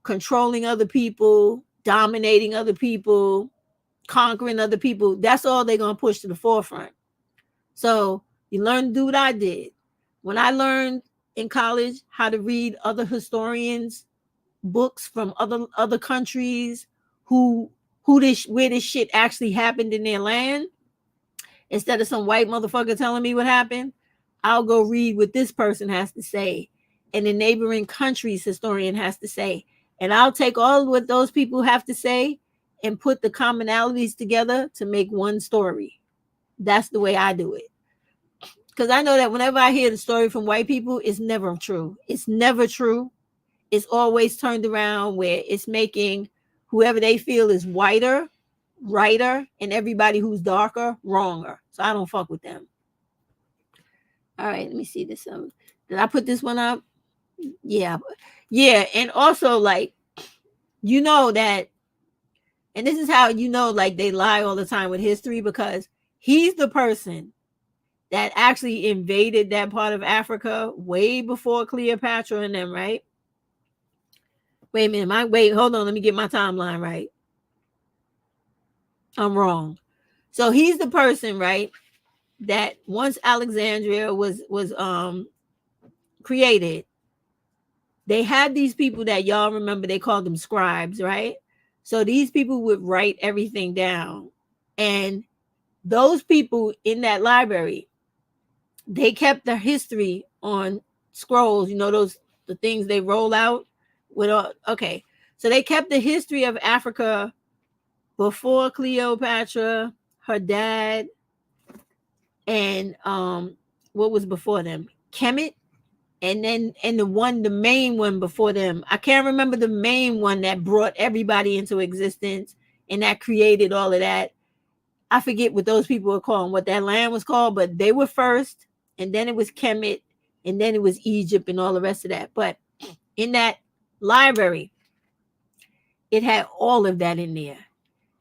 controlling other people, dominating other people, conquering other people. That's all they're going to push to the forefront. So you learn to do what I did. When I learned in college how to read other historians' books from other countries where this shit actually happened in their land, instead of some white motherfucker telling me what happened, I'll go read what this person has to say and the neighboring country's historian has to say. And I'll take all what those people have to say and put the commonalities together to make one story. That's the way I do it. Because I know that whenever I hear the story from white people, it's never true. It's never true. It's always turned around where it's making whoever they feel is whiter, righter, and everybody who's darker, wronger. So I don't fuck with them. All right, let me see this. Did I put this one up? Yeah. And also, like, you know that, and this is how you know, like, they lie all the time with history, because he's the person that actually invaded that part of Africa way before Cleopatra and them, right? Wait a minute. Wait, hold on. Let me get my timeline right. I'm wrong. So he's the person, right? That once Alexandria was created, they had these people that y'all remember, they called them scribes, right? So these people would write everything down. And those people in that library, they kept their history on scrolls, those the things they roll out with all, okay. So they kept the history of Africa before Cleopatra, her dad, and what was before them? Kemet, and then the main one before them. I can't remember the main one that brought everybody into existence and that created all of that. I forget what those people were called, what that land was called, but they were first, and then it was Kemet, and then it was Egypt and all the rest of that. But in that library, it had all of that in there.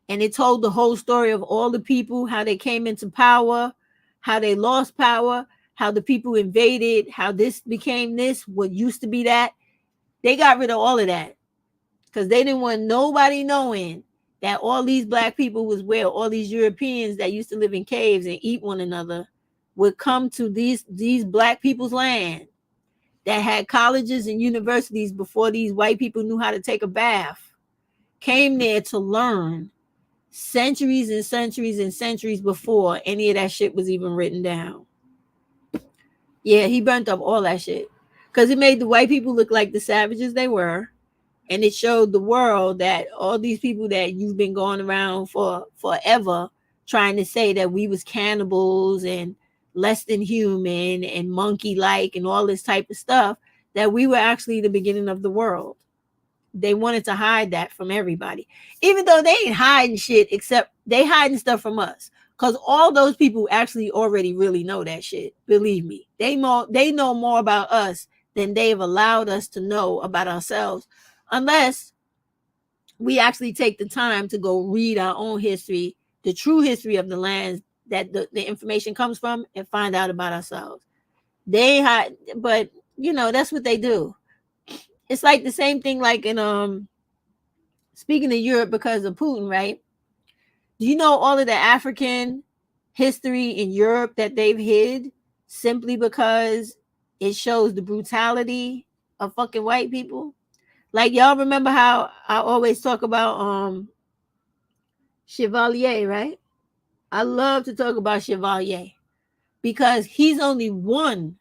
And it told the whole story of all the people, how they came into power, how they lost power, how the people invaded, how this became this, what used to be that. They got rid of all of that because they didn't want nobody knowing that all these black people was where all these Europeans that used to live in caves and eat one another would come to these black people's land that had colleges and universities before these white people knew how to take a bath, came there to learn centuries and centuries and centuries before any of that shit was even written down. Yeah, he burnt up all that shit because it made the white people look like the savages they were. And it showed the world that all these people that you've been going around for forever trying to say that we was cannibals and less than human and monkey like and all this type of stuff, that we were actually the beginning of the world. They wanted to hide that from everybody, even though they ain't hiding shit, except they hiding stuff from us. Because all those people actually already really know that shit. Believe me, they know more about us than they've allowed us to know about ourselves, unless we actually take the time to go read our own history, the true history of the lands that the information comes from, and find out about ourselves. They hide, but that's what they do. It's like the same thing, like in speaking of Europe, because of Putin, right? Do you know all of the African history in Europe that they've hid simply because it shows the brutality of fucking white people? Like, y'all remember how I always talk about Chevalier, right? I love to talk about Chevalier because he's only one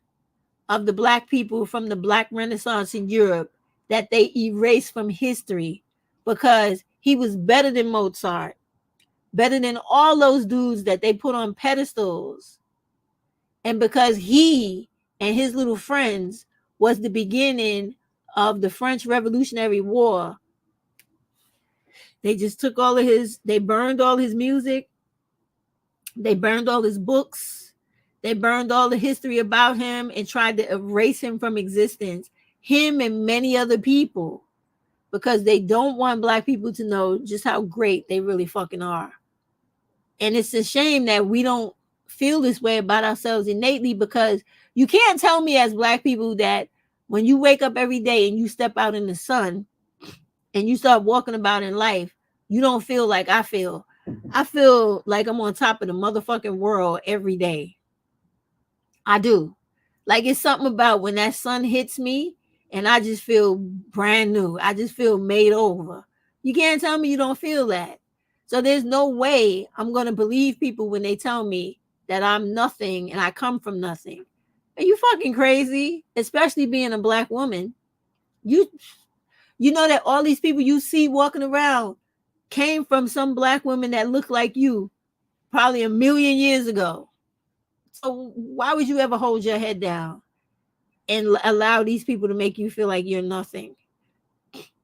of the black people from the Black Renaissance in Europe that they erased from history because he was better than Mozart, better than all those dudes that they put on pedestals. And because he and his little friends was the beginning of the French Revolutionary War, they just took they burned all his music, they burned all his books, they burned all the history about him and tried to erase him from existence, him and many other people, because they don't want black people to know just how great they really fucking are. And it's a shame that we don't feel this way about ourselves innately, because you can't tell me as black people that when you wake up every day and you step out in the sun and you start walking about in life, you don't feel like I feel. I feel like I'm on top of the motherfucking world every day. I do. Like, it's something about when that sun hits me and I just feel brand new. I just feel made over. You can't tell me you don't feel that. So there's no way I'm going to believe people when they tell me that I'm nothing and I come from nothing. Are you fucking crazy? Especially being a black woman. You know that all these people you see walking around came from some black women that look like you probably a million years ago. So why would you ever hold your head down and allow these people to make you feel like you're nothing?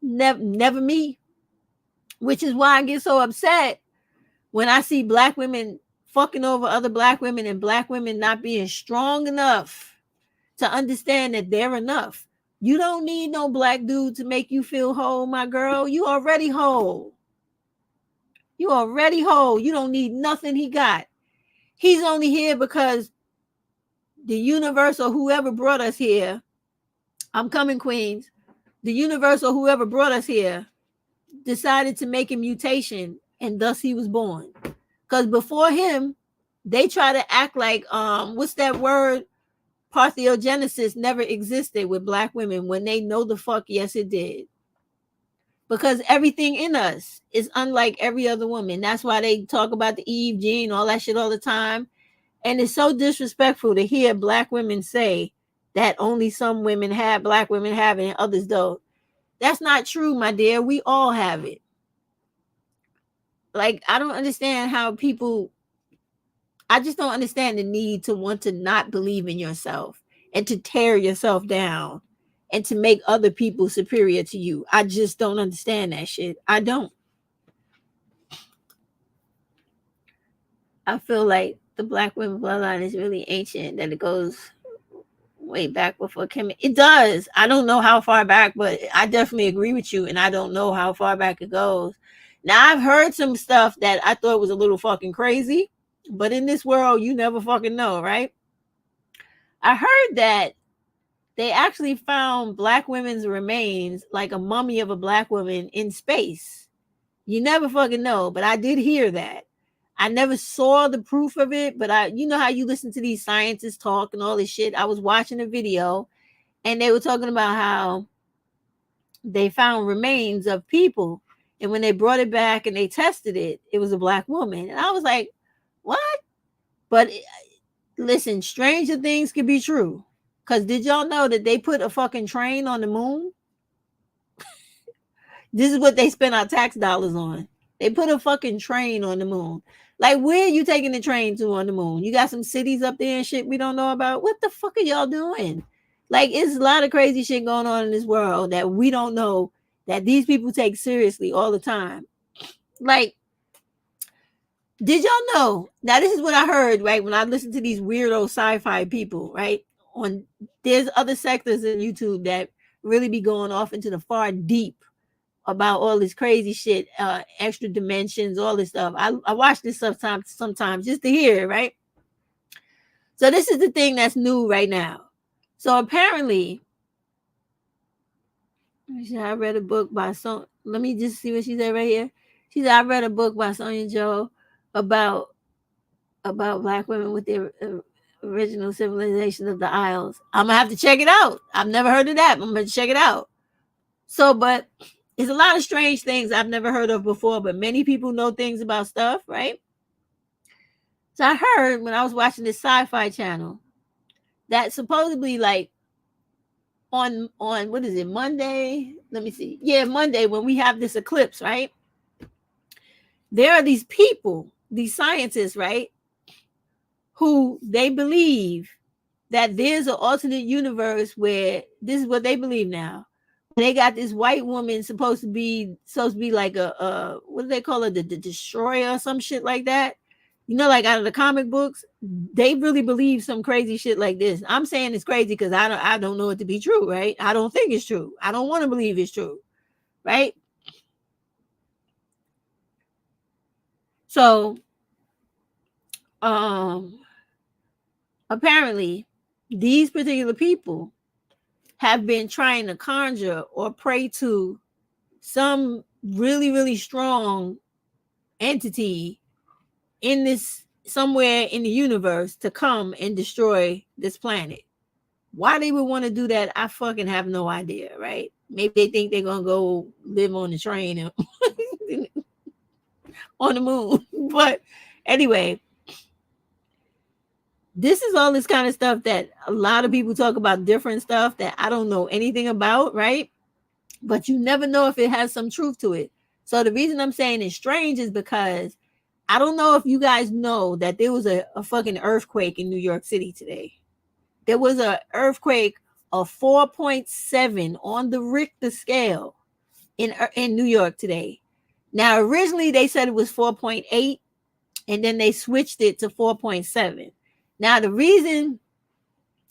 Never me. Which is why I get so upset when I see black women fucking over other black women and black women not being strong enough to understand that they're enough. You don't need no black dude to make you feel whole, my girl. You already whole. You already whole. You don't need nothing he got. He's only here because the universe or whoever brought us here, I'm coming, Queens, the universe or whoever brought us here decided to make a mutation, and thus he was born. Because before him, they try to act like what's that word? Parthenogenesis never existed with black women, when they know the fuck yes it did. Because everything in us is unlike every other woman. That's why they talk about the Eve gene, all that shit all the time. And it's so disrespectful to hear black women say that only some women have, black women have it and others don't. That's not true, my dear. We all have it. Like, I don't understand how people, I just don't understand the need to want to not believe in yourself and to tear yourself down and to make other people superior to you. I just don't understand that shit. I don't. I feel like the black women bloodline is really ancient, that it goes way back before Kim. It does. I don't know how far back, but I definitely agree with you, and I don't know how far back it goes. Now, I've heard some stuff that I thought was a little fucking crazy, but in this world, you never fucking know, right? I heard that they actually found black women's remains, like a mummy of a black woman, in space. You never fucking know, but I did hear that. I never saw the proof of it, but you know how you listen to these scientists talk and all this shit. I was watching a video and they were talking about how they found remains of people. And when they brought it back and they tested it, it was a black woman. And I was like, what? But listen, stranger things could be true. Because did y'all know that they put a fucking train on the moon? This is what they spent our tax dollars on. They put a fucking train on the moon. Like, where are you taking the train to on the moon? You got some cities up there and shit we don't know about? What the fuck are y'all doing? Like, it's a lot of crazy shit going on in this world that we don't know, that these people take seriously all the time. Like, did y'all know? Now, this is what I heard, right? When I listened to these weirdo sci-fi people, right? There's other sectors in YouTube that really be going off into the far deep about all this crazy shit, extra dimensions, all this stuff. I watch this stuff sometimes just to hear it, right? So this is the thing that's new right now. So apparently, I read a book by let me just see what she said right here. She said, I read a book by Sonia Joe about black women with their original civilization of the Isles. I'm gonna have to check it out. I've never heard of that. I'm gonna check it out. So, but it's a lot of strange things I've never heard of before, but many people know things about stuff, right? So I heard when I was watching this sci-fi channel that supposedly, like, on what is it, Monday? Let me see. Yeah, Monday, when we have this eclipse, right? There are these people, these scientists, right? Who they believe that there's an alternate universe where this is what they believe now. They got this white woman supposed to be like a what do they call it, the destroyer or some shit like that, you know, like out of the comic books. They really believe some crazy shit like this. I'm saying it's crazy because I don't know it to be true, right? I don't think it's true. I don't want to believe it's true, right? So apparently these particular people have been trying to conjure or pray to some really, really strong entity in this, somewhere in the universe, to come and destroy this planet. Why they would want to do that, I fucking have no idea, right? Maybe they think they're gonna go live on the train on the moon. But anyway, this is all this kind of stuff that a lot of people talk about, different stuff that I don't know anything about, right? But you never know if it has some truth to it. So the reason I'm saying it's strange is because I don't know if you guys know that there was a fucking earthquake in New York City today. There was an earthquake of 4.7 on the Richter scale in New York today. Now, originally they said it was 4.8, and then they switched it to 4.7. Now, the reason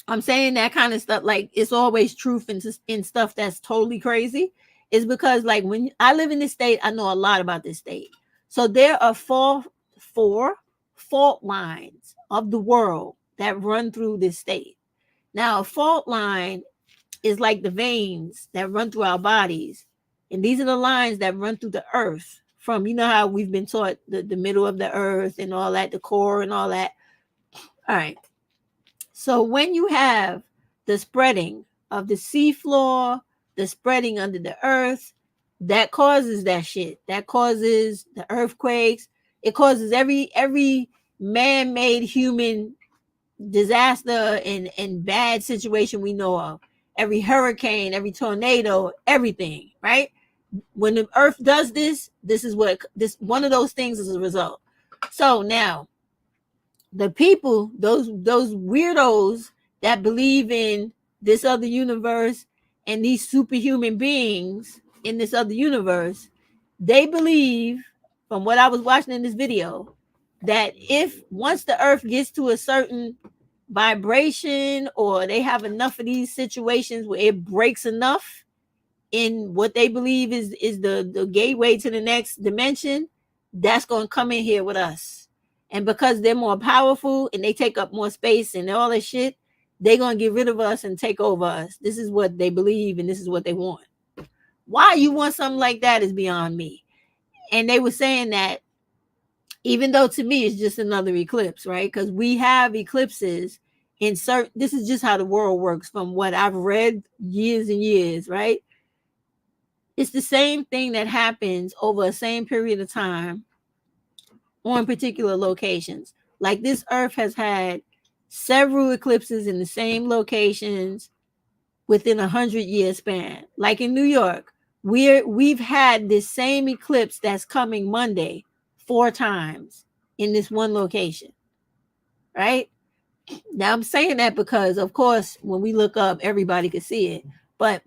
I'm saying that kind of stuff, like it's always truth in stuff that's totally crazy, is because, like, when I live in this state, I know a lot about this state. So there are four fault lines of the world that run through this state. Now, a fault line is like the veins that run through our bodies. And these are the lines that run through the earth from, you know how we've been taught the middle of the earth and all that, the core and all that. All right. So when you have the spreading of the seafloor, the spreading under the earth, that causes that shit. That causes the earthquakes. It causes every man-made human disaster and bad situation we know of. Every hurricane, every tornado, everything, right? When the earth does this, this is what this one of those things is a result. So now the people, those weirdos that believe in this other universe and these superhuman beings in this other universe, they believe, from what I was watching in this video, that if once the earth gets to a certain vibration or they have enough of these situations where it breaks enough in what they believe is the gateway to the next dimension, that's going to come in here with us. And because they're more powerful and they take up more space and all that shit, they're going to get rid of us and take over us. This is what they believe and this is what they want. Why you want something like that is beyond me. And they were saying that, even though to me it's just another eclipse, right? Because we have eclipses in certain, this is just how the world works from what I've read years and years, right? It's the same thing that happens over a same period of time on particular locations. Like this earth has had several eclipses in the same locations within 100-year span. Like in New York, we've had this same eclipse that's coming Monday 4 times in this one location, right? Now I'm saying that because, of course, when we look up, everybody can see it. But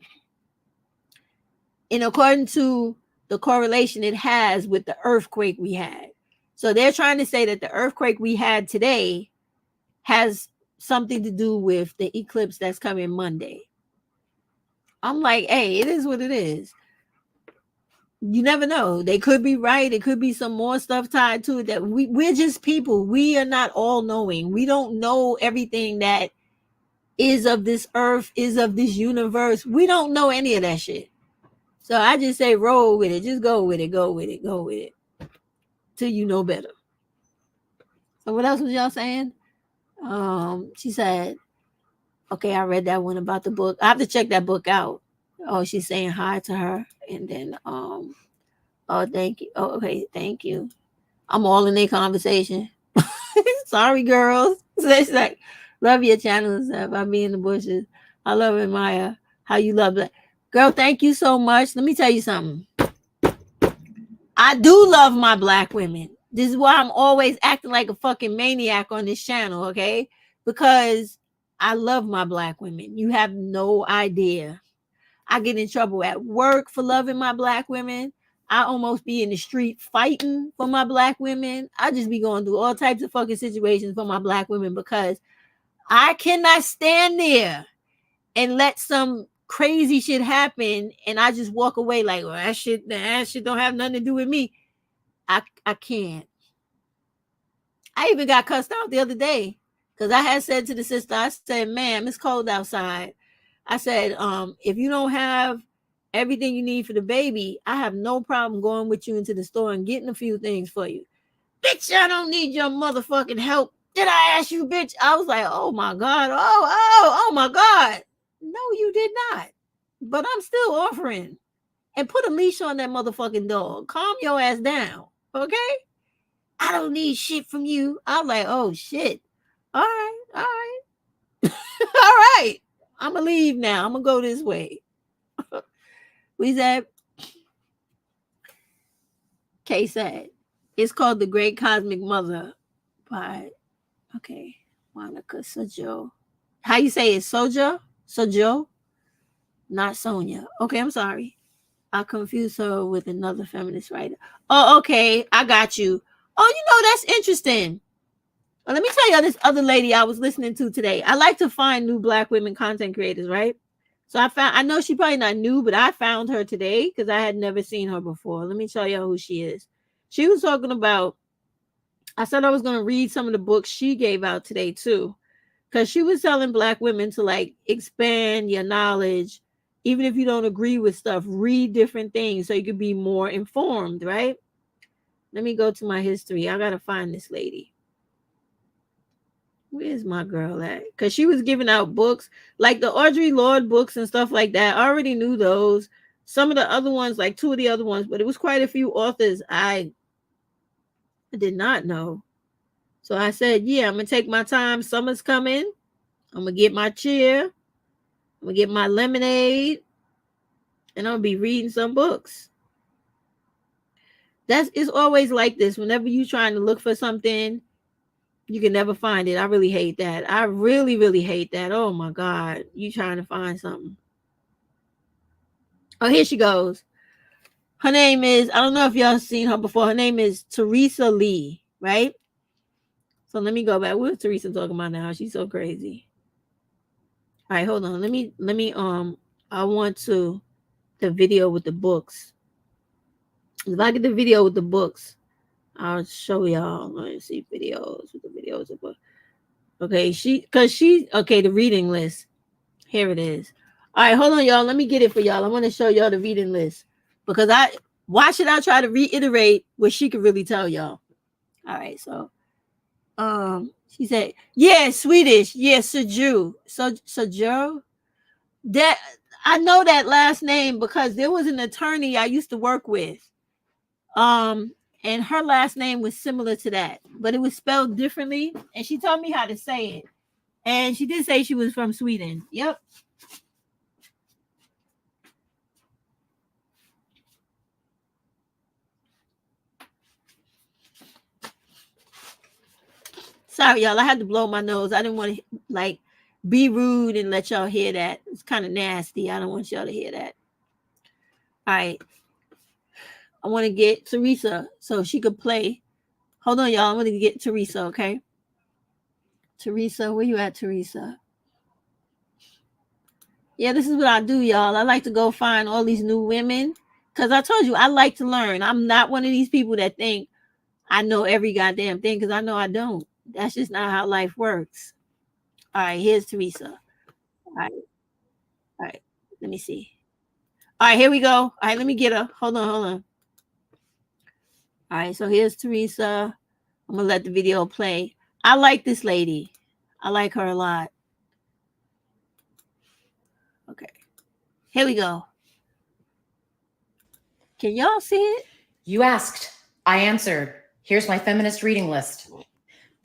in according to the correlation it has with the earthquake we had. So they're trying to say that the earthquake we had today has something to do with the eclipse that's coming Monday. I'm like, hey, it is what it is. You never know. They could be right. It could be some more stuff tied to it that we're just people. We are not all knowing. We don't know everything that is of this earth, is of this universe. We don't know any of that shit. So I just say roll with it. Just go with it. Go with it. Go with it. Till you know better. So what else was y'all saying? She said, okay, I read that one about the book. I have to check that book out. Oh, she's saying hi to her. And then oh, thank you. Oh, okay, thank you. I'm all in their conversation. Sorry, girls. So she's like, love your channel and stuff. I be in the bushes. I love it, Maya. How you love that. Girl, thank you so much. Let me tell you something. I do love my black women. This is why I'm always acting like a fucking maniac on this channel, okay? Because I love my black women. You have no idea. I get in trouble at work for loving my black women. I almost be in the street fighting for my black women. I just be going through all types of fucking situations for my black women because I cannot stand there and let some crazy shit happen and I just walk away like, well, that shit don't have nothing to do with me. I can't. I even got cussed out the other day because I had said to the sister, I said, ma'am, it's cold outside. I said, if you don't have everything you need for the baby, I have no problem going with you into the store and getting a few things for you. Bitch, I don't need your motherfucking help. Did I ask you, bitch? I was like, oh my God. Oh my God. No, you did not. But I'm still offering. And put a leash on that motherfucking dog. Calm your ass down. Okay? I don't need shit from you. I'm like, oh shit. All right. All right. I'm gonna leave now. I'm gonna go this way. We said, Kay said, it's called The Great Cosmic Mother by, okay, Monica Sojo. How you say it? Sojo? Sojo? Not Sonia. Okay, I'm sorry. I confused her with another feminist writer. Oh, okay. I got you. Oh, that's interesting. Well, let me tell you this other lady I was listening to today. I like to find new black women content creators, right? So I know she probably not new, but I found her today because I had never seen her before. Let me tell you who she is. She was talking about, I said I was going to read some of the books she gave out today too. because she was telling Black women to like expand your knowledge, even if you don't agree with stuff, read different things so you could be more informed, right? Let me go to my history. I gotta find this lady. Where's my girl at? Because she was giving out books like the Audre Lorde books and stuff like that. I already knew those. Some of the other ones, like two of the other ones, but it was quite a few authors I did not know. So I said, yeah, I'm gonna take my time. Summer's coming. I'm gonna get my chair. I'm gonna get my lemonade, and I'll be reading some books. It's always like this. Whenever you're trying to look for something, you can never find it. I really hate that. I really, really hate that. Oh my God. You trying to find something. Oh, here she goes. Her name is, I don't know if y'all seen her before. Her name is Teresa Lee, right? So let me go back. What's Teresa talking about now? She's so crazy. All right, hold on. Let me I want to the video with the books. If I get the video with the books, I'll show y'all. Let me see videos with the videos of books. Okay, okay, the reading list. Here it is. All right, hold on, y'all. Let me get it for y'all. I want to show y'all the reading list because why should I try to reiterate what she could really tell y'all? All right, so she said, yeah, Swedish, yeah, Soju. Soju. That I know that last name because there was an attorney I used to work with. And her last name was similar to that, but it was spelled differently. And she told me how to say it. And she did say she was from Sweden. Yep. Sorry, y'all. I had to blow my nose. I didn't want to like be rude and let y'all hear that. It's kind of nasty. I don't want y'all to hear that. All right. I want to get Teresa so she could play. Hold on, y'all. I'm going to get Teresa, okay? Teresa, where you at, Teresa? Yeah, this is what I do, y'all. I like to go find all these new women because I told you I like to learn. I'm not one of these people that think I know every goddamn thing because I know I don't. That's just not how life works. All right, here's Teresa. All right. All right. Let me see. All right, here we go. All right, let me get her. Hold on. All right, so here's Teresa. I'm going to let the video play. I like this lady. I like her a lot. Okay. Here we go. Can y'all see it? You asked. I answered. Here's my feminist reading list.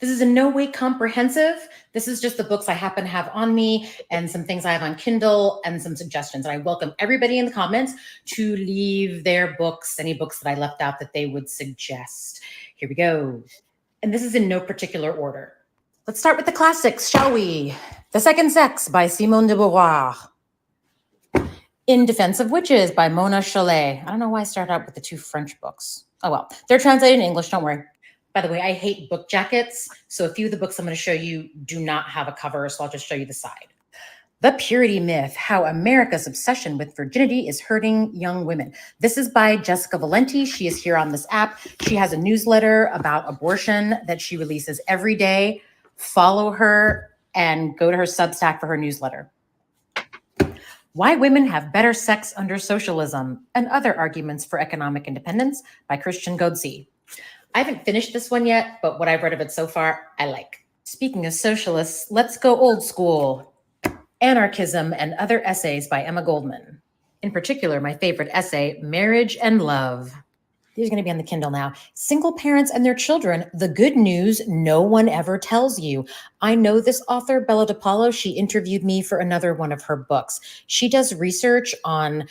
This is in no way comprehensive. This is just the books I happen to have on me and some things I have on Kindle and some suggestions. And I welcome everybody in the comments to leave their books, any books that I left out that they would suggest. Here we go. And this is in no particular order. Let's start with the classics, shall we? The Second Sex by Simone de Beauvoir. In Defense of Witches by Mona Chollet. I don't know why I started out with the two French books. Oh well, they're translated in English, don't worry. By the way, I hate book jackets, so a few of the books I'm going to show you do not have a cover, so I'll just show you the side. The Purity Myth, How America's Obsession with Virginity is Hurting Young Women. This is by Jessica Valenti. She is here on this app. She has a newsletter about abortion that she releases every day. Follow her and go to her Substack for her newsletter. Why Women Have Better Sex Under Socialism and Other Arguments for Economic Independence by Christian Godsey. I haven't finished this one yet, but what I've read of it so far, I like. Speaking of socialists, let's go old school. Anarchism and Other Essays by Emma Goldman. In particular, my favorite essay, Marriage and Love. These are going to be on the Kindle now. Single parents and their children, the good news no one ever tells you. I know this author, Bella DePaulo. She interviewed me for another one of her books. She does research on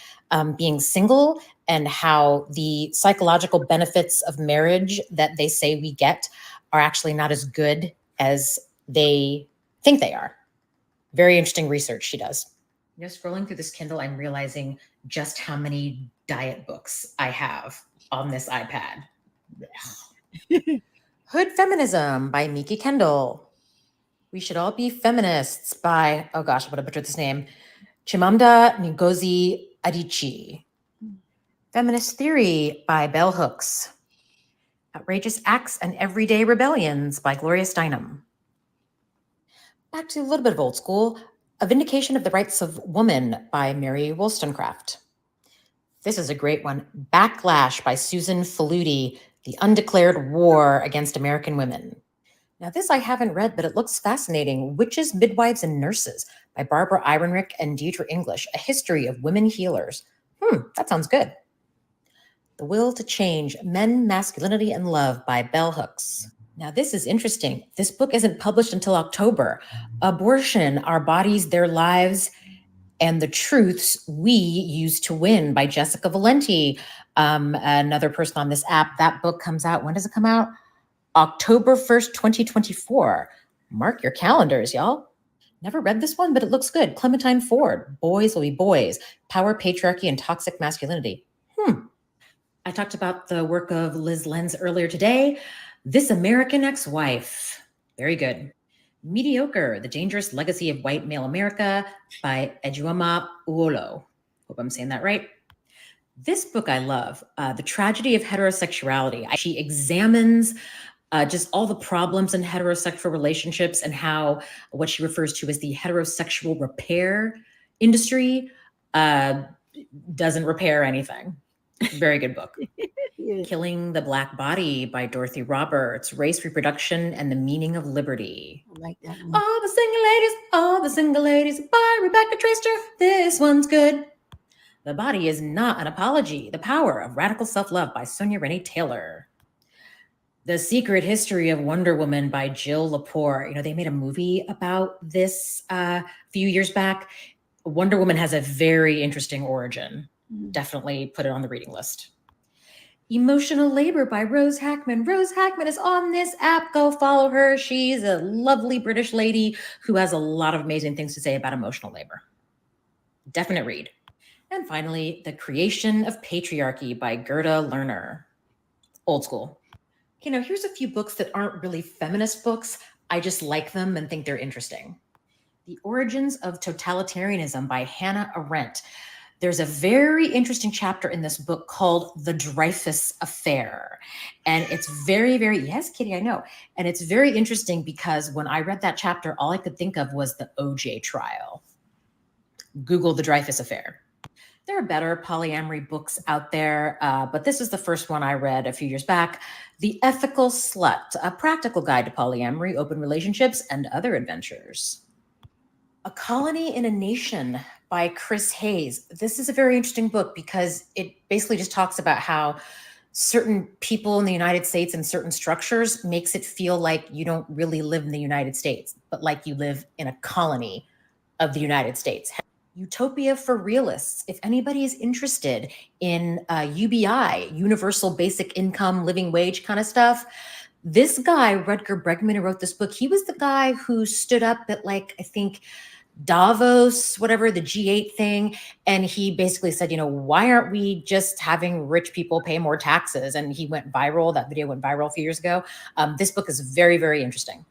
being single and how the psychological benefits of marriage that they say we get are actually not as good as they think they are. Very interesting research she does. You know, scrolling through this Kindle, I'm realizing just how many diet books I have on this iPad. Hood Feminism by Miki Kendall. We Should All Be Feminists by, oh gosh, I'm going to butcher this name, Chimamanda Ngozi Adichie. Feminist Theory by Bell Hooks. Outrageous Acts and Everyday Rebellions by Gloria Steinem. Back to a little bit of old school, A Vindication of the Rights of Woman by Mary Wollstonecraft. This is a great one. Backlash by Susan Faludi, The Undeclared War Against American Women. Now, this I haven't read, but it looks fascinating. Witches, Midwives, and Nurses by Barbara Ehrenreich and Deidre English, A History of Women Healers. That sounds good. The Will to Change, Men, Masculinity, and Love by Bell Hooks. Now, this is interesting. This book isn't published until October. Abortion, Our Bodies, Their Lives, and the Truths We Use to Win by Jessica Valenti, another person on this app. That book comes out. When does it come out? October 1st, 2024. Mark your calendars, y'all. Never read this one, but it looks good. Clementine Ford, Boys Will Be Boys, Power, Patriarchy, and Toxic Masculinity. I talked about the work of Liz Lenz earlier today. This American Ex-Wife. Very good. Mediocre, The Dangerous Legacy of White Male America by Ejioma Uolo. Hope I'm saying that right. This book I love, The Tragedy of Heterosexuality. She examines just all the problems in heterosexual relationships and how what she refers to as the heterosexual repair industry doesn't repair anything. Very good book. Yeah. Killing the Black Body by Dorothy Roberts, Race, Reproduction, and the Meaning of Liberty. I like that one. All the single ladies by Rebecca Traister. This one's good. The Body is Not an Apology, The Power of Radical Self-Love by Sonia Renee Taylor. The Secret History of Wonder Woman by Jill Lepore. They made a movie about this a few years back. Wonder Woman has a very interesting origin. Definitely put it on the reading list. Emotional Labor by Rose Hackman. Rose Hackman is on this app. Go follow her. She's a lovely British lady who has a lot of amazing things to say about emotional labor. Definite read. And finally, The Creation of Patriarchy by Gerda Lerner. Old school. Here's a few books that aren't really feminist books. I just like them and think they're interesting. The Origins of Totalitarianism by Hannah Arendt. There's a very interesting chapter in this book called The Dreyfus Affair. And it's very, very, yes, Kitty, I know. And it's very interesting because when I read that chapter, all I could think of was the OJ trial. Google The Dreyfus Affair. There are better polyamory books out there, but this is the first one I read a few years back. The Ethical Slut, A Practical Guide to Polyamory, Open Relationships, and Other Adventures. A Colony in a Nation by Chris Hayes. This is a very interesting book because it basically just talks about how certain people in the United States and certain structures makes it feel like you don't really live in the United States, but like you live in a colony of the United States. Utopia for Realists. If anybody is interested in UBI, Universal Basic Income, Living Wage kind of stuff, this guy, Rutger Bregman, who wrote this book, he was the guy who stood up at I think Davos, whatever, the G8 thing. And he basically said, why aren't we just having rich people pay more taxes? And he went viral. That video went viral a few years ago. This book is very, very interesting.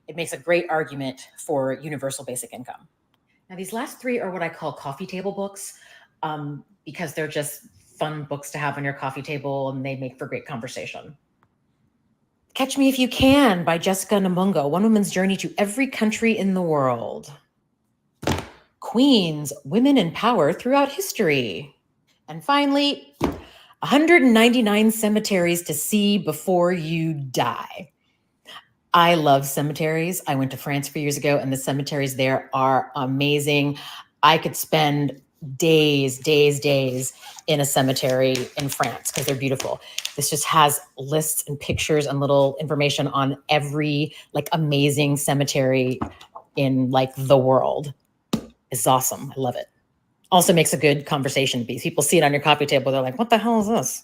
It makes a great argument for universal basic income. Now, these last three are what I call coffee table books because they're just fun books to have on your coffee table and they make for great conversation. Catch Me If You Can by Jessica Namungo, One Woman's Journey to Every Country in the World. Queens, Women in Power Throughout History. And finally, 199 Cemeteries to See Before You Die. I love cemeteries. I went to France a few years ago and the cemeteries there are amazing. I could spend days in a cemetery in France because they're beautiful. This just has lists and pictures and little information on every amazing cemetery in the world. It's awesome. I love it. Also makes a good conversation piece. People see it on your coffee table. They're like, what the hell is this?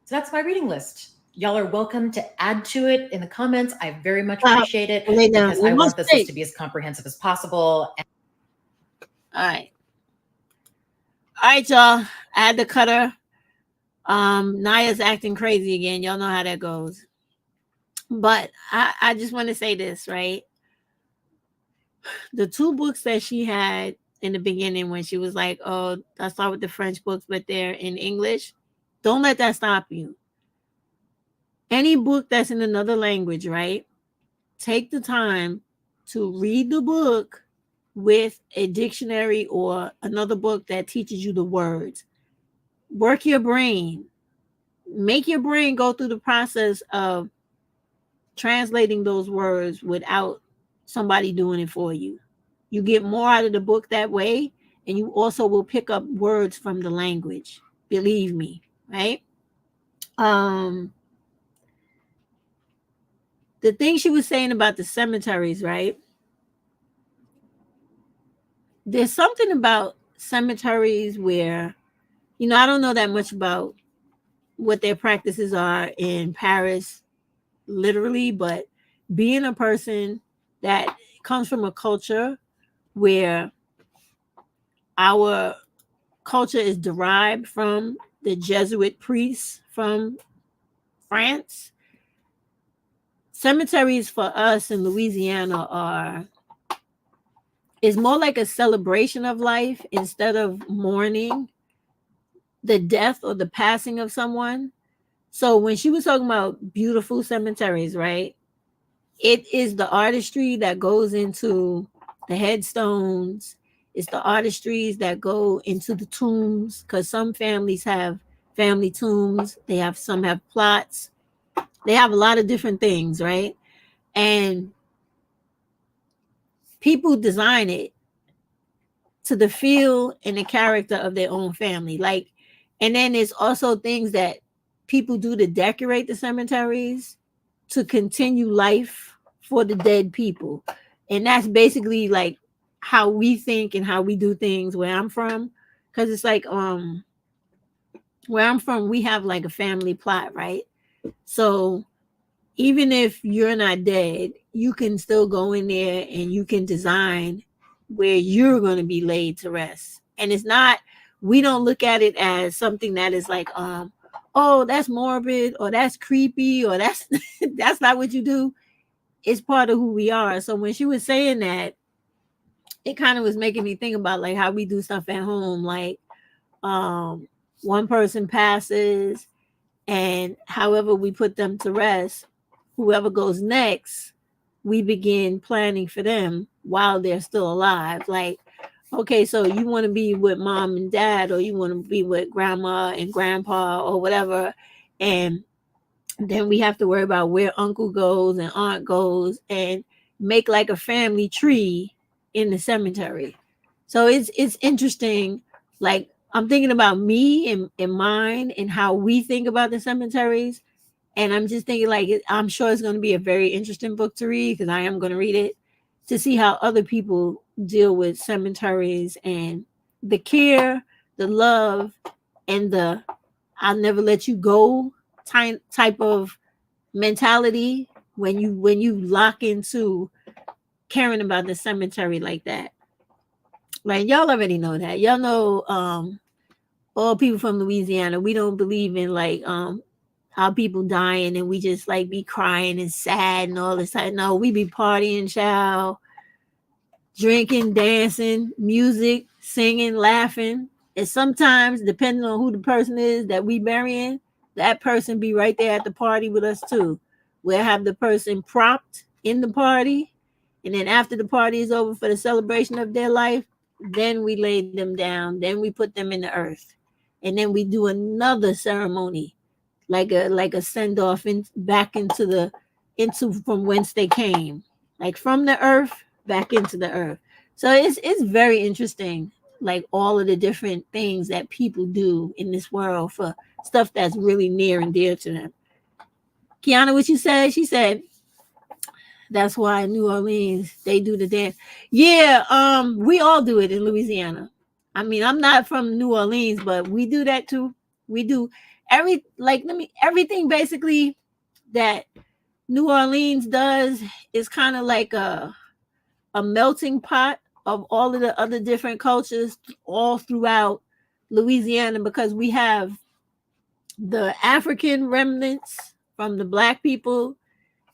So that's my reading list. Y'all are welcome to add to it in the comments. I very much appreciate it because I want this list to be as comprehensive as possible. All right, y'all. I had to cut her. Naya's acting crazy again. Y'all know how that goes. But I just want to say this, right? The two books that she had in the beginning when she was like, oh, I start with the French books, but they're in English. Don't let that stop you. Any book that's in another language, right? Take the time to read the book with a dictionary or another book that teaches you the words. Work your brain. Make your brain go through the process of translating those words without somebody doing it for you. You get more out of the book that way, and you also will pick up words from the language. Believe me, right? The thing she was saying about the cemeteries, right? There's something about cemeteries where, I don't know that much about what their practices are in Paris, literally, but being a person that comes from a culture where our culture is derived from the Jesuit priests from France, cemeteries for us in Louisiana is more like a celebration of life instead of mourning the death or the passing of someone. So when she was talking about beautiful cemeteries, right? It is the artistry that goes into the headstones. It's the artistries that go into the tombs, because some families have family tombs. Some have plots. They have a lot of different things, right? And people design it to the feel and the character of their own family. And then there's also things that people do to decorate the cemeteries to continue life for the dead people. And that's basically like how we think and how we do things where I'm from. Because it's like where I'm from, we have like a family plot, right? So even if you're not dead, you can still go in there and you can design where you're going to be laid to rest. And we don't look at it as something that is like, oh, that's morbid or that's creepy or that's not what you do. It's part of who we are. So when she was saying that, it kind of was making me think about like how we do stuff at home. Like one person passes, and however we put them to rest, whoever goes next, we begin planning for them while they're still alive. Like, okay, so you want to be with mom and dad, or you want to be with grandma and grandpa or whatever. And then we have to worry about where uncle goes and aunt goes and make like a family tree in the cemetery. So it's interesting. Like I'm thinking about me and mine and how we think about the cemeteries. And I'm just thinking like, I'm sure it's going to be a very interesting book to read, because I am going to read it, to see how other people deal with cemeteries and the care, the love, and the I'll never let you go type of mentality when you lock into caring about the cemetery like that. Like y'all already know that. Y'all know all people from Louisiana, we don't believe in like how people dying and we just like be crying and sad and all this. No, we be partying, child, drinking, dancing, music, singing, laughing. And sometimes, depending on who the person is that we burying, that person be right there at the party with us too. We'll have the person propped in the party, and then after the party is over for the celebration of their life, then we lay them down, then we put them in the earth, and then we do another ceremony, like a send off back into from whence they came, like from the earth back into the earth. So it's very interesting, like all of the different things that people do in this world for stuff that's really near and dear to them. Kiana, what you said? She said that's why in New Orleans they do the dance. Yeah, we all do it in Louisiana. I mean, I'm not from New Orleans, but we do that too. We do everything basically that New Orleans does is kind of like a melting pot of all of the other different cultures all throughout Louisiana, because we have the African remnants from the Black people,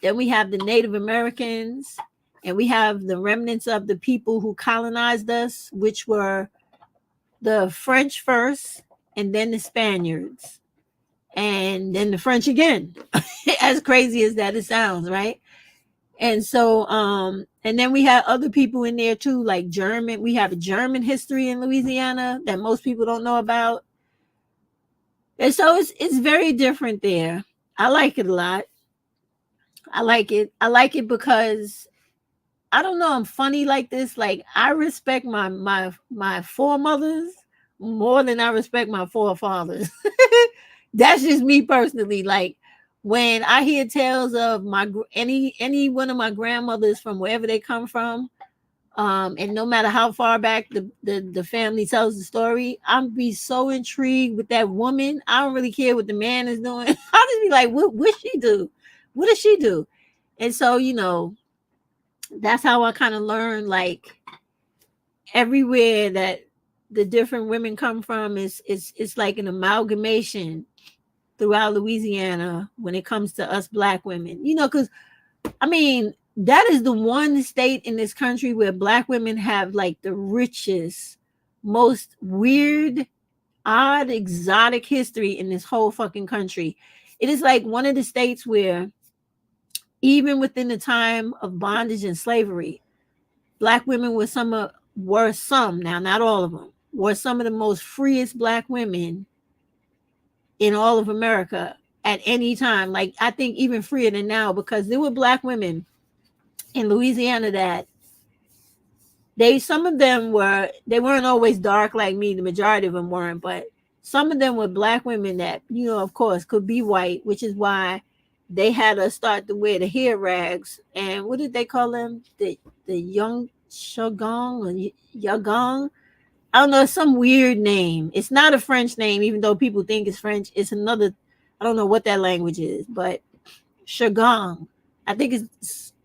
then we have the Native Americans, and we have the remnants of the people who colonized us, which were the French first, and then the Spaniards, and then the French again. As crazy as that it sounds, right? And so And then we have other people in there too, like German. We have a German history in Louisiana that most people don't know about. And so it's very different there. I like it a lot. I like it. I like it because I don't know, I'm funny like this. Like I respect my foremothers more than I respect my forefathers. That's just me personally. Like when I hear tales of any one of my grandmothers from wherever they come from, and no matter how far back the family tells the story, I'm be so intrigued with that woman. I don't really care what the man is doing. I'll just be like, what she do? What does she do? And so, that's how I kind of learned, like everywhere that the different women come from is it's like an amalgamation throughout Louisiana when it comes to us Black women, because I mean that is the one state in this country where Black women have like the richest, most weird, odd, exotic history in this whole fucking country. It is like one of the states where even within the time of bondage and slavery, Black women were some, now not all of them, were some of the most freest Black women in all of America at any time. Like I think even freer than now, because there were Black women in Louisiana that some of them they weren't always dark like me. The majority of them weren't, but some of them were Black women that, of course, could be white, which is why they had us start to wear the hair rags. And what did they call them? The young Shagong or Yagong. I don't know, it's some weird name. It's not a French name, even though people think it's French. It's another, I don't know what that language is, but Shagong. I think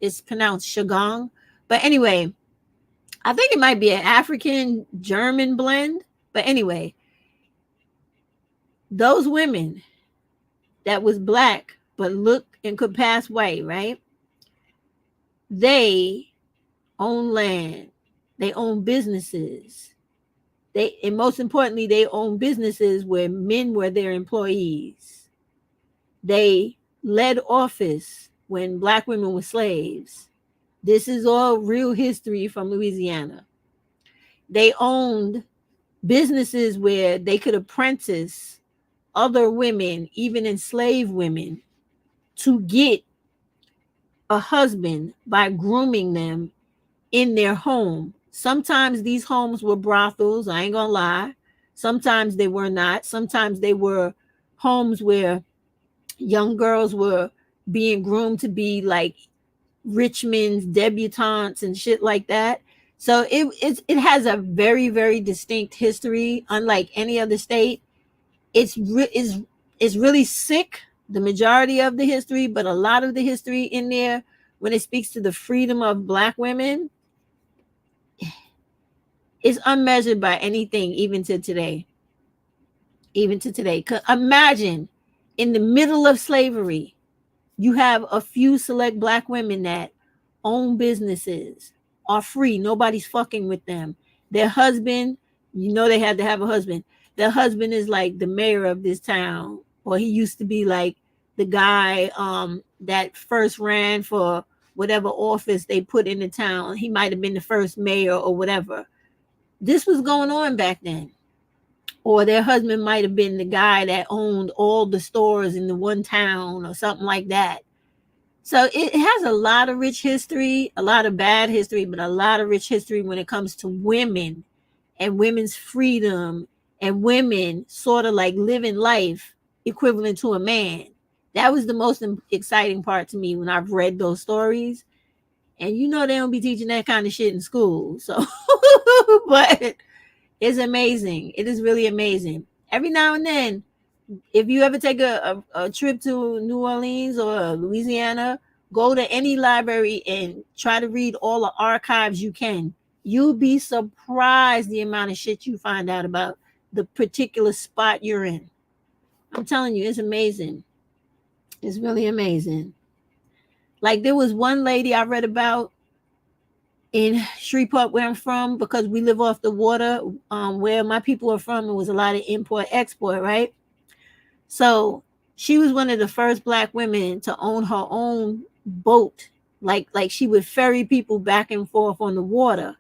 it's pronounced Shagong. But anyway, I think it might be an African German blend. But anyway, those women that was Black but looked and could pass white, right? They own land. They own businesses. And most importantly, they own businesses where men were their employees. They led office when Black women were slaves. This is all real history from Louisiana. They owned businesses where they could apprentice other women, even enslaved women, to get a husband by grooming them in their home. Sometimes these homes were brothels, I ain't gonna lie. Sometimes they were not. Sometimes they were homes where young girls were being groomed to be like rich men's debutantes and shit like that. So it has a very, very distinct history, unlike any other state. It's really sick, the majority of the history, but a lot of the history in there, when it speaks to the freedom of Black women, is unmeasured by anything, even to today. Imagine in the middle of slavery, you have a few select Black women that own businesses, are free. Nobody's fucking with them. Their husband, they had to have a husband. Their husband is like the mayor of this town, or he used to be like the guy that first ran for whatever office they put in the town. He might have been the first mayor or whatever. This was going on back then. Or their husband might have been the guy that owned all the stores in the one town or something like that. So it has a lot of rich history, a lot of bad history, but a lot of rich history when it comes to women and women's freedom and women sort of like living life equivalent to a man. That was the most exciting part to me when I've read those stories. And they don't be teaching that kind of shit in school. So, but it's amazing. It is really amazing. Every now and then, if you ever take a trip to New Orleans or Louisiana, go to any library and try to read all the archives you can. You'll be surprised the amount of shit you find out about the particular spot you're in. I'm telling you, it's amazing. It's really amazing. Like there was one lady I read about in Shreveport, where I'm from, because we live off the water, where my people are from. It was a lot of import export, right? So she was one of the first Black women to own her own boat Like she would ferry people back and forth on the water,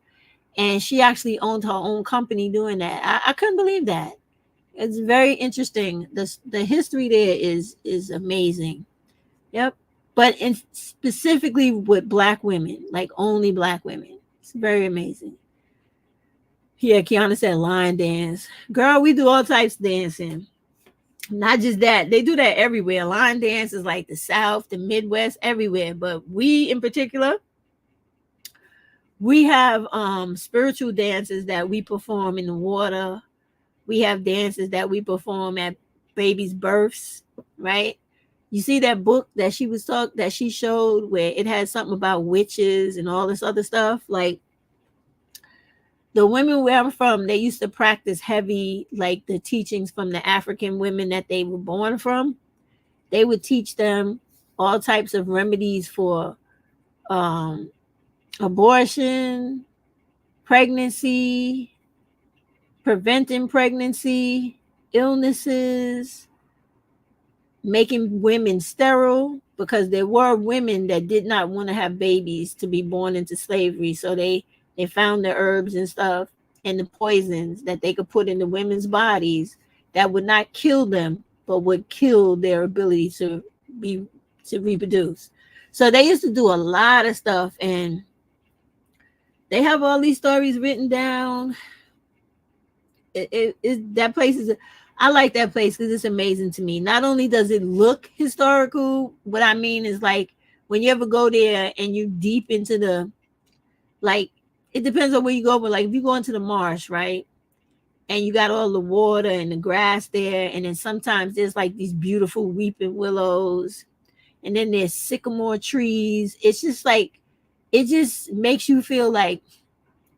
and she actually owned her own company doing that. I couldn't believe that. It's very interesting. The history there is amazing. Yep. But in specifically with black women, like only black women. It's very amazing. Yeah, Kiana said line dance. Girl, we do all types of dancing. Not just that, they do that everywhere. Line dance is like the South, the Midwest, everywhere. But we in particular, we have spiritual dances that we perform in the water. We have dances that we perform at babies' births, right? You see that book that she showed where it had something about witches and all this other stuff. Like the women where I'm from, they used to practice heavy, like the teachings from the African women that they were born from. They would teach them all types of remedies for abortion, pregnancy, preventing pregnancy, illnesses, making women sterile, because there were women that did not want to have babies to be born into slavery. So they found the herbs and stuff and the poisons that they could put in the women's bodies that would not kill them, but would kill their ability to reproduce. So they used to do a lot of stuff, and they have all these stories written down. That place is, I like that place because it's amazing to me. Not only does it look historical, what I mean is like when you ever go there and you deep into the, like, it depends on where you go, but like if you go into the marsh, right? And you got all the water and the grass there, and then sometimes there's like these beautiful weeping willows, and then there's sycamore trees. It's just like, it just makes you feel like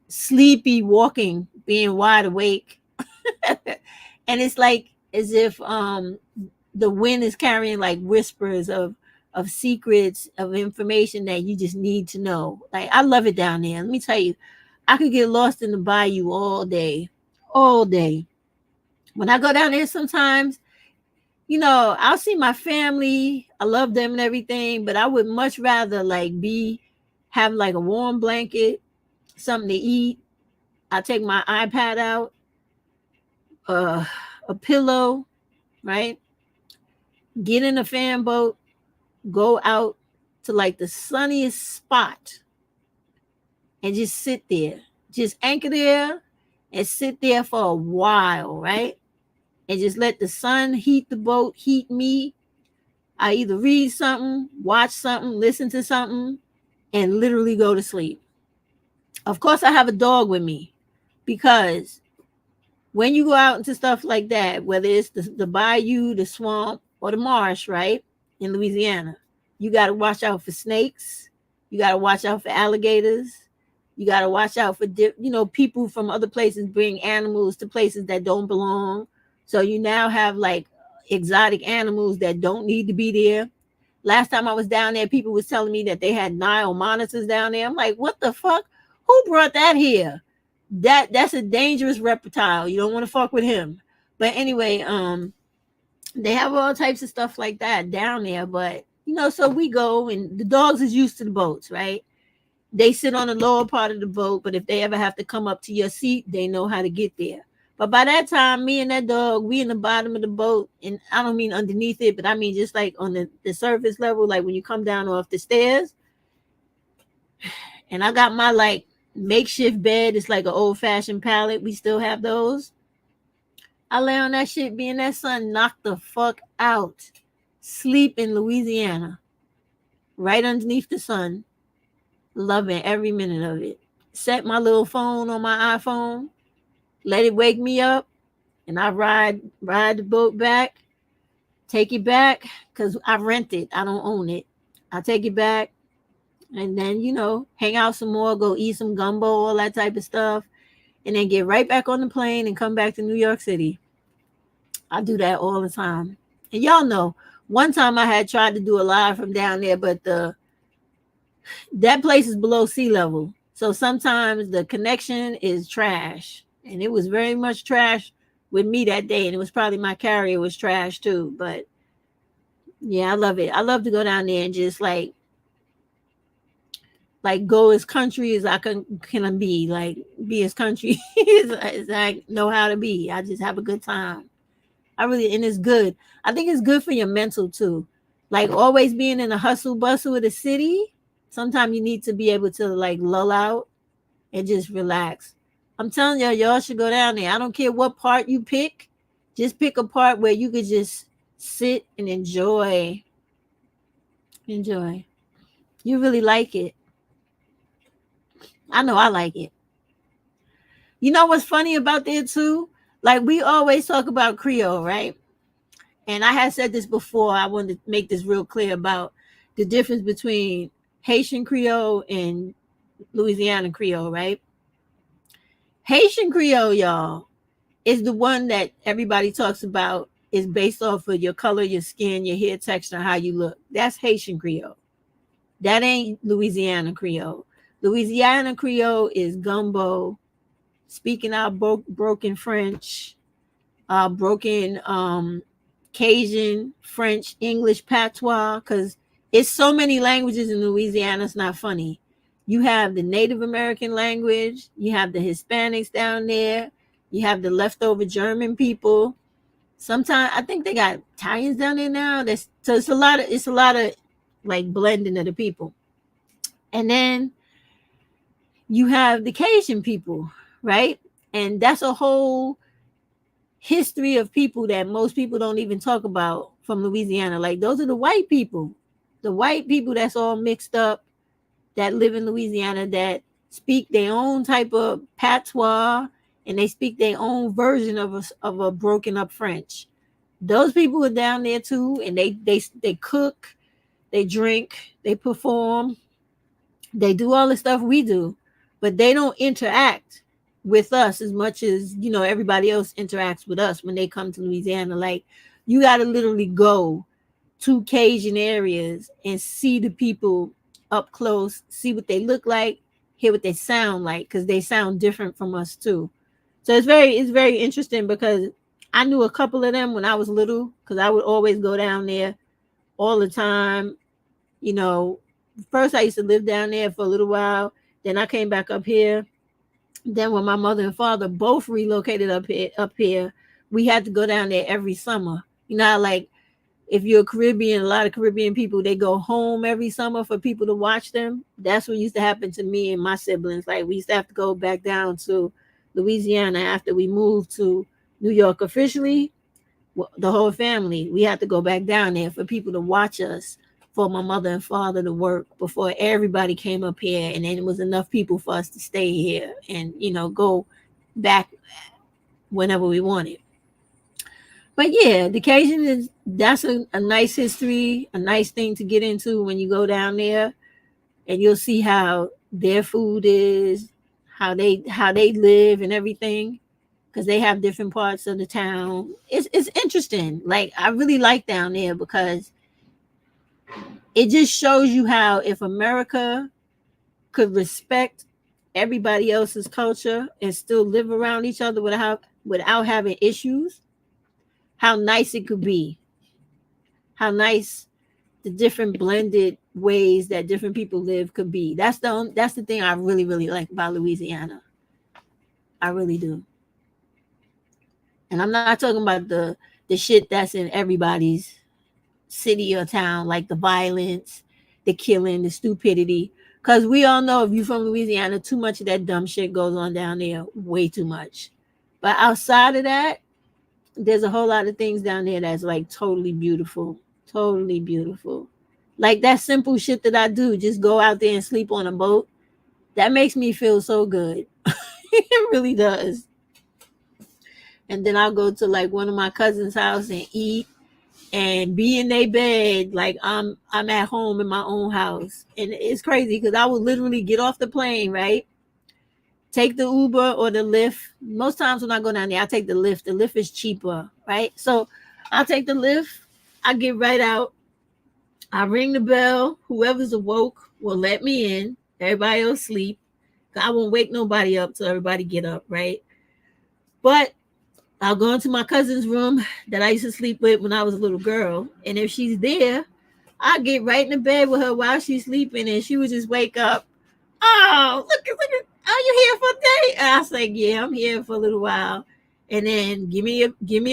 sleepy walking, being wide awake. And it's like as if the wind is carrying like whispers of secrets, of information that you just need to know. Like, I love it down there. Let me tell you, I could get lost in the bayou all day. When I go down there sometimes, you know, I'll see my family. I love them and everything, but I would much rather like have like a warm blanket, something to eat. I take my iPad out, a pillow, right? Get in a fan boat, go out to like the sunniest spot and just sit there. Just anchor there and sit there for a while, right? And just let the sun heat the boat, heat me. I either read something, watch something, listen to something, and literally go to sleep. Of course, I have a dog with me, because when you go out into stuff like that, whether it's the bayou, the swamp, or the marsh, right, in Louisiana, you got to watch out for snakes. You got to watch out for alligators. You got to watch out for, people from other places bring animals to places that don't belong. So you now have like exotic animals that don't need to be there. Last time I was down there, people was telling me that they had Nile monitors down there. I'm like, what the fuck? Who brought that here? That's a dangerous reptile. You don't want to fuck with him. But anyway, they have all types of stuff like that down there. But so we go, and the dogs is used to the boats, right? They sit on the lower part of the boat, but if they ever have to come up to your seat, they know how to get there. But by that time, me and that dog, we in the bottom of the boat, and I don't mean underneath it, but I mean just like on the surface level, like when you come down off the stairs. And I got my like makeshift bed. It's like an old-fashioned pallet. We still have those. I lay on that shit, being that sun knocked the fuck out. Sleep in Louisiana, right underneath the sun. Loving every minute of it. Set my little phone on my iPhone, let it wake me up, and I ride the boat back, take it back, because I rent it. I don't own it. I take it back, and then, hang out some more, go eat some gumbo, all that type of stuff, and then get right back on the plane and come back to New York City. I do that all the time. And y'all know, one time I had tried to do a live from down there, but that place is below sea level. So sometimes the connection is trash. And it was very much trash with me that day. And it was probably my carrier was trash too. But yeah, I love it. I love to go down there and just like like go as country as I can be, like be as country as I know how to be. I just have a good time. I really, and it's good. I think it's good for your mental too. Like always being in the hustle bustle of the city. Sometimes you need to be able to like lull out and just relax. I'm telling y'all should go down there. I don't care what part you pick. Just pick a part where you could just sit and enjoy. Enjoy. You really like it. I know I like it. You know what's funny about there too? Like we always talk about Creole, right? And I had said this before. I wanted to make this real clear about the difference between Haitian Creole and Louisiana Creole, right? Haitian Creole, y'all, is the one that everybody talks about is based off of your color, your skin, your hair texture, how you look. That's Haitian Creole. That ain't Louisiana Creole. Louisiana Creole is gumbo, speaking out broken French, broken Cajun, French, English, patois, because it's so many languages in Louisiana, it's not funny. You have the Native American language, you have the Hispanics down there, you have the leftover German people. Sometimes I think they got Italians down there now. So it's a lot of like blending of the people. And then you have the Cajun people, right? And that's a whole history of people that most people don't even talk about from Louisiana. Like those are the white people that's all mixed up, that live in Louisiana, that speak their own type of patois, and they speak their own version of a broken up French. Those people are down there too, and they cook, they drink, they perform, they do all the stuff we do, but they don't interact with us as much as, you know, everybody else interacts with us when they come to Louisiana. Like you got to literally go to Cajun areas and see the people up close, see what they look like, hear what they sound like, because they sound different from us too. So it's very interesting, because I knew a couple of them when I was little, because I would always go down there all the time. You know, first I used to live down there for a little while, then I came back up here. Then when my mother and father both relocated up here, we had to go down there every summer. You know, like if you're Caribbean, a lot of Caribbean people, they go home every summer for people to watch them. That's what used to happen to me and my siblings. Like we used to have to go back down to Louisiana after we moved to New York officially. The whole family, we had to go back down there for people to watch us, for my mother and father to work before everybody came up here, and then it was enough people for us to stay here and, you know, go back whenever we wanted. But yeah, the Cajun that's a nice history, a nice thing to get into when you go down there, and you'll see how their food is, how they live and everything, because they have different parts of the town. It's interesting. Like I really like down there, because it just shows you how, if America could respect everybody else's culture and still live around each other without having issues, how nice it could be. How nice the different blended ways that different people live could be. That's the thing I really, really like about Louisiana. I really do. And I'm not talking about the shit that's in everybody's city or town, like the violence, the killing, the stupidity. Because we all know, if you're from Louisiana, too much of that dumb shit goes on down there, way too much. But outside of that, there's a whole lot of things down there that's like totally beautiful. Totally beautiful. Like that simple shit that I do, just go out there and sleep on a boat. That makes me feel so good. It really does. And then I'll go to like one of my cousins' house and eat and be in their bed like I'm at home in my own house. And it's crazy, because I would literally get off the plane, right? Take the Uber or the Lyft. Most times when I go down there, I take the Lyft. The Lyft is cheaper, right? So I'll take the Lyft. I get right out. I ring the bell. Whoever's awoke will let me in. Everybody else sleep. I won't wake nobody up till everybody get up, right? But I'll go into my cousin's room that I used to sleep with when I was a little girl. And if she's there, I'll get right in the bed with her while she's sleeping, and she would just wake up oh, look, are you here for a day? And I was like, yeah, I'm here for a little while. And then give me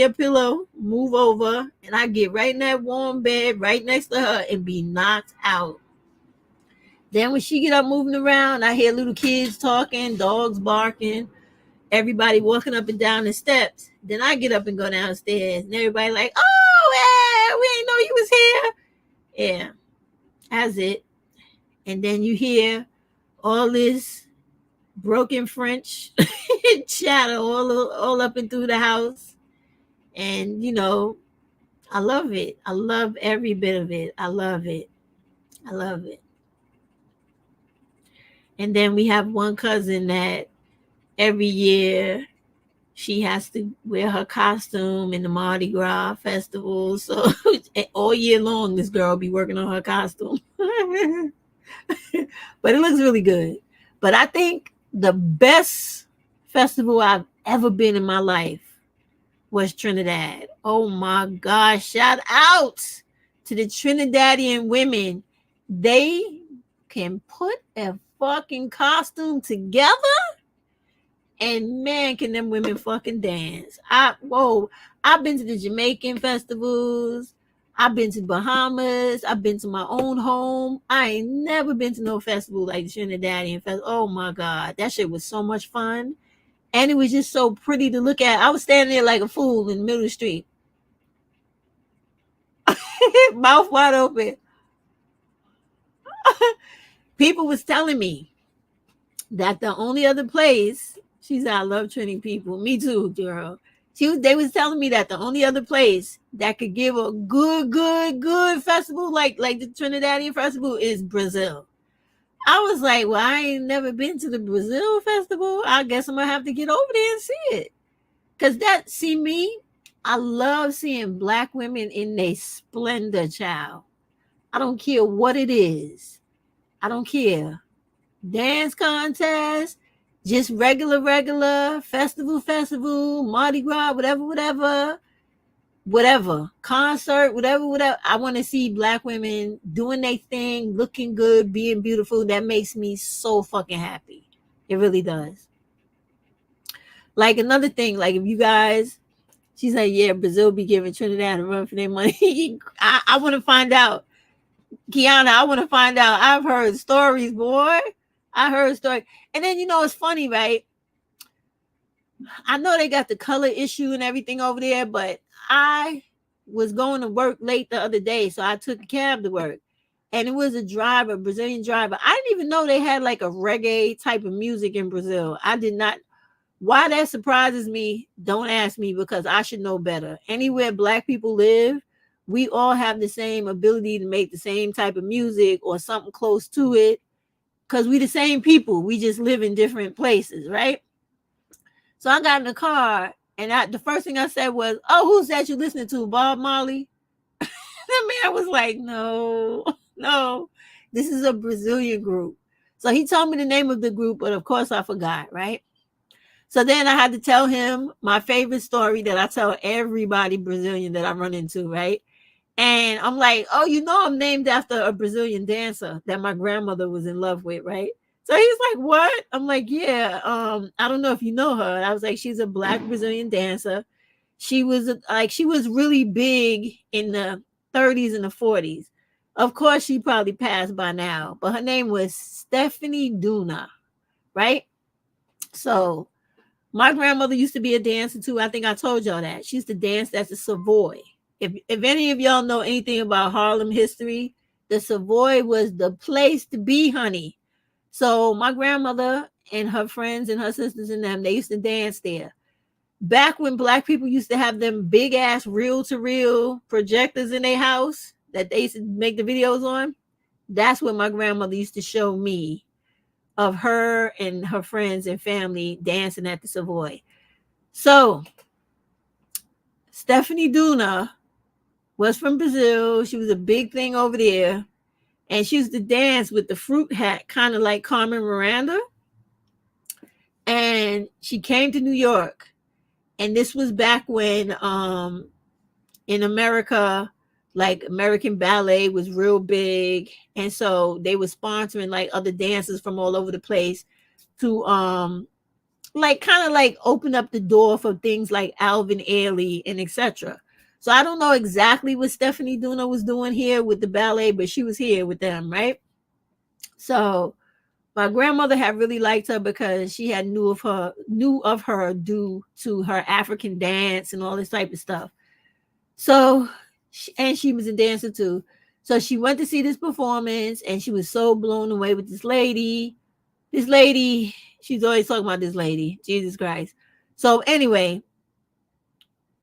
a pillow, move over, and I get right in that warm bed right next to her and be knocked out. Then when she get up moving around, I hear little kids talking, dogs barking, everybody walking up and down the steps. Then I get up and go downstairs, and everybody like, oh, we ain't know you was here. Yeah, that's it. And then you hear all this broken French chatter all up and through the house. And, I love it. I love every bit of it. I love it. I love it. And then we have one cousin that every year she has to wear her costume in the Mardi Gras festival. So all year long, this girl be working on her costume. But it looks really good. But I think the best festival I've ever been in my life was Trinidad. Oh my gosh. Shout out to the Trinidadian women. They can put a fucking costume together. And man, can them women fucking dance. I've been to the Jamaican festivals. I've been to Bahamas. I've been to my own home. I ain't never been to no festival like the Trinidadian festival. Oh my God. That shit was so much fun. And it was just so pretty to look at. I was standing there like a fool in the middle of the street. Mouth wide open. People was telling me that the only other place, she said, I love Trini people. Me too, girl. They was telling me that the only other place that could give a good festival like the Trinidadian festival is Brazil. I was like, well, I ain't never been to the Brazil festival. I guess I'm gonna have to get over there and see it. Cause I love seeing Black women in their splendor, child. I don't care what it is. I don't care. Dance contest, just regular, festival, Mardi Gras, whatever, concert, whatever. I want to see Black women doing their thing, looking good, being beautiful. That makes me so fucking happy. It really does. Like another thing, like if you guys, she's like, yeah, Brazil be giving Trinidad a run for their money. I want to find out. Kiana, I want to find out. I've heard stories, boy. I heard stories. And then, it's funny, right? I know they got the color issue and everything over there, but I was going to work late the other day, so I took a cab to work. And it was a Brazilian driver. I didn't even know they had like a reggae type of music in Brazil. I did not. Why that surprises me, don't ask me, because I should know better. Anywhere Black people live, we all have the same ability to make the same type of music or something close to it, because we the same people. We just live in different places, right? So I got in the car, and the first thing I said was, oh, who's that you listening to, Bob Marley? The man was like, no, this is a Brazilian group. So he told me the name of the group, but of course I forgot, right? So then I had to tell him my favorite story that I tell everybody Brazilian that I run into, right? And I'm like, oh, I'm named after a Brazilian dancer that my grandmother was in love with, right? So he's like, what? I'm like, yeah, I don't know if you know her. I was like, she's a Black Brazilian dancer. She was really big in the 30s and the 40s. Of course, she probably passed by now, but her name was Stephanie Duna, right? So my grandmother used to be a dancer too. I think I told y'all that. She used to dance at the Savoy. If any of y'all know anything about Harlem history, the Savoy was the place to be, honey. So my grandmother and her friends and her sisters and them, they used to dance there. Back when Black people used to have them big ass reel-to-reel projectors in their house that they used to make the videos on, that's what my grandmother used to show me of her and her friends and family dancing at the Savoy. So Stephanie Duna was from Brazil. She was a big thing over there. And she used to dance with the fruit hat, kind of like Carmen Miranda. And she came to New York. And this was back when in America, like American Ballet was real big, and so they were sponsoring like other dancers from all over the place to like kind of like open up the door for things like Alvin Ailey and etc. So I don't know exactly what Stephanie Duna was doing here with the ballet, but she was here with them, right? So my grandmother had really liked her because she had knew of her due to her African dance and all this type of stuff. So, and she was a dancer too. So she went to see this performance and she was so blown away with this lady. This lady, she's always talking about this lady, Jesus Christ. So anyway,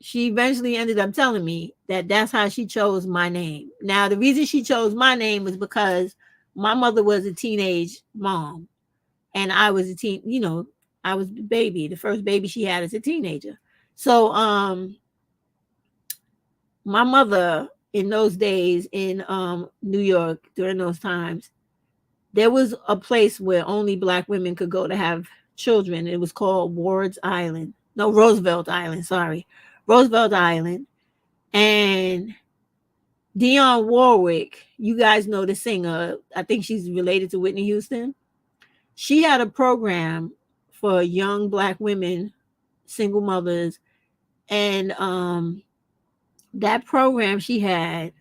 she eventually ended up telling me that that's how she chose my name. Now, the reason she chose my name was because my mother was a teenage mom and I was a teen, I was the baby, the first baby she had as a teenager. So, my mother in those days in New York during those times, there was a place where only Black women could go to have children. It was called Roosevelt Island. Sorry, Roosevelt Island. And Dionne Warwick, you guys know the singer. I think she's related to Whitney Houston. She had a program for young Black women, single mothers, and that program she had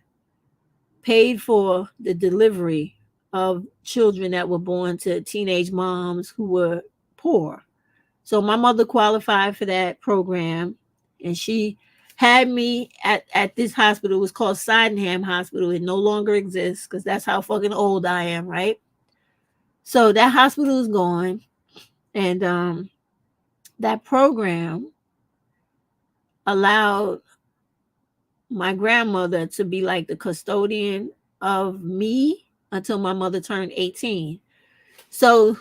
paid for the delivery of children that were born to teenage moms who were poor. So my mother qualified for that program, and she had me at this hospital. It was called Sydenham Hospital. It no longer exists because that's how fucking old I am, right? So that hospital is gone, and that program allowed my grandmother to be like the custodian of me until my mother turned 18. So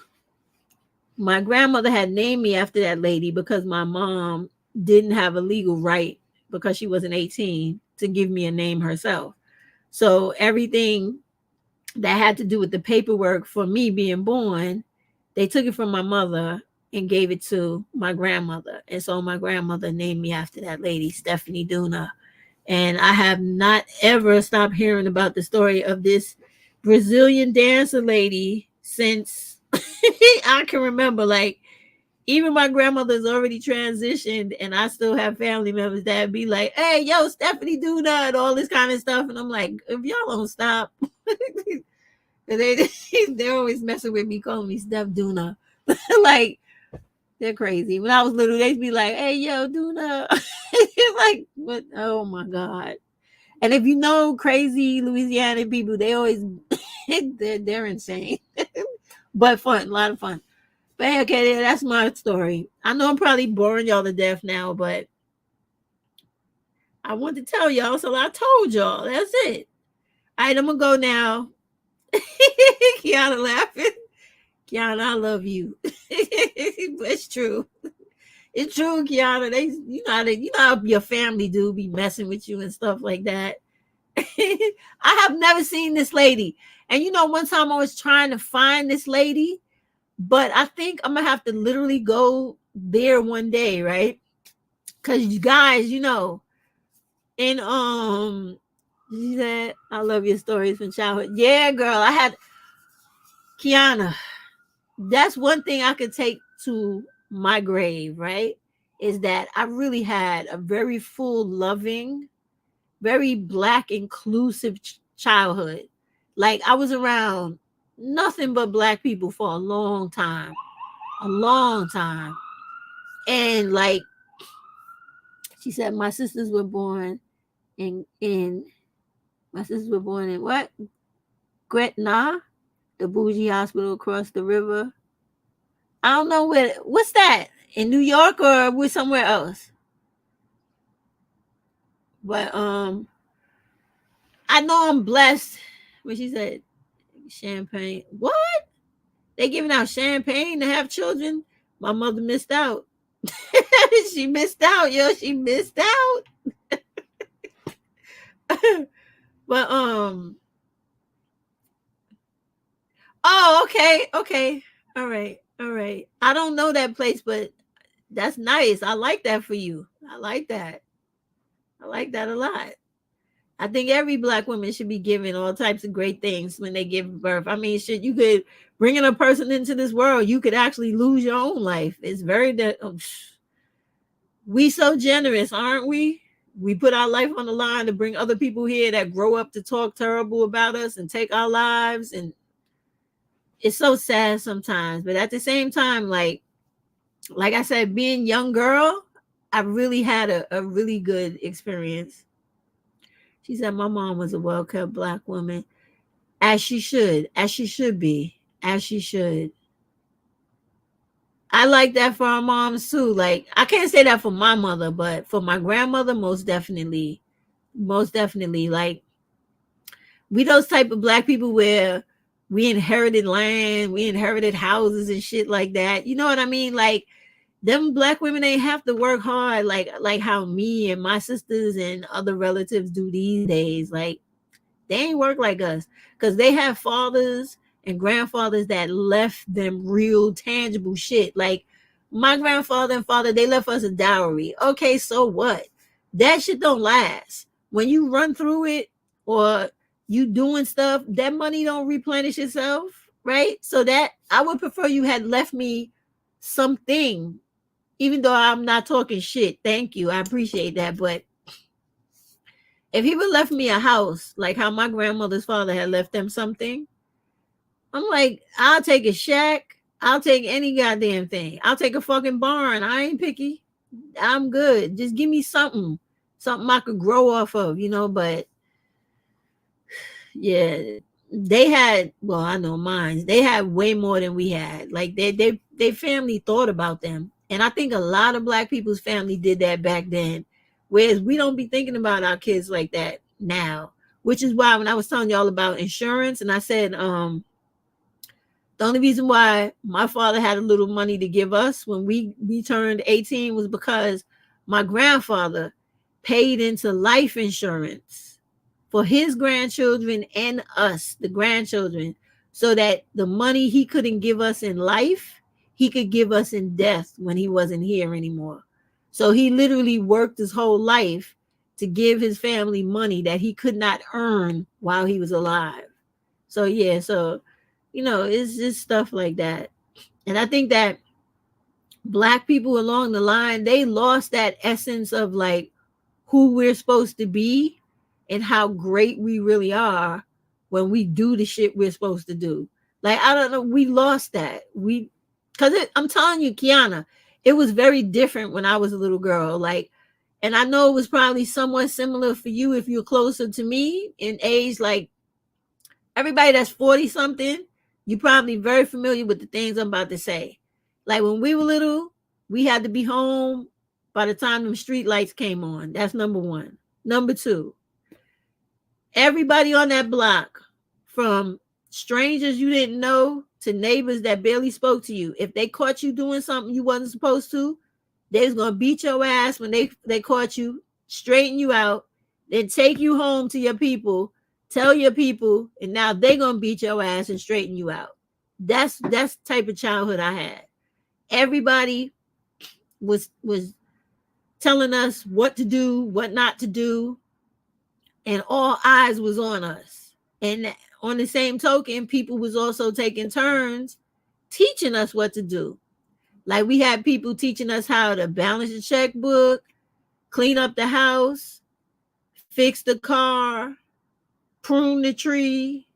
my grandmother had named me after that lady because my mom didn't have a legal right, because she wasn't 18, to give me a name herself. So everything that had to do with the paperwork for me being born, they took it from my mother and gave it to my grandmother. And so my grandmother named me after that lady, Stephanie Duna. And I have not ever stopped hearing about the story of this Brazilian dancer lady since I can remember. Like, even my grandmother's already transitioned, and I still have family members that be like, hey, yo, Stephanie Duna, and all this kind of stuff. And I'm like, if y'all don't stop, they're always messing with me, calling me Steph Duna. Like, they're crazy. When I was little, they'd be like, hey, yo, Duna. Like, what? Oh my God. And if you know crazy Louisiana people, they always, they're insane. But fun, a lot of fun. But hey, okay, that's my story. I know I'm probably boring y'all to death now, but I want to tell y'all, so I told y'all. That's it. All right, I'm going to go now. Kiana laughing. Kiana, I love you. It's true. It's true, Kiana. You know how your family do be messing with you and stuff like that. I have never seen this lady. And one time I was trying to find this lady, but I think I'm gonna have to literally go there one day, right? Because you guys, and she said, I love your stories from childhood. Yeah, girl, I had Kiana. That's one thing I could take to my grave, right? Is that I really had a very full, loving, very Black inclusive childhood. Like, I was around nothing but Black people for a long time. And like she said, my sisters were born in what? Gretna, the bougie hospital across the river. I don't know what's that? In New York or with somewhere else? But I know I'm blessed. When she said champagne. What? They giving out champagne to have children? My mother missed out. She missed out, yo. She missed out. But oh, okay. All right. I don't know that place, but that's nice. I like that for you. I like that a lot. I think every Black woman should be given all types of great things when they give birth. I mean, shit, you could bringing a person into this world, you could actually lose your own life. It's very we so generous, aren't we? We put our life on the line to bring other people here that grow up to talk terrible about us and take our lives, and it's so sad sometimes. But at the same time, like I said, being young girl, I really had a really good experience. She said my mom was a well-kept Black woman, as she should be, as she should. I like that for our moms too. Like, I can't say that for my mother, but for my grandmother, most definitely. Like, we those type of Black people where we inherited land, we inherited houses and shit like that. You know what I mean? Like, them Black women ain't have to work hard like how me and my sisters and other relatives do these days. Like, they ain't work like us because they have fathers and grandfathers that left them real tangible shit. Like, my grandfather and father, they left us a dowry. Okay, so what? That shit don't last. When you run through it or you doing stuff, that money don't replenish itself, right? So that I would prefer you had left me something, even though I'm not talking shit. Thank you. I appreciate that. But if he would left me a house, like how my grandmother's father had left them something, I'm like, I'll take a shack. I'll take any goddamn thing. I'll take a fucking barn. I ain't picky. I'm good. Just give me something I could grow off of, you know. But yeah, they had, well, I know mine. They had way more than we had. Like, they family thought about them. And I think a lot of Black people's family did that back then. Whereas we don't be thinking about our kids like that now. Which is why when I was telling y'all about insurance, and I said, the only reason why my father had a little money to give us when we turned 18 was because my grandfather paid into life insurance for his grandchildren and us, the grandchildren, so that the money he couldn't give us in life, he could give us in death when he wasn't here anymore. So he literally worked his whole life to give his family money that he could not earn while he was alive. So yeah, so you know, it's just stuff like that. And I think that Black people along the line, they lost that essence of like who we're supposed to be and how great we really are when we do the shit we're supposed to do. Like, I don't know, we lost that. I'm telling you, Kiana, it was very different when I was a little girl. Like, and I know it was probably somewhat similar for you if you're closer to me in age. Like, everybody that's 40 something, you're probably very familiar with the things I'm about to say. Like, when we were little, we had to be home by the time them street lights came on. That's number one. Number two, everybody on that block, from strangers you didn't know to neighbors that barely spoke to you, if they caught you doing something you wasn't supposed to, they was gonna beat your ass when they caught you, straighten you out, then take you home to your people, tell your people, and now they gonna beat your ass and straighten you out. That's the type of childhood I had. Everybody was telling us what to do, what not to do, and all eyes was on us. And on the same token, people was also taking turns teaching us what to do. Like, we had people teaching us how to balance the checkbook, clean up the house, fix the car, prune the tree,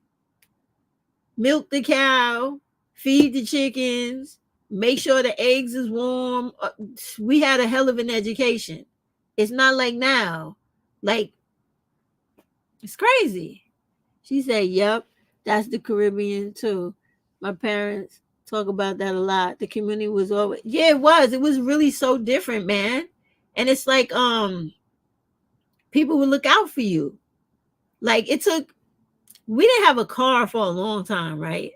milk the cow, feed the chickens, make sure the eggs is warm. We had a hell of an education. It's not like now. Like, it's crazy. She said, yep, that's the Caribbean too. My parents talk about that a lot. The community was always, yeah, it was really so different, man. And it's like, people would look out for you. Like, we didn't have a car for a long time, right?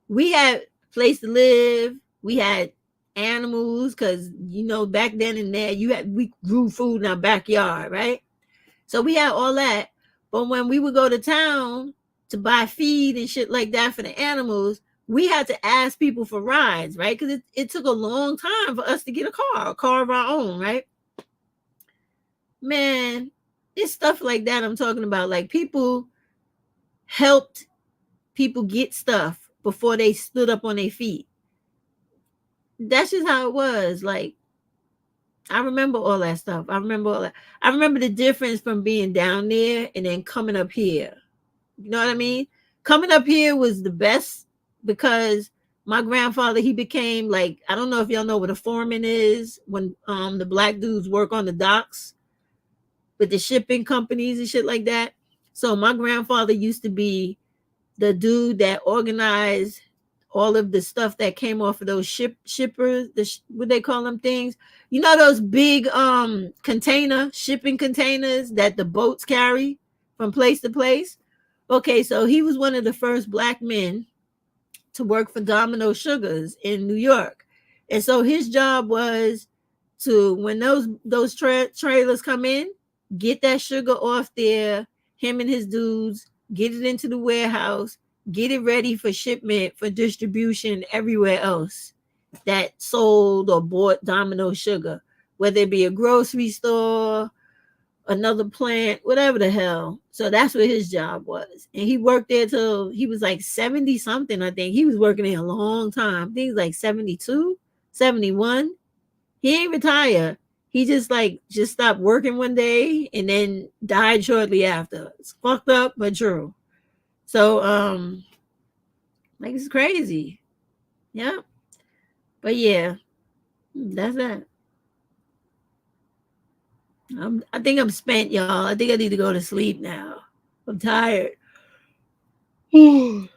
We had a place to live. We had animals, because, you know, back then and there, we grew food in our backyard, right? So we had all that. But when we would go to town to buy feed and shit like that for the animals, we had to ask people for rides, right? Because it took a long time for us to get a car of our own, right? Man, It's stuff like that I'm talking about. Like people helped people get stuff before they stood up on their feet. That's just how it was. Like I remember all that stuff. I remember all that. I remember the difference from being down there and then coming up here. You know what I mean? Coming up here was the best because my grandfather, he became like, I don't know if y'all know what a foreman is when the black dudes work on the docks with the shipping companies and shit like that. So my grandfather used to be the dude that organized all of the stuff that came off of those shippers, what they call them things, you know, those big shipping containers that the boats carry from place to place. Okay, so he was one of the first black men to work for Domino Sugars in New York. And so his job was to, when those trailers come in, get that sugar off there, him and his dudes, get it into the warehouse, get it ready for shipment, for distribution everywhere else that sold or bought Domino sugar, whether it be a grocery store, another plant, whatever the hell. So that's what his job was. And he worked there till he was like 70 something, I think. He was working there a long time. I think he was like 72, 71. He ain't retired. He just stopped working one day and then died shortly after. It's fucked up, but true. So like it's crazy. Yeah. But yeah, that's that. I think I'm spent, y'all. I think I need to go to sleep now. I'm tired. Yep.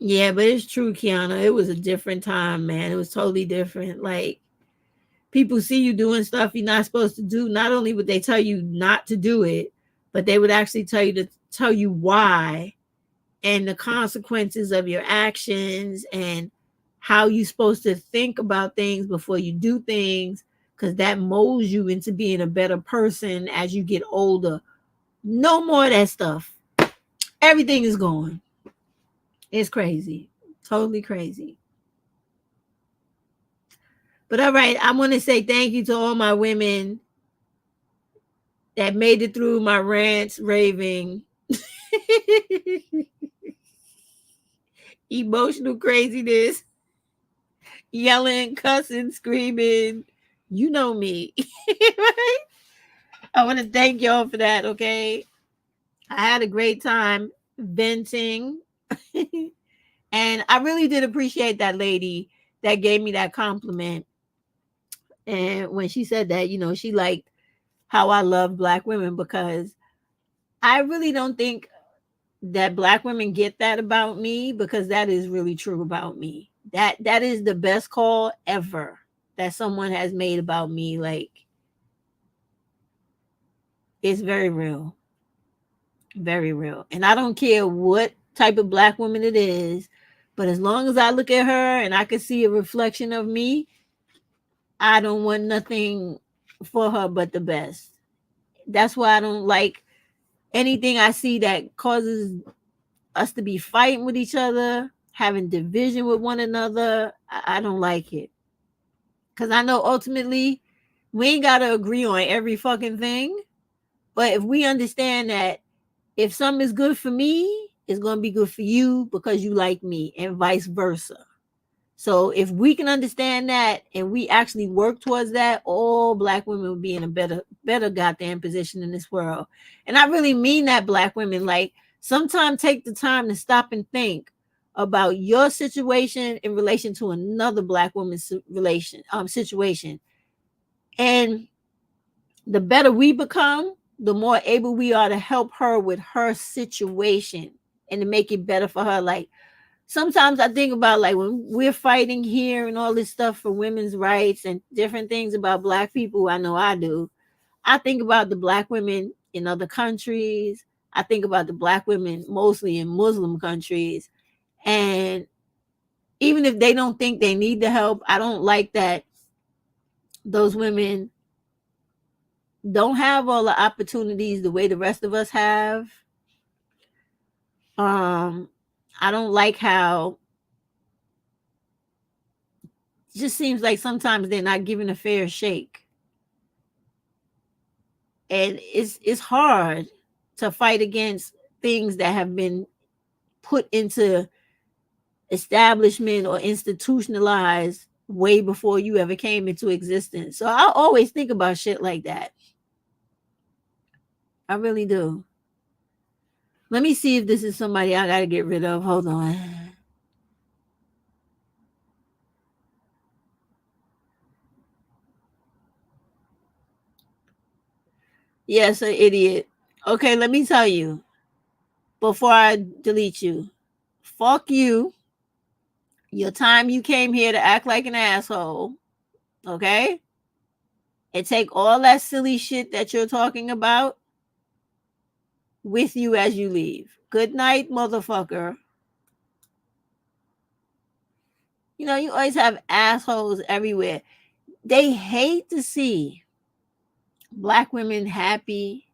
Yeah, but it's true, Kiana. It was a different time, man. It was totally different. Like people see you doing stuff you're not supposed to do. Not only would they tell you not to do it, but they would actually tell you why and the consequences of your actions and how you're supposed to think about things before you do things, because that molds you into being a better person as you get older. No more of that stuff. Everything is gone. It's crazy. Totally crazy. But all right, I want to say thank you to all my women that made it through my rants, raving, emotional craziness, yelling, cussing, screaming. You know me. Right? I want to thank y'all for that, okay? I had a great time venting. And I really did appreciate that lady that gave me that compliment. And when she said that, you know, she liked how I love black women, because I really don't think that black women get that about me, because that is really true about me. That is the best call ever that someone has made about me. Like, it's very real. Very real. And I don't care what type of black woman it is, but as long as I look at her and I can see a reflection of me, I don't want nothing for her but the best. That's why I don't like anything I see that causes us to be fighting with each other, having division with one another. I don't like it. Because I know ultimately we ain't got to agree on every fucking thing. But if we understand that if something is good for me, it's going to be good for you because you like me, and vice versa. So if we can understand that and we actually work towards that, all black women will be in a better goddamn position in this world. And I really mean that, black women. Like, sometimes take the time to stop and think about your situation in relation to another black woman's situation. And the better we become, the more able we are to help her with her situation and to make it better for her. Like, sometimes I think about, like, when we're fighting here and all this stuff for women's rights and different things about black people, I know I do. I think about the black women in other countries. I think about the black women mostly in Muslim countries. And even if they don't think they need the help, I don't like that those women don't have all the opportunities the way the rest of us have. I don't like how just seems like sometimes they're not given a fair shake. And it's hard to fight against things that have been put into establishment or institutionalized way before you ever came into existence. So I always think about shit like that. I really do. Let me see if this is somebody I gotta get rid of. Hold on. Yes, an idiot. Okay, let me tell you before I delete you. Fuck you. Your time you came here to act like an asshole. Okay? And take all that silly shit that you're talking about with you as you leave. Good night, motherfucker. You know, you always have assholes everywhere. They hate to see Black women happy,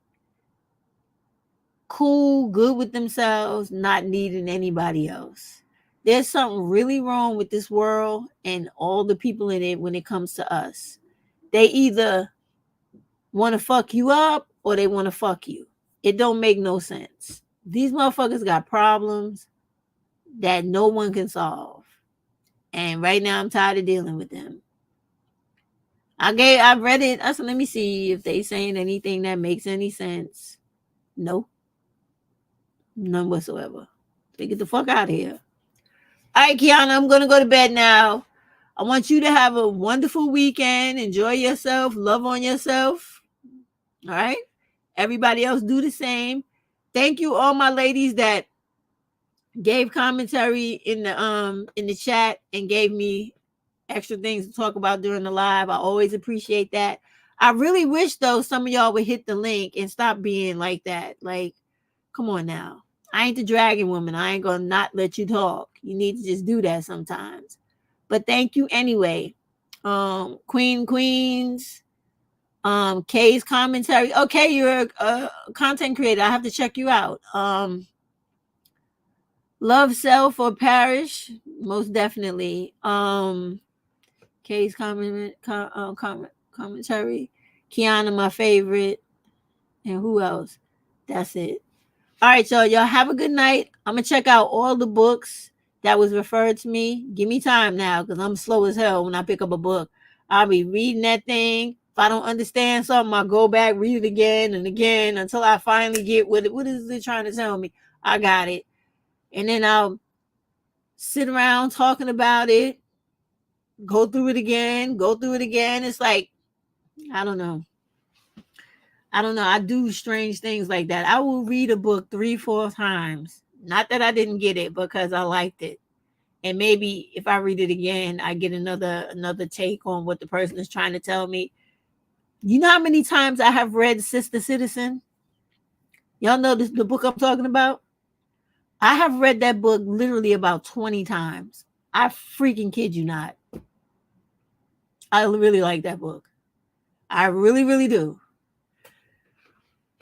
cool, good with themselves, not needing anybody else. There's something really wrong with this world and all the people in it when it comes to us. They either want to fuck you up or they want to fuck you. It don't make no sense. These motherfuckers got problems that no one can solve. And right now I'm tired of dealing with them. I read it. I said, let me see if they saying anything that makes any sense. No. None whatsoever. They get the fuck out of here. All right, Kiana, I'm gonna go to bed now. I want you to have a wonderful weekend. Enjoy yourself. Love on yourself. All right. Everybody else do the same. Thank you, all my ladies that gave commentary in the chat and gave me extra things to talk about during the live. I always appreciate that. I really wish though some of y'all would hit the link and stop being like that. Like, come on now. I ain't the dragon woman. I ain't gonna not let you talk. You need to just do that sometimes. But thank you anyway. Queens, Kay's commentary. Okay, you're a content creator. I have to check you out. Love Self or Parish, most definitely. Kay's commentary. Kiana, my favorite. And who else? That's it. All right, y'all. Y'all have a good night. I'm going to check out all the books that was referred to me. Give me time now because I'm slow as hell when I pick up a book. I'll be reading that thing. If I don't understand something, I'll go back, read it again and again until I finally get what is it trying to tell me. I got it. And then I'll sit around talking about it, go through it again. It's like, I don't know. I do strange things like that. I will read a book 3-4 times. Not that I didn't get it, because I liked it. And maybe if I read it again, I get another take on what the person is trying to tell me. You know how many times I have read Sister Citizen? Y'all know the book I'm talking about? I have read that book literally about 20 times. I freaking kid you not. I really like that book. I really, really do.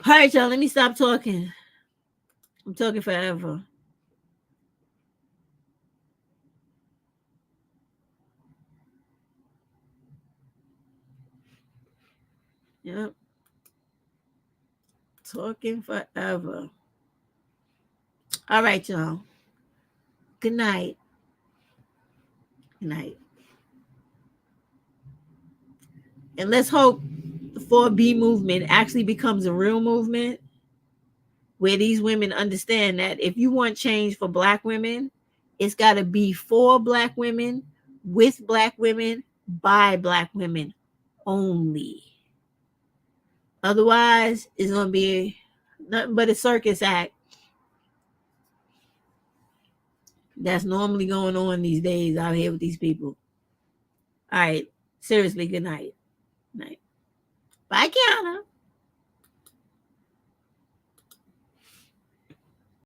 All right, y'all, let me stop talking. I'm talking forever. Yep. Talking forever. All right, y'all. Good night. Good night. And let's hope the 4B movement actually becomes a real movement where these women understand that if you want change for Black women, it's got to be for Black women, with Black women, by Black women only. Otherwise, it's going to be nothing but a circus act that's normally going on these days out here with these people. All right. Seriously, good night. Night. Bye, Kiana.